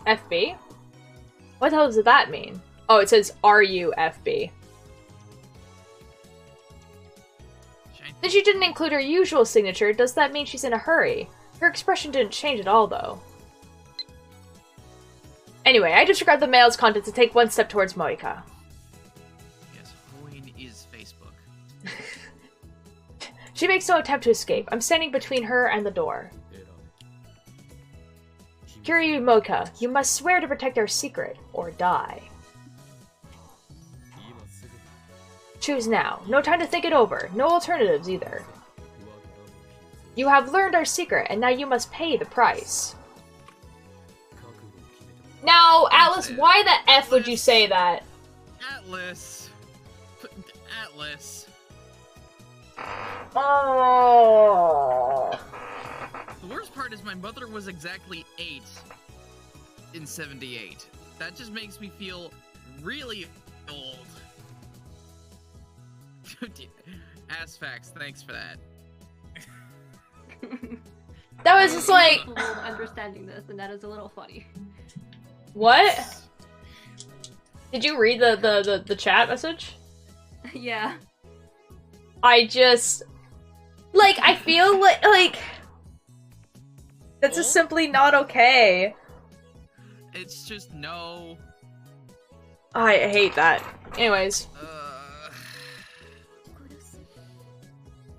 Speaker 1: FB? What the hell does that mean? Oh, it says, "Are you FB?" Since she didn't include her usual signature, does that mean she's in a hurry? Her expression didn't change at all, though. Anyway, I disregard the mail's contents to take one step towards Moika.
Speaker 5: Yes, Hoin is Facebook.
Speaker 1: She makes no attempt to escape. I'm standing between her and the door. Kiryu Moika, you must swear to protect our secret, or die. Choose now. No time to think it over. No alternatives either. You have learned our secret, and now you must pay the price. Now, Atlas, why the F would you say that?
Speaker 5: Atlas. Atlas.
Speaker 1: Oh.
Speaker 5: The worst part is my mother was exactly 8 in 78. That just makes me feel really old. Ass facts. Thanks for that.
Speaker 1: That was just like,
Speaker 2: understanding this, and that is a little funny.
Speaker 1: what? Did you read the chat message?
Speaker 2: Yeah.
Speaker 1: I just, like, I feel like that's just simply not okay.
Speaker 5: It's just no.
Speaker 1: I hate that. Anyways,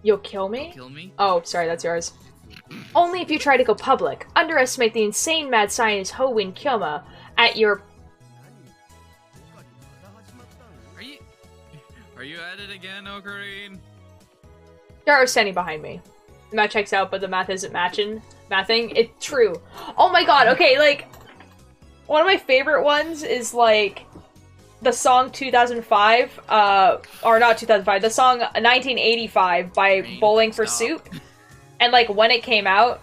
Speaker 1: you'll kill me?
Speaker 5: Kill me?
Speaker 1: Oh, sorry, that's yours. Only if you try to go public. Underestimate the insane mad scientist Ho-Win Kyoma at your...
Speaker 5: Are you at it again, Ocarine?
Speaker 1: There are standing behind me. The math checks out, but the math isn't mathing. It's true. Oh my god, okay, like... One of my favorite ones is, like... The song 2005, or not 2005, the song 1985 by Bowling for Soup. And, like, when it came out,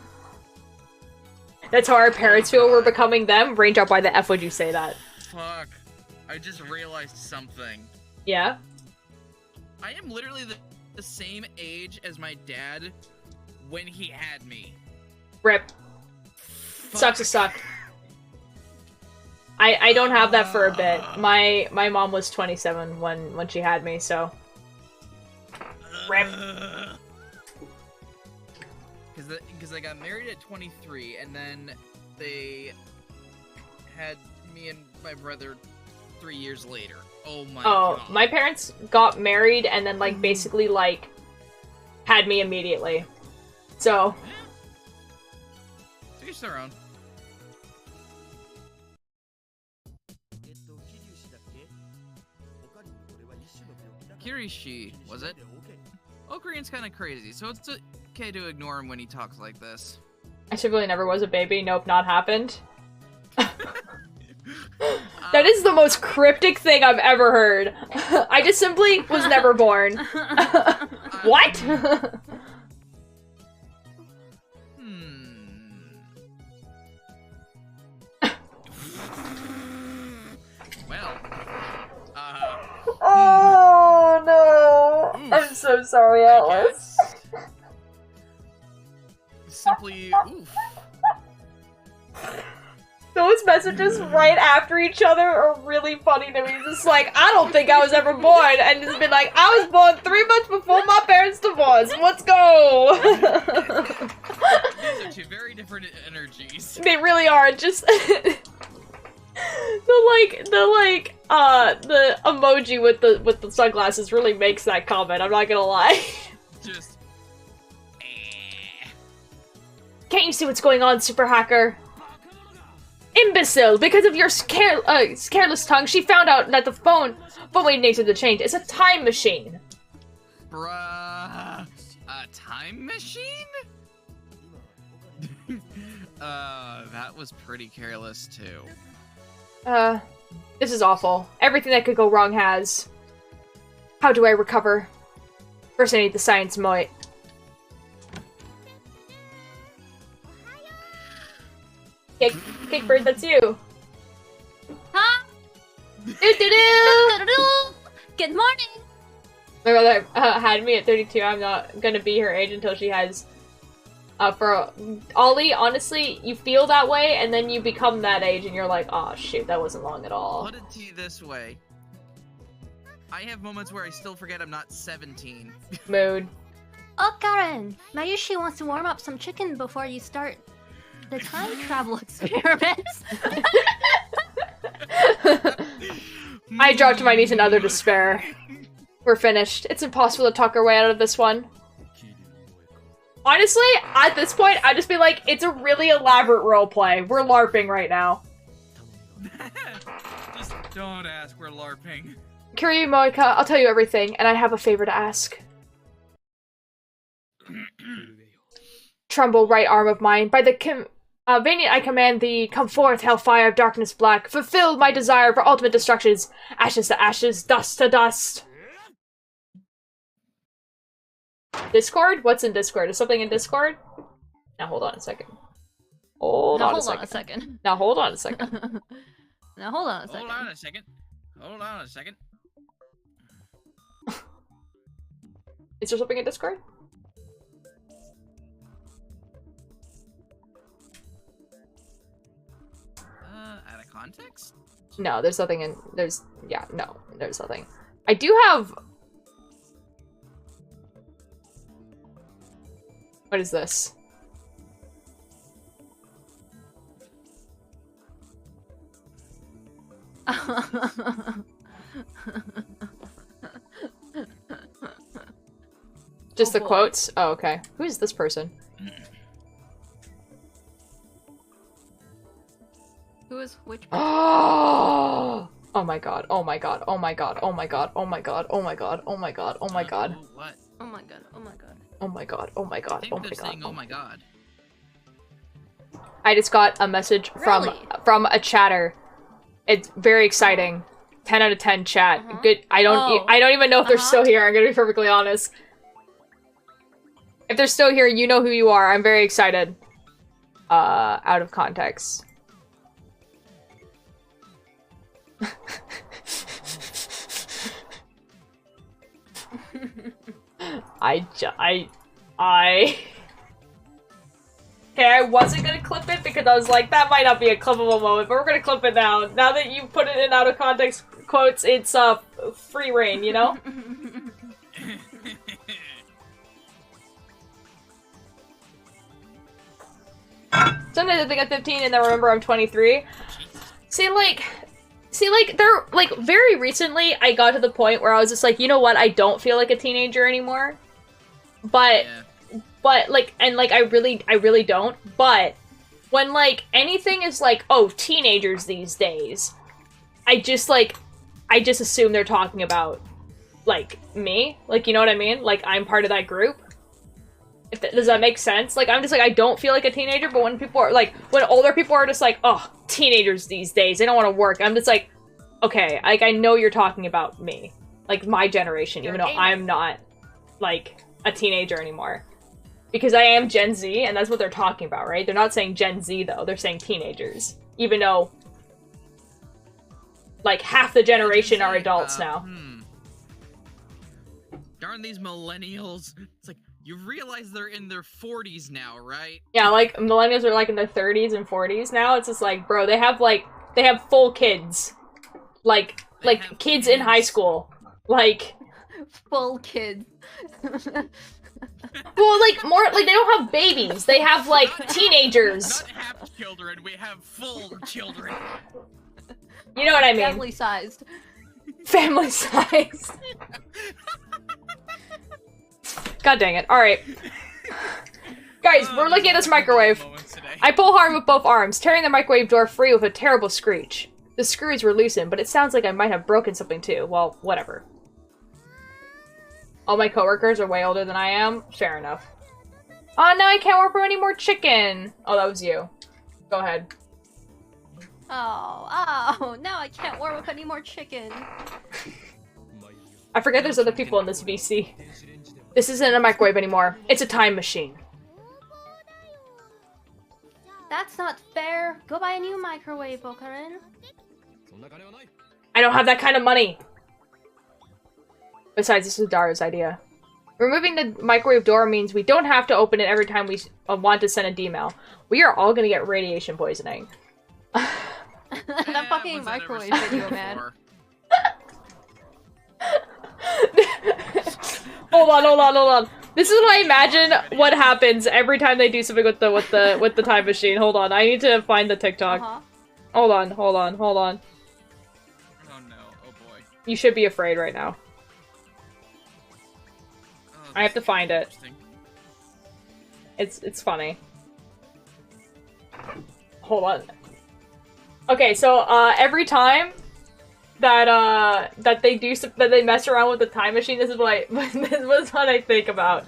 Speaker 1: that's how our parents feel we're becoming them. Raindrop, why the F would you say that?
Speaker 5: Fuck. I just realized something.
Speaker 1: Yeah?
Speaker 5: I am literally the same age as my dad when he had me.
Speaker 1: Rip.
Speaker 5: Fuck.
Speaker 1: Sucks to suck. I don't have that for a bit. My mom was 27 when she had me, so... Rip.
Speaker 5: Because I got married at 23, and then they had me and my brother 3 years later. Oh my god.
Speaker 1: Oh, my parents got married and then, like, basically, like, had me immediately. So...
Speaker 5: To each their own. Kirishi, was it? Okarine's kind of crazy, so it's okay to ignore him when he talks like this.
Speaker 1: I simply never was a baby. Nope, not happened. That is the most cryptic thing I've ever heard. I just simply was never born. What?
Speaker 5: Well,
Speaker 1: oh no!
Speaker 5: Oof.
Speaker 1: I'm so sorry, Atlas.
Speaker 5: Simply, oof.
Speaker 1: Those messages right after each other are really funny to me. Just like, I don't think I was ever born, and just been like, I was born 3 months before my parents' divorce. Let's go.
Speaker 5: These are two very different energies.
Speaker 1: They really are. Just the emoji with the sunglasses really makes that comment. I'm not gonna lie.
Speaker 5: Just.
Speaker 1: Can't you see what's going on, super hacker? Imbecile! Because of your careless tongue, she found out that the phone we needed to change is a time machine.
Speaker 5: Bruh. A time machine? That was pretty careless too.
Speaker 1: This is awful. Everything that could go wrong has. How do I recover? First I need the science moit. Cakebird, that's you.
Speaker 2: Huh?
Speaker 1: Doo-doo-doo!
Speaker 2: Good morning!
Speaker 1: My mother had me at 32. I'm not gonna be her age until she has... for Ollie, honestly, you feel that way, and then you become that age, and you're like, oh shoot, that wasn't long at all.
Speaker 5: Put it to you this way. I have moments where I still forget I'm not 17.
Speaker 1: Mood.
Speaker 2: Oh, Karen! Mayushi wants to warm up some chicken before you start the time travel experiments.
Speaker 1: I dropped to my knees in utter despair. We're finished. It's impossible to talk our way out of this one. Honestly, at this point, I'd just be like, it's a really elaborate roleplay. We're LARPing right now.
Speaker 5: Just don't ask, we're LARPing.
Speaker 1: Kiryu Moika, I'll tell you everything, and I have a favor to ask. Tremble, right arm of mine, by the Vaniant I command thee, come forth, hellfire of darkness black, fulfill my desire for ultimate destructions, ashes to ashes, dust to dust. Discord? What's in Discord? Is something in Discord? Now hold on a second. Hold on a second. Now hold on a second.
Speaker 2: Now hold on a second.
Speaker 5: Hold on a second. Hold on a second.
Speaker 1: Is there something in Discord?
Speaker 5: Out of context?
Speaker 1: No, there's nothing in- there's- yeah, no, there's nothing. I do have- What is this? Just the
Speaker 2: boy.
Speaker 1: quotes? Oh, okay. Who is this person?
Speaker 2: Who is which?
Speaker 1: Oh! Oh my god, oh my god, oh my god, oh my god, oh my god, oh my god, oh my god, oh my god.
Speaker 5: What?
Speaker 2: Oh my god, oh my god.
Speaker 1: Oh my god, oh my
Speaker 5: I
Speaker 1: god,
Speaker 5: think
Speaker 1: oh my
Speaker 5: they're
Speaker 1: god.
Speaker 5: saying, oh my god.
Speaker 1: I just got a message
Speaker 2: Really?
Speaker 1: from a chatter. It's very exciting. 10 out of 10 chat.
Speaker 2: Uh-huh.
Speaker 1: Good. I don't even know if they're
Speaker 2: Uh-huh.
Speaker 1: still here. I'm gonna be perfectly honest. If they're still here, you know who you are. I'm very excited. Out of context. Okay, I wasn't gonna clip it because I was like, that might not be a clippable moment, but we're gonna clip it now. Now that you put it in out of context quotes, it's free reign, you know? Sometimes I think I'm 15 and then remember I'm 23. See, like, they're, like, very recently I got to the point where I was just like, you know what, I don't feel like a teenager anymore. But,
Speaker 5: Yeah.
Speaker 1: like, and, like, I really don't. But, when, like, anything is like, oh, teenagers these days, I just assume they're talking about, like, me. Like, you know what I mean? Like, I'm part of that group. Does that make sense? Like, I'm just like, I don't feel like a teenager, but when people are, like, when older people are just like, oh, teenagers these days, they don't want to work, I'm just like, okay, like, I know you're talking about me. Like, my generation,
Speaker 2: You're
Speaker 1: even
Speaker 2: a
Speaker 1: though
Speaker 2: gamer.
Speaker 1: I'm not, like, a teenager anymore. Because I am Gen Z, and that's what they're talking about, right? They're not saying Gen Z, though. They're saying teenagers. Even though, like, half the generation are adults now.
Speaker 5: Darn these millennials. It's like, you realize they're in their 40s now, right?
Speaker 1: Yeah, like, millennials are, like, in their 30s and 40s now. It's just like, bro, they have full kids. Like
Speaker 5: have
Speaker 1: kids in high
Speaker 5: kids.
Speaker 1: school. Like,
Speaker 2: Full kids.
Speaker 1: well, like, more, like, they don't have babies. They have, like, teenagers.
Speaker 5: Not half children, we have full children.
Speaker 1: You know what I mean?
Speaker 2: Family sized.
Speaker 1: Family size. God dang it. Alright. Guys, we're looking at this microwave. I pull hard with both arms, tearing the microwave door free with a terrible screech. The screws were loosened, but it sounds like I might have broken something too. Well, whatever. All my coworkers are way older than I am. Fair enough. Oh, no, I can't order any more chicken. Oh, that was you. Go ahead.
Speaker 2: Oh, now I can't warm up any more chicken.
Speaker 1: I forget there's other people in this VC. This isn't a microwave anymore. It's a time machine.
Speaker 2: That's not fair. Go buy a new microwave, Bokarin.
Speaker 1: I don't have that kind of money. Besides, this was Dara's idea. Removing the microwave door means we don't have to open it every time we want to send a D-mail. We are all gonna get radiation poisoning.
Speaker 2: That fucking microwave video, man.
Speaker 1: Hold on. This is what I imagine what happens every time they do something with the time machine. Hold on, I need to find the TikTok. Hold on.
Speaker 5: Oh no, oh boy.
Speaker 1: You should be afraid right now.
Speaker 5: Oh,
Speaker 1: I have to find it.
Speaker 5: interesting.
Speaker 1: It's funny. Hold on. Okay, so every time that they mess around with the time machine, this is what I think about.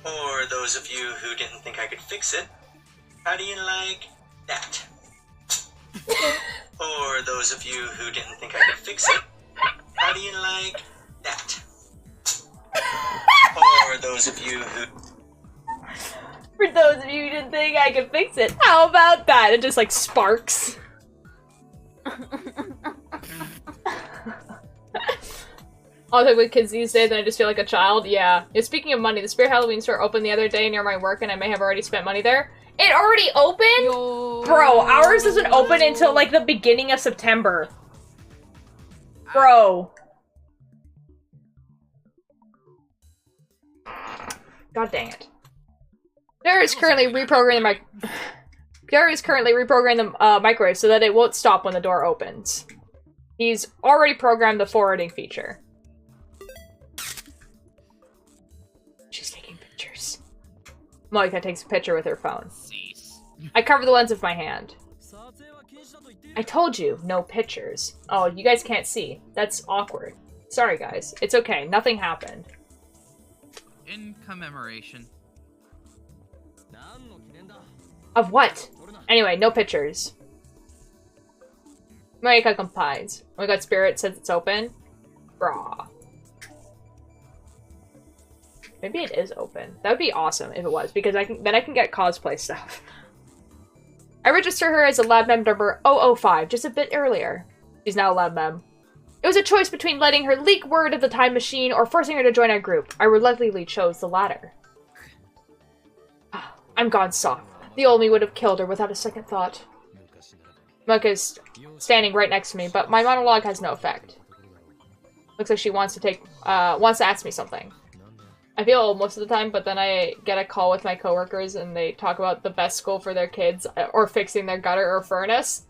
Speaker 6: Or those of you who didn't think I could fix it, how do you like that? Or those of you who didn't think I could fix it, how do you like that? Or those of you who...
Speaker 1: For those of you who didn't think I could fix it, how about that? It just like sparks. All the kids these days, and I just feel like a child. Yeah. Speaking of money, the Spirit Halloween store opened the other day near my work, and I may have already spent money there. It already opened?
Speaker 2: Yo.
Speaker 1: Bro, ours doesn't open until like the beginning of September. Bro. God dang it. There is currently reprogramming the microwave so that it won't stop when the door opens. He's already programmed the forwarding feature. She's taking pictures. Moika takes a picture with her phone. I cover the lens with my hand. I told you, no pictures. Oh, you guys can't see. That's awkward. Sorry, guys. It's okay. Nothing happened.
Speaker 5: In commemoration.
Speaker 1: Of what? Anyway, no pictures. Moika complies. Oh my god, Spirit says it's open. Brah. Maybe it is open. That would be awesome if it was, because then I can get cosplay stuff. I registered her as a lab mem number 005 just a bit earlier. She's now a lab mem. It was a choice between letting her leak word of the time machine or forcing her to join our group. I reluctantly chose the latter. I'm gone soft. The old me would have killed her without a second thought. Mocha's standing right next to me, but my monologue has no effect. Looks like she wants to ask me something. I feel old most of the time, but then I get a call with my coworkers and they talk about the best school for their kids or fixing their gutter or furnace.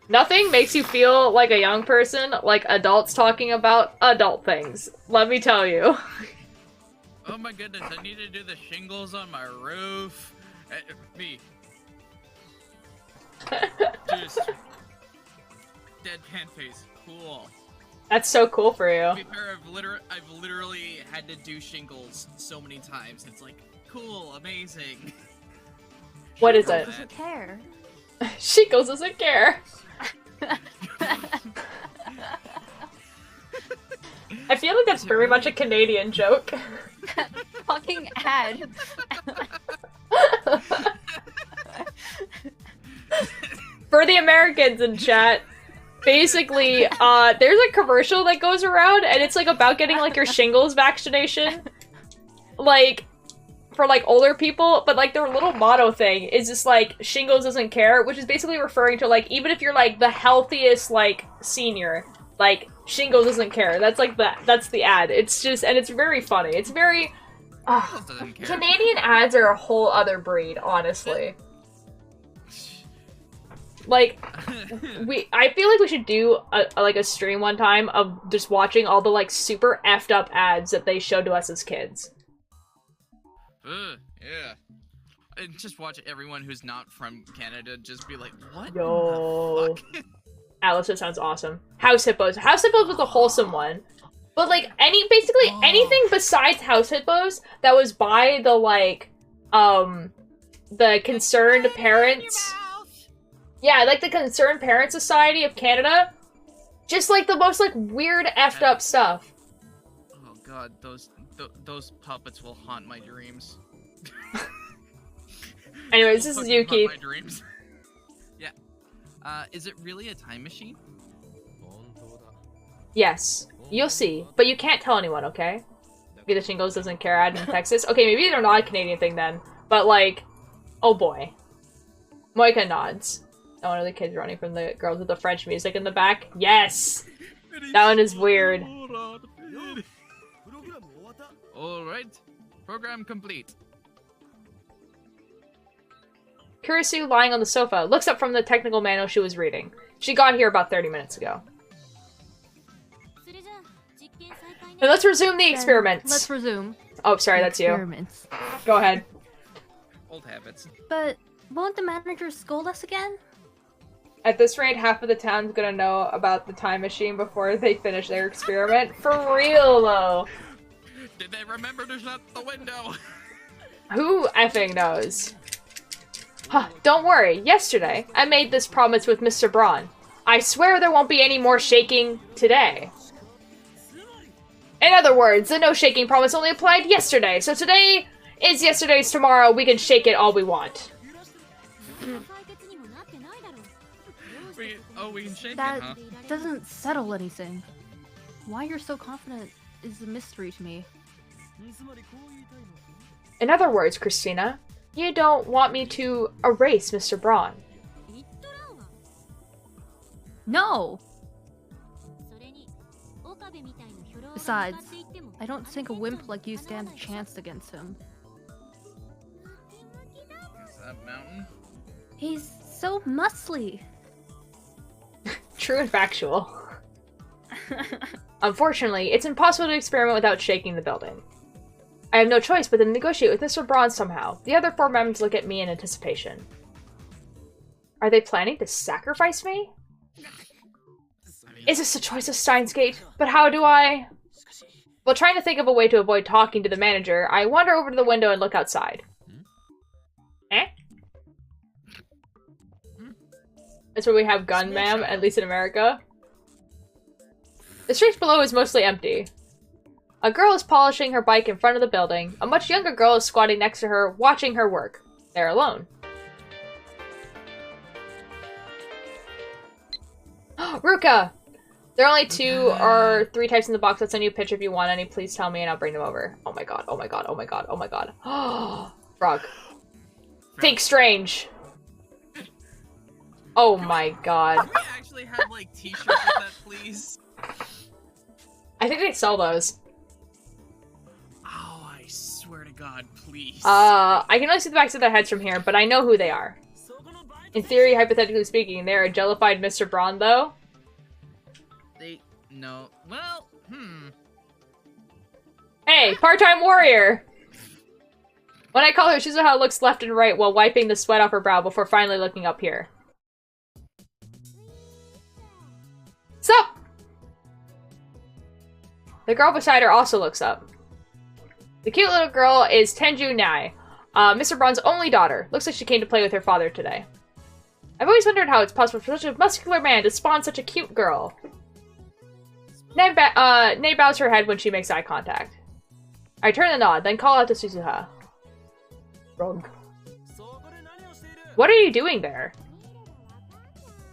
Speaker 1: Nothing makes you feel like a young person like adults talking about adult things. Let me tell you.
Speaker 5: Oh my goodness, I need to do the shingles on my roof. Me. Just deadpan face. Cool.
Speaker 1: That's so cool for you.
Speaker 5: To be fair, I've literally had to do shingles so many times. It's like, cool, amazing.
Speaker 1: What is it?
Speaker 2: Doesn't care.
Speaker 1: Shingles doesn't care. I feel like that's very much a Canadian joke.
Speaker 2: Fucking ad.
Speaker 1: For the Americans in chat, basically, there's a commercial that goes around, and it's like about getting like your shingles vaccination, like for like older people. But like their little motto thing is just like shingles doesn't care, which is basically referring to like even if you're like the healthiest like senior, like shingles doesn't care. That's like that's the ad. It's just, and it's very funny. It's very Canadian ads are a whole other breed, honestly. Like, I feel like we should do a stream one time of just watching all the like super effed up ads that they showed to us as kids.
Speaker 5: Yeah. And just watch everyone who's not from Canada just be like, what?
Speaker 1: Yo.
Speaker 5: The fuck?
Speaker 1: Alice, that sounds awesome. House Hippos. House Hippos was a wholesome one. But like basically anything besides House Hippos that was by the like, the Concerned Parents. Yeah, like the Concerned Parent Society of Canada. Just like the most like weird effed up stuff.
Speaker 5: Oh god, those puppets will haunt my dreams.
Speaker 1: Anyways, this is Yuki.
Speaker 5: My dreams. Yeah. Is it really a time machine?
Speaker 1: Yes. You'll see. But you can't tell anyone, okay? Maybe the shingles doesn't care ad in Texas. Okay, maybe they're not a Canadian thing then. But like, oh boy. Moika nods. Oh, one of the kids running from the girls with the French music in the back. Yes! That one is weird.
Speaker 5: Alright. Program complete.
Speaker 1: Kurisu, lying on the sofa, looks up from the technical manual she was reading. She got here about 30 minutes ago. Now let's resume the experiments.
Speaker 2: Let's resume.
Speaker 1: Oh, sorry, that's you.
Speaker 2: Experiments.
Speaker 1: Go ahead.
Speaker 5: Old habits.
Speaker 2: But won't the manager scold us again?
Speaker 1: At this rate, half of the town's gonna know about the time machine before they finish their experiment. For real, though.
Speaker 5: Did they remember to shut the window?
Speaker 1: Who effing knows? Huh, don't worry. Yesterday, I made this promise with Mr. Braun. I swear there won't be any more shaking today. In other words, the no shaking promise only applied yesterday, so today is yesterday's tomorrow. We can shake it all we want.
Speaker 5: We can shake
Speaker 2: That
Speaker 5: it, huh?
Speaker 2: doesn't settle anything. Why you're so confident is a mystery to me.
Speaker 1: In other words, Christina, you don't want me to erase Mr. Braun.
Speaker 2: No! Besides, I don't think a wimp like you stands a chance against him.
Speaker 5: Is that Mountain?
Speaker 2: He's so muscly.
Speaker 1: True and factual. Unfortunately, it's impossible to experiment without shaking the building. I have no choice but to negotiate with Mr. Braun somehow. The other 4 members look at me in anticipation. Are they planning to sacrifice me? Is this a choice of Steins Gate? But how do I... While trying to think of a way to avoid talking to the manager, I wander over to the window and look outside. Eh? That's where we have gun, ma'am, at least in America. The street below is mostly empty. A girl is polishing her bike in front of the building. A much younger girl is squatting next to her, watching her work. They're alone. Ruka! There are only 2 or 3 types in the box. I'll send you a picture if you want any. Please tell me and I'll bring them over. Oh my god, oh my god, oh my god, oh my god. Frog. Think strange. Oh my god.
Speaker 5: Can we actually have, like, t-shirts with that, please?
Speaker 1: I think they sell those.
Speaker 5: Oh, I swear to God, please.
Speaker 1: I can only see the backs of their heads from here, but I know who they are. In theory, hypothetically speaking, they're a jellified Mr. Braun, though.
Speaker 5: No. Well,
Speaker 1: Hey, part-time warrior! When I call her, Shizuha looks left and right while wiping the sweat off her brow before finally looking up here. Sup? The girl beside her also looks up. The cute little girl is Tenju Nai, Mr. Braun's only daughter. Looks like she came to play with her father today. I've always wondered how it's possible for such a muscular man to spawn such a cute girl. Nae bows her head when she makes eye contact. I turn the nod, then call out to Shizuha. Rogue. What are you doing there?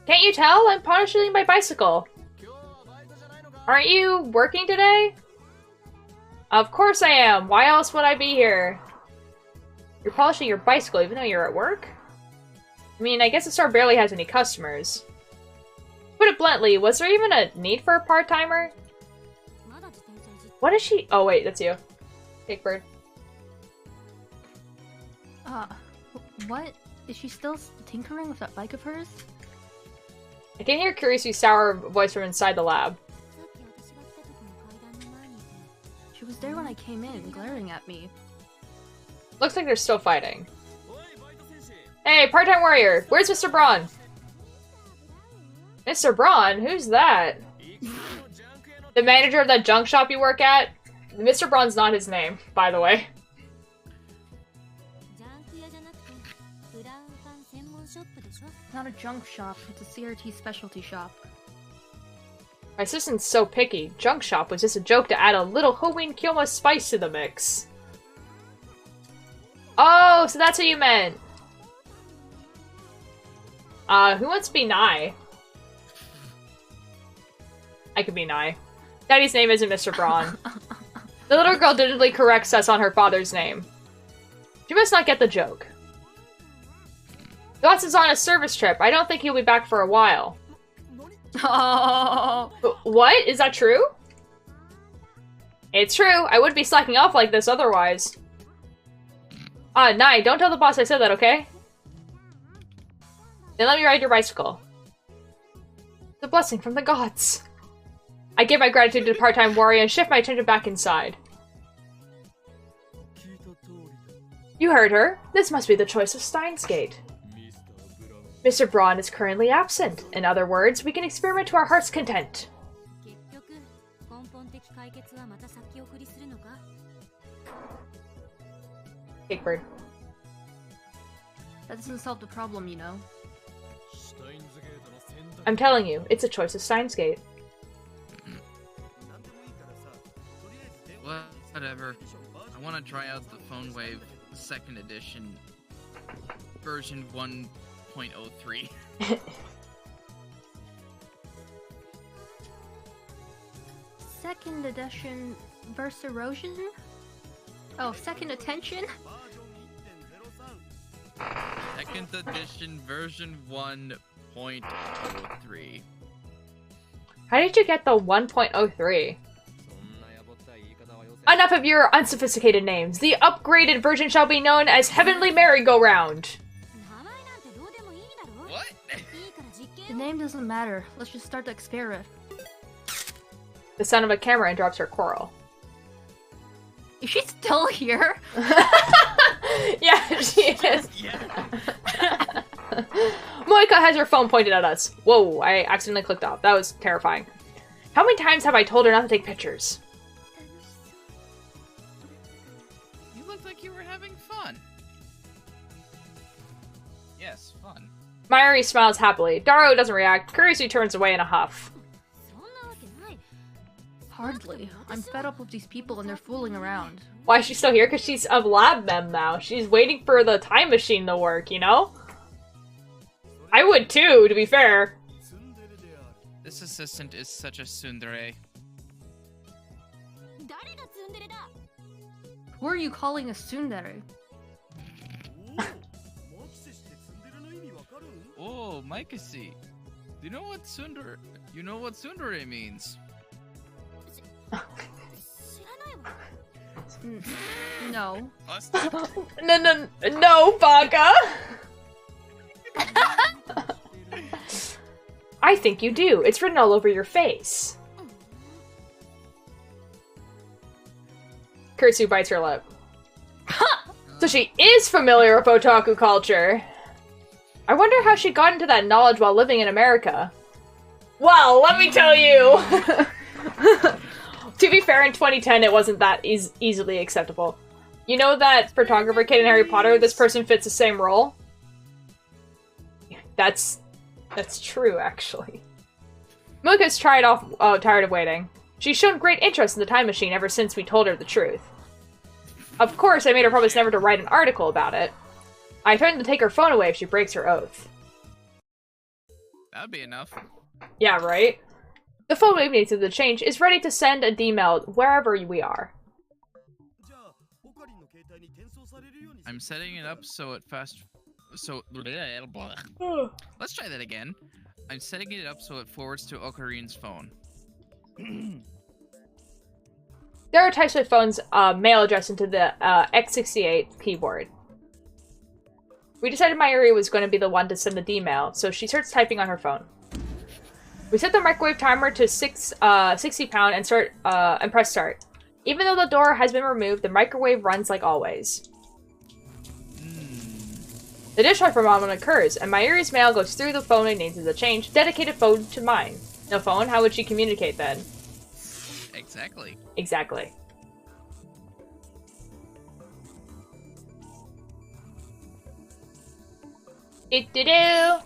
Speaker 1: Can't you tell? I'm polishing my bicycle. Aren't you working today? Of course I am. Why else would I be here? You're polishing your bicycle even though you're at work? I mean, I guess the store barely has any customers. To put it bluntly, was there even a need for a part-timer? What is she- oh wait, that's you. Cakebird.
Speaker 2: What? Is she still tinkering with that bike of hers?
Speaker 1: I can hear a curiously sour voice from inside the lab.
Speaker 2: She was there when I came in, glaring at me.
Speaker 1: Looks like they're still fighting. Hey, part-time warrior! Where's Mr. Braun? Mr. Braun? Who's that? The manager of that junk shop you work at? Mr. Braun's not his name, by the way.
Speaker 2: Not a junk shop, it's a CRT specialty shop.
Speaker 1: My assistant's so picky. Junk shop was just a joke to add a little Hoin Kyoma spice to the mix. Oh, so that's what you meant. Who wants to be Nai? I could be Nai. Daddy's name isn't Mr. Braun. The little girl digitally corrects us on her father's name. She must not get the joke. Dots is on a service trip. I don't think he'll be back for a while.
Speaker 2: Oh.
Speaker 1: What? Is that true? It's true. I wouldn't be slacking off like this otherwise. Nai, don't tell the boss I said that, okay? Then let me ride your bicycle. It's a blessing from the gods. I give my gratitude to the part-time warrior and shift my attention back inside. You heard her. This must be the choice of Steins Gate. Mr. Braun is currently absent. In other words, we can experiment to our heart's content. Cakebird.
Speaker 2: That doesn't solve the problem, you know.
Speaker 1: I'm telling you, it's a choice of Steins Gate.
Speaker 5: Whatever. I want to try out the Phone Wave 2nd edition version 1.03.
Speaker 2: second edition verse erosion? Oh, second attention?
Speaker 5: Second edition version 1.03.
Speaker 1: How did you get the 1.03? Enough of your unsophisticated names. The upgraded version shall be known as Heavenly Merry-Go-Round.
Speaker 5: What?
Speaker 2: The name doesn't matter. Let's just start the experiment.
Speaker 1: The sound of a camera interrupts her quarrel.
Speaker 2: Is she still here?
Speaker 1: Yeah, she is.
Speaker 5: Yeah.
Speaker 1: Moika has her phone pointed at us. Whoa, I accidentally clicked off. That was terrifying. How many times have I told her not to take pictures?
Speaker 5: You looked like you were having fun. Yes, fun.
Speaker 1: Mayuri smiles happily. Daro doesn't react. Kurisu turns away in a huff.
Speaker 2: Hardly. I'm fed up with these people and they're fooling around.
Speaker 1: Why is she still here? Because she's a lab mem now. She's waiting for the time machine to work, you know? I would too, to be fair.
Speaker 5: This assistant is such a tsundere.
Speaker 2: Who are you calling a tsundere?
Speaker 5: Oh, Maikasi. Do you know what tsundere? You know what tsundere means?
Speaker 2: No.
Speaker 1: No, Baka! I think you do. It's written all over your face. Kurtsu bites her lip. So she is familiar with otaku culture. I wonder how she got into that knowledge while living in America. Well, let me tell you! To be fair, in 2010, it wasn't that easily acceptable. You know that photographer kid in Harry Potter? This person fits the same role? That's true, actually. Moika's tired of waiting. She's shown great interest in the time machine ever since we told her the truth. Of course, I made her promise never to write an article about it. I threatened to take her phone away if she breaks her oath.
Speaker 5: That'd be enough.
Speaker 1: Yeah, right? The phone wave needs the change is ready to send a D-mail wherever we are.
Speaker 5: I'm setting it up so it let's try that again. I'm setting it up so it forwards to Okarin's phone.
Speaker 1: There are types of phones mail addressed into the X68 keyboard. We decided Mayuri was going to be the one to send the D-mail, so she starts typing on her phone. We set the microwave timer to 60 pound and press start. Even though the door has been removed, the microwave runs like always. The dishwasher moment occurs, and Mayuri's mail goes through the phone and names the change. Dedicated phone to mine. No phone? How would she communicate then?
Speaker 5: Exactly.
Speaker 1: Exactly. Do-do-do!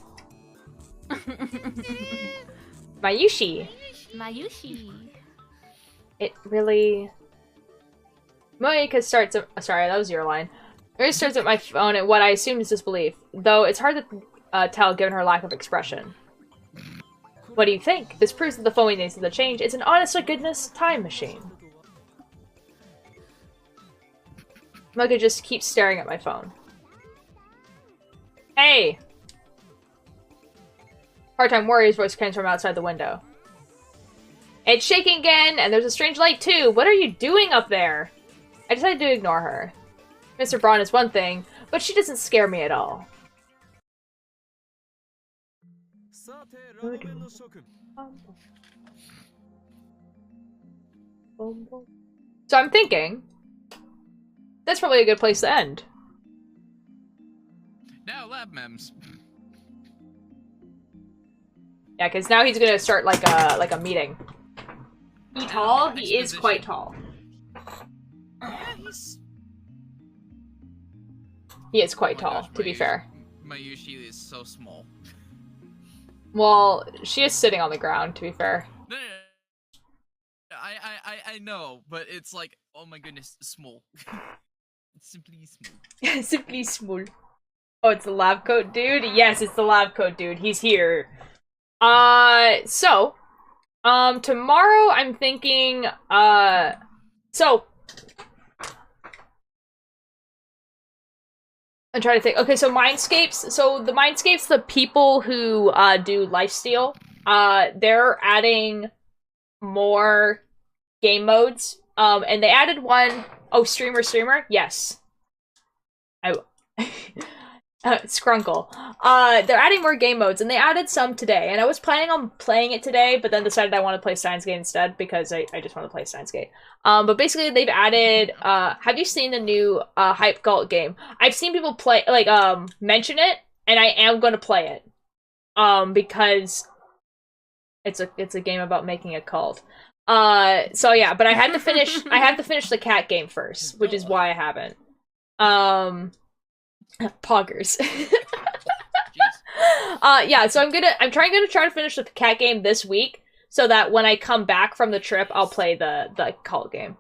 Speaker 1: Mayushi.
Speaker 2: Mayushi.
Speaker 1: It really... Moika starts... Sorry, that was your line. Moika starts at my phone at what I assume is disbelief, though it's hard to tell given her lack of expression. What do you think? This proves that the phone needs the change. It's an honest-to-goodness time machine. Moika just keeps staring at my phone. Hey! Part-time warrior's voice comes from outside the window. It's shaking again, and there's a strange light too. What are you doing up there? I decided to ignore her. Mr. Braun is one thing, but she doesn't scare me at all. So I'm thinking, that's probably a good place to end.
Speaker 5: Now, lab mems.
Speaker 1: Yeah, because now he's gonna start like a meeting. He tall? He is quite tall.
Speaker 5: Yeah,
Speaker 1: He is quite
Speaker 5: Oh my
Speaker 1: tall,
Speaker 5: gosh,
Speaker 1: to be fair.
Speaker 5: Mayushi is so small.
Speaker 1: Well, she is sitting on the ground, to be fair.
Speaker 5: No. I know, but it's like, oh my goodness, small. It's simply small.
Speaker 1: Simply small. Oh, it's the lab coat dude? Yes, it's the lab coat dude. He's here. So, Tomorrow I'm thinking, so I'm trying to think. Okay, so Mindscapes. So the Mindscapes, the people who do lifesteal, they're adding more game modes. And they added one. Oh, streamer. Yes. Scrunkle. They're adding more game modes, and they added some today. And I was planning on playing it today, but then decided I want to play Steins Gate instead because I just want to play Steins Gate. But basically, they've added. Have you seen the new Hype Cult game? I've seen people play mention it, and I am going to play it. Because it's a game about making a cult. So yeah, but I had to finish the cat game first, which is why I haven't. Poggers. Yeah, so I'm trying to try to finish the cat game this week so that when I come back from the trip, I'll play the cult game.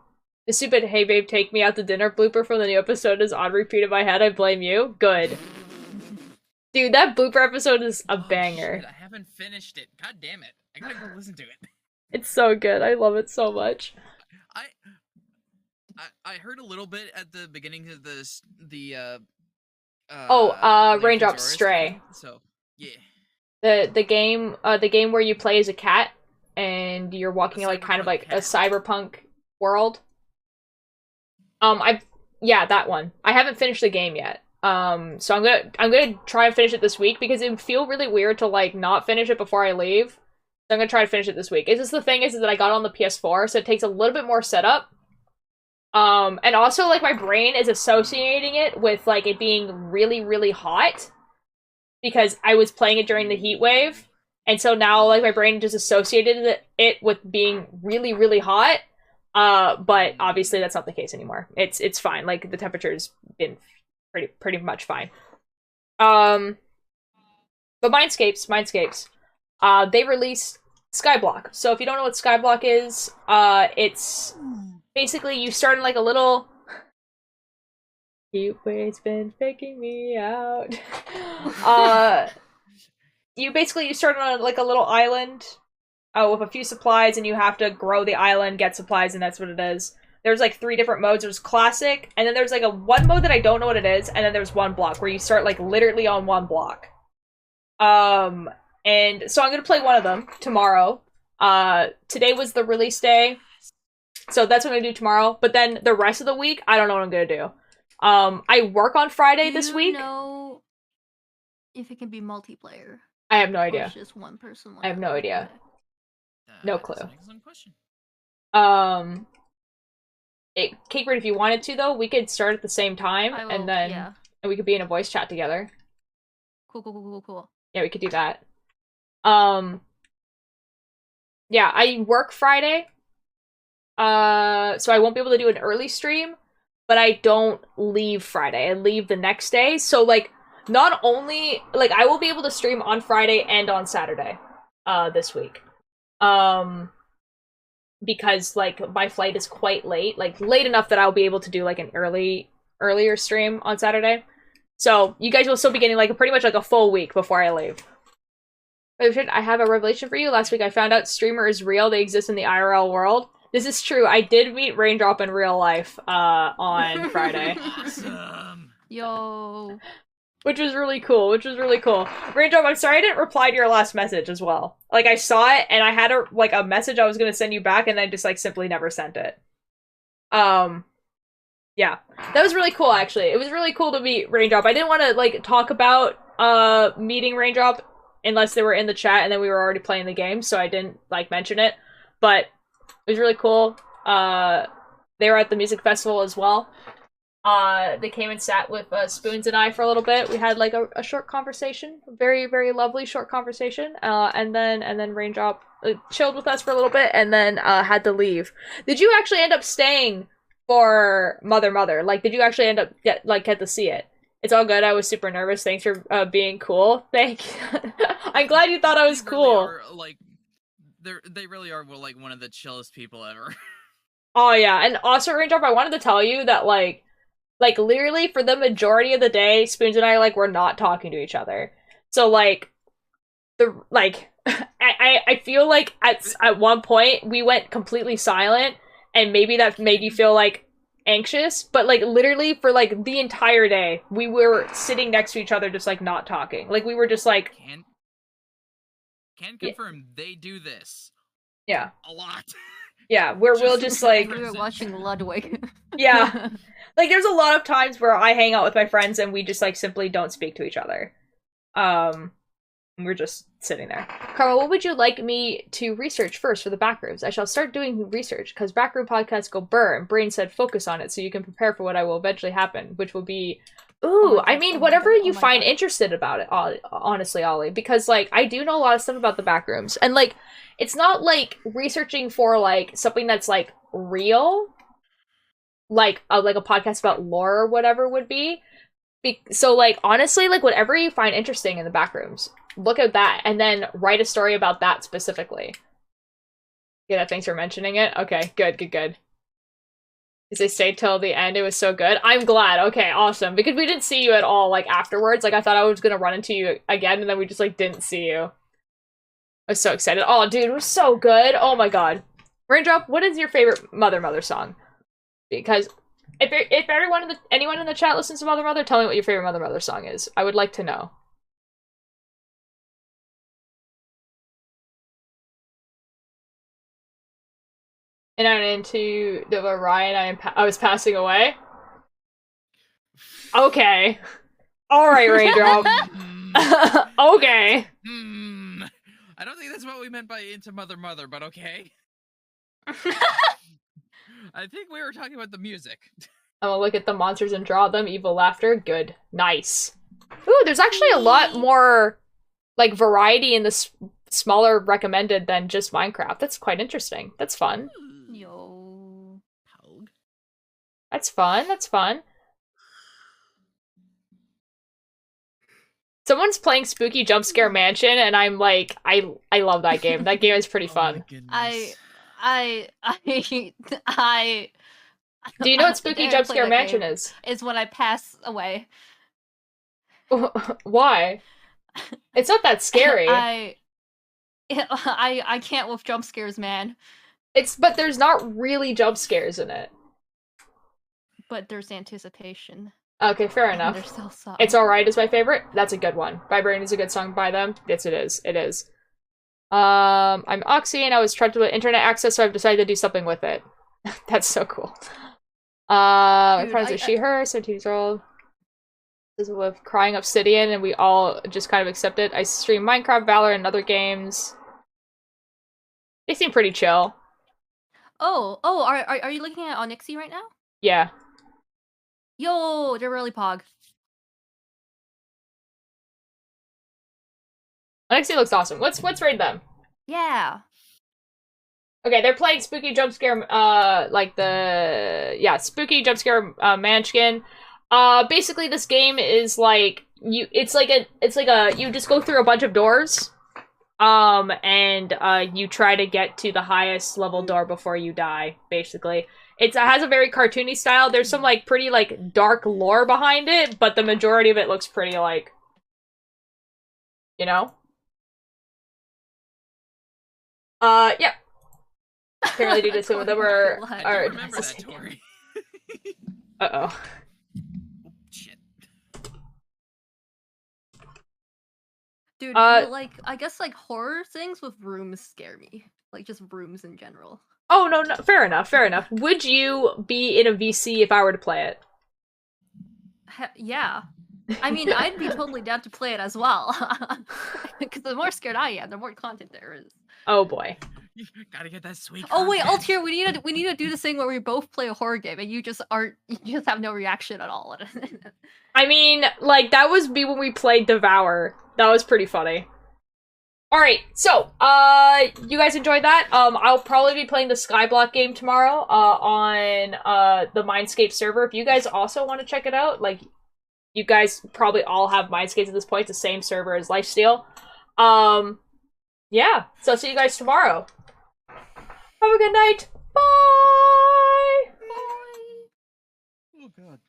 Speaker 1: The stupid "Hey babe, take me out to dinner" blooper from the new episode is on repeat in my head. I blame you. Good. Dude, that blooper episode is a banger.
Speaker 5: Shit, I haven't finished it. God damn it. I gotta go listen to it.
Speaker 1: It's so good. I love it so much.
Speaker 5: I heard a little bit at the beginning of
Speaker 1: Raindrop Stray.
Speaker 5: So, yeah.
Speaker 1: The game where you play as a cat and you're walking in like kind of like a cyberpunk world. That one. I haven't finished the game yet. So I'm gonna try and finish it this week because it would feel really weird to like not finish it before I leave. So I'm gonna try to finish it this week. It's just the thing is that I got it on the PS4, so it takes a little bit more setup. And also, like, my brain is associating it with, like, it being really, really hot. Because I was playing it during the heat wave. And so now, like, my brain just associated it with being really, really hot. But obviously that's not the case anymore. It's fine. Like, the temperature's been pretty much fine. But Mindscapes. They released Skyblock. So if you don't know what Skyblock is, it's... basically, you start in like a little... Heatwave's been faking me out. You start on like a little island with a few supplies, and you have to grow the island, get supplies, and that's what it is. There's like 3 different modes. There's classic, and then there's like one mode that I don't know what it is, and then there's one block where you start like literally on one block. And so I'm gonna play one of them tomorrow. Today was the release day. So that's what I'm gonna do tomorrow. But then the rest of the week, I don't know what I'm gonna do. I work on Friday this week.
Speaker 2: Do you know if it can be multiplayer?
Speaker 1: I have no
Speaker 2: Or
Speaker 1: idea.
Speaker 2: it's just one person?
Speaker 1: I have no idea. No clue.
Speaker 5: That's an excellent question.
Speaker 1: Cakebird, if you wanted to, though, we could start at the same time, and we could be in a voice chat together.
Speaker 2: Cool.
Speaker 1: Yeah, we could do that. Yeah, I work Friday. So I won't be able to do an early stream, but I don't leave Friday. I leave the next day. So, like, not only, like, I will be able to stream on Friday and on Saturday, this week. Because, like, my flight is quite late. Like, late enough that I'll be able to do, like, an earlier stream on Saturday. So, you guys will still be getting, like, pretty much, like, a full week before I leave. Richard, I have a revelation for you. Last week I found out streamer is real. They exist in the IRL world. This is true. I did meet Raindrop in real life, on Friday.
Speaker 5: Awesome.
Speaker 2: Yo.
Speaker 1: Which was really cool. Raindrop, I'm sorry I didn't reply to your last message as well. Like, I saw it, and I had a message I was gonna send you back, and then just, like, simply never sent it. Yeah. That was really cool, actually. It was really cool to meet Raindrop. I didn't want to, like, talk about, meeting Raindrop unless they were in the chat, and then we were already playing the game, so I didn't, like, mention it. But it was really cool. They were at the music festival as well. They came and sat with Spoons and I for a little bit. We had like a short conversation, a very, very lovely short conversation. And then Raindrop chilled with us for a little bit, and then had to leave. Did you actually end up staying for Mother? Like, did you actually end up get to see it? It's all good. I was super nervous. Thanks for being cool. Thank you. I'm glad you thought I was cool.
Speaker 5: They really are like one of the chillest people ever.
Speaker 1: Oh yeah, and also Raindrop, I wanted to tell you that like literally for the majority of the day, Spoons and I like were not talking to each other. So like I feel like at one point we went completely silent, and maybe that made you feel like anxious, but like literally for like the entire day we were sitting next to each other just like not talking. Like we were just like
Speaker 5: Can confirm they do this.
Speaker 1: Yeah.
Speaker 5: A lot.
Speaker 1: Yeah, where we'll just like
Speaker 2: we were watching Ludwig.
Speaker 1: Yeah. Like there's a lot of times where I hang out with my friends and we just like simply don't speak to each other. We're just sitting there. Karma, what would you like me to research first for the backrooms? I shall start doing research, because backroom podcasts go burr, and Brain said focus on it so you can prepare for what I will eventually happen, which will be... Ooh, I mean, whatever you find interested about it, honestly, Ollie. Because, like, I do know a lot of stuff about the backrooms. And, like, it's not, like, researching for, like, something that's, like, real. Like a podcast about lore or whatever would be. So, like, honestly, like, whatever you find interesting in the backrooms, look at that, and then write a story about that specifically. Yeah, thanks for mentioning it. Okay, good. Because they stayed till the end, it was so good. I'm glad. Okay, awesome. Because we didn't see you at all, like, afterwards. Like, I thought I was gonna run into you again, and then we just, like, didn't see you. I was so excited. Oh, dude, it was so good. Oh my god. Raindrop, what is your favorite Mother song? Because... If anyone in the chat listens to Mother, tell me what your favorite Mother song is. I would like to know. And I'm into the Ryan. I was passing away. Okay. All right, Raindrop. Okay.
Speaker 5: I don't think that's what we meant by into Mother, but okay. I think we were talking about the music.
Speaker 1: I'm gonna look at the monsters and draw them. Evil laughter. Good. Nice. Ooh, there's actually a lot more, like, variety in the smaller recommended than just Minecraft. That's quite interesting. That's fun.
Speaker 2: Yo.
Speaker 1: That's fun. Someone's playing Spooky Jump Scare Mansion, and I'm like, I love that game. That game is pretty fun. Do you know what Spooky Jump Scare Mansion is?
Speaker 2: It's when I pass away.
Speaker 1: Why? It's not that scary.
Speaker 2: I can't with jump scares, man.
Speaker 1: But there's not really jump scares in it. But
Speaker 2: there's anticipation.
Speaker 1: Okay, fair enough. It's Alright is my favorite. That's a good one. Vibrating is a good song by them. Yes, it is. It is. I'm Oxy, and I was trapped with internet access, so I've decided to do something with it. That's so cool. My friends are she/her, 17 years old. This is with Crying Obsidian, and we all just kind of accept it. I stream Minecraft, Valor, and other games. They seem pretty chill.
Speaker 2: Are you looking at Onyxy right now?
Speaker 1: Yeah.
Speaker 2: Yo, they're really pog.
Speaker 1: Onyxy looks awesome. Let's raid them.
Speaker 2: Yeah.
Speaker 1: Okay, they're playing Spooky Jump Scare, Spooky Jump Scare Munchkin. Basically this game is like, you just go through a bunch of doors, and you try to get to the highest level door before you die, basically. It has a very cartoony style. There's some, like, pretty, like, dark lore behind it, but the majority of it looks pretty, like, you know? Yeah. Apparently due to some of them are
Speaker 5: remember that, Tori.
Speaker 1: Uh-oh.
Speaker 5: Shit.
Speaker 2: Dude, like, I guess, like, horror things with rooms scare me. Like, just rooms in general.
Speaker 1: Oh, no, fair enough. Would you be in a VC if I were to play it?
Speaker 2: Yeah. I mean, I'd be totally down to play it as well. Because the more scared I am, the more content there is.
Speaker 1: Oh, boy.
Speaker 5: You gotta get that sweet
Speaker 2: content. Oh, wait,
Speaker 5: Altier,
Speaker 2: we need to do this thing where we both play a horror game and you just have no reaction at all.
Speaker 1: I mean, like, that was me when we played Devour. That was pretty funny. Alright, so, you guys enjoyed that? I'll probably be playing the Skyblock game tomorrow, on, the Mindscape server. If you guys also want to check it out, like, you guys probably all have Mindscapes at this point, it's the same server as Lifesteal. Yeah, so I'll see you guys tomorrow. Have a good night. Bye!
Speaker 5: Bye! Oh, God.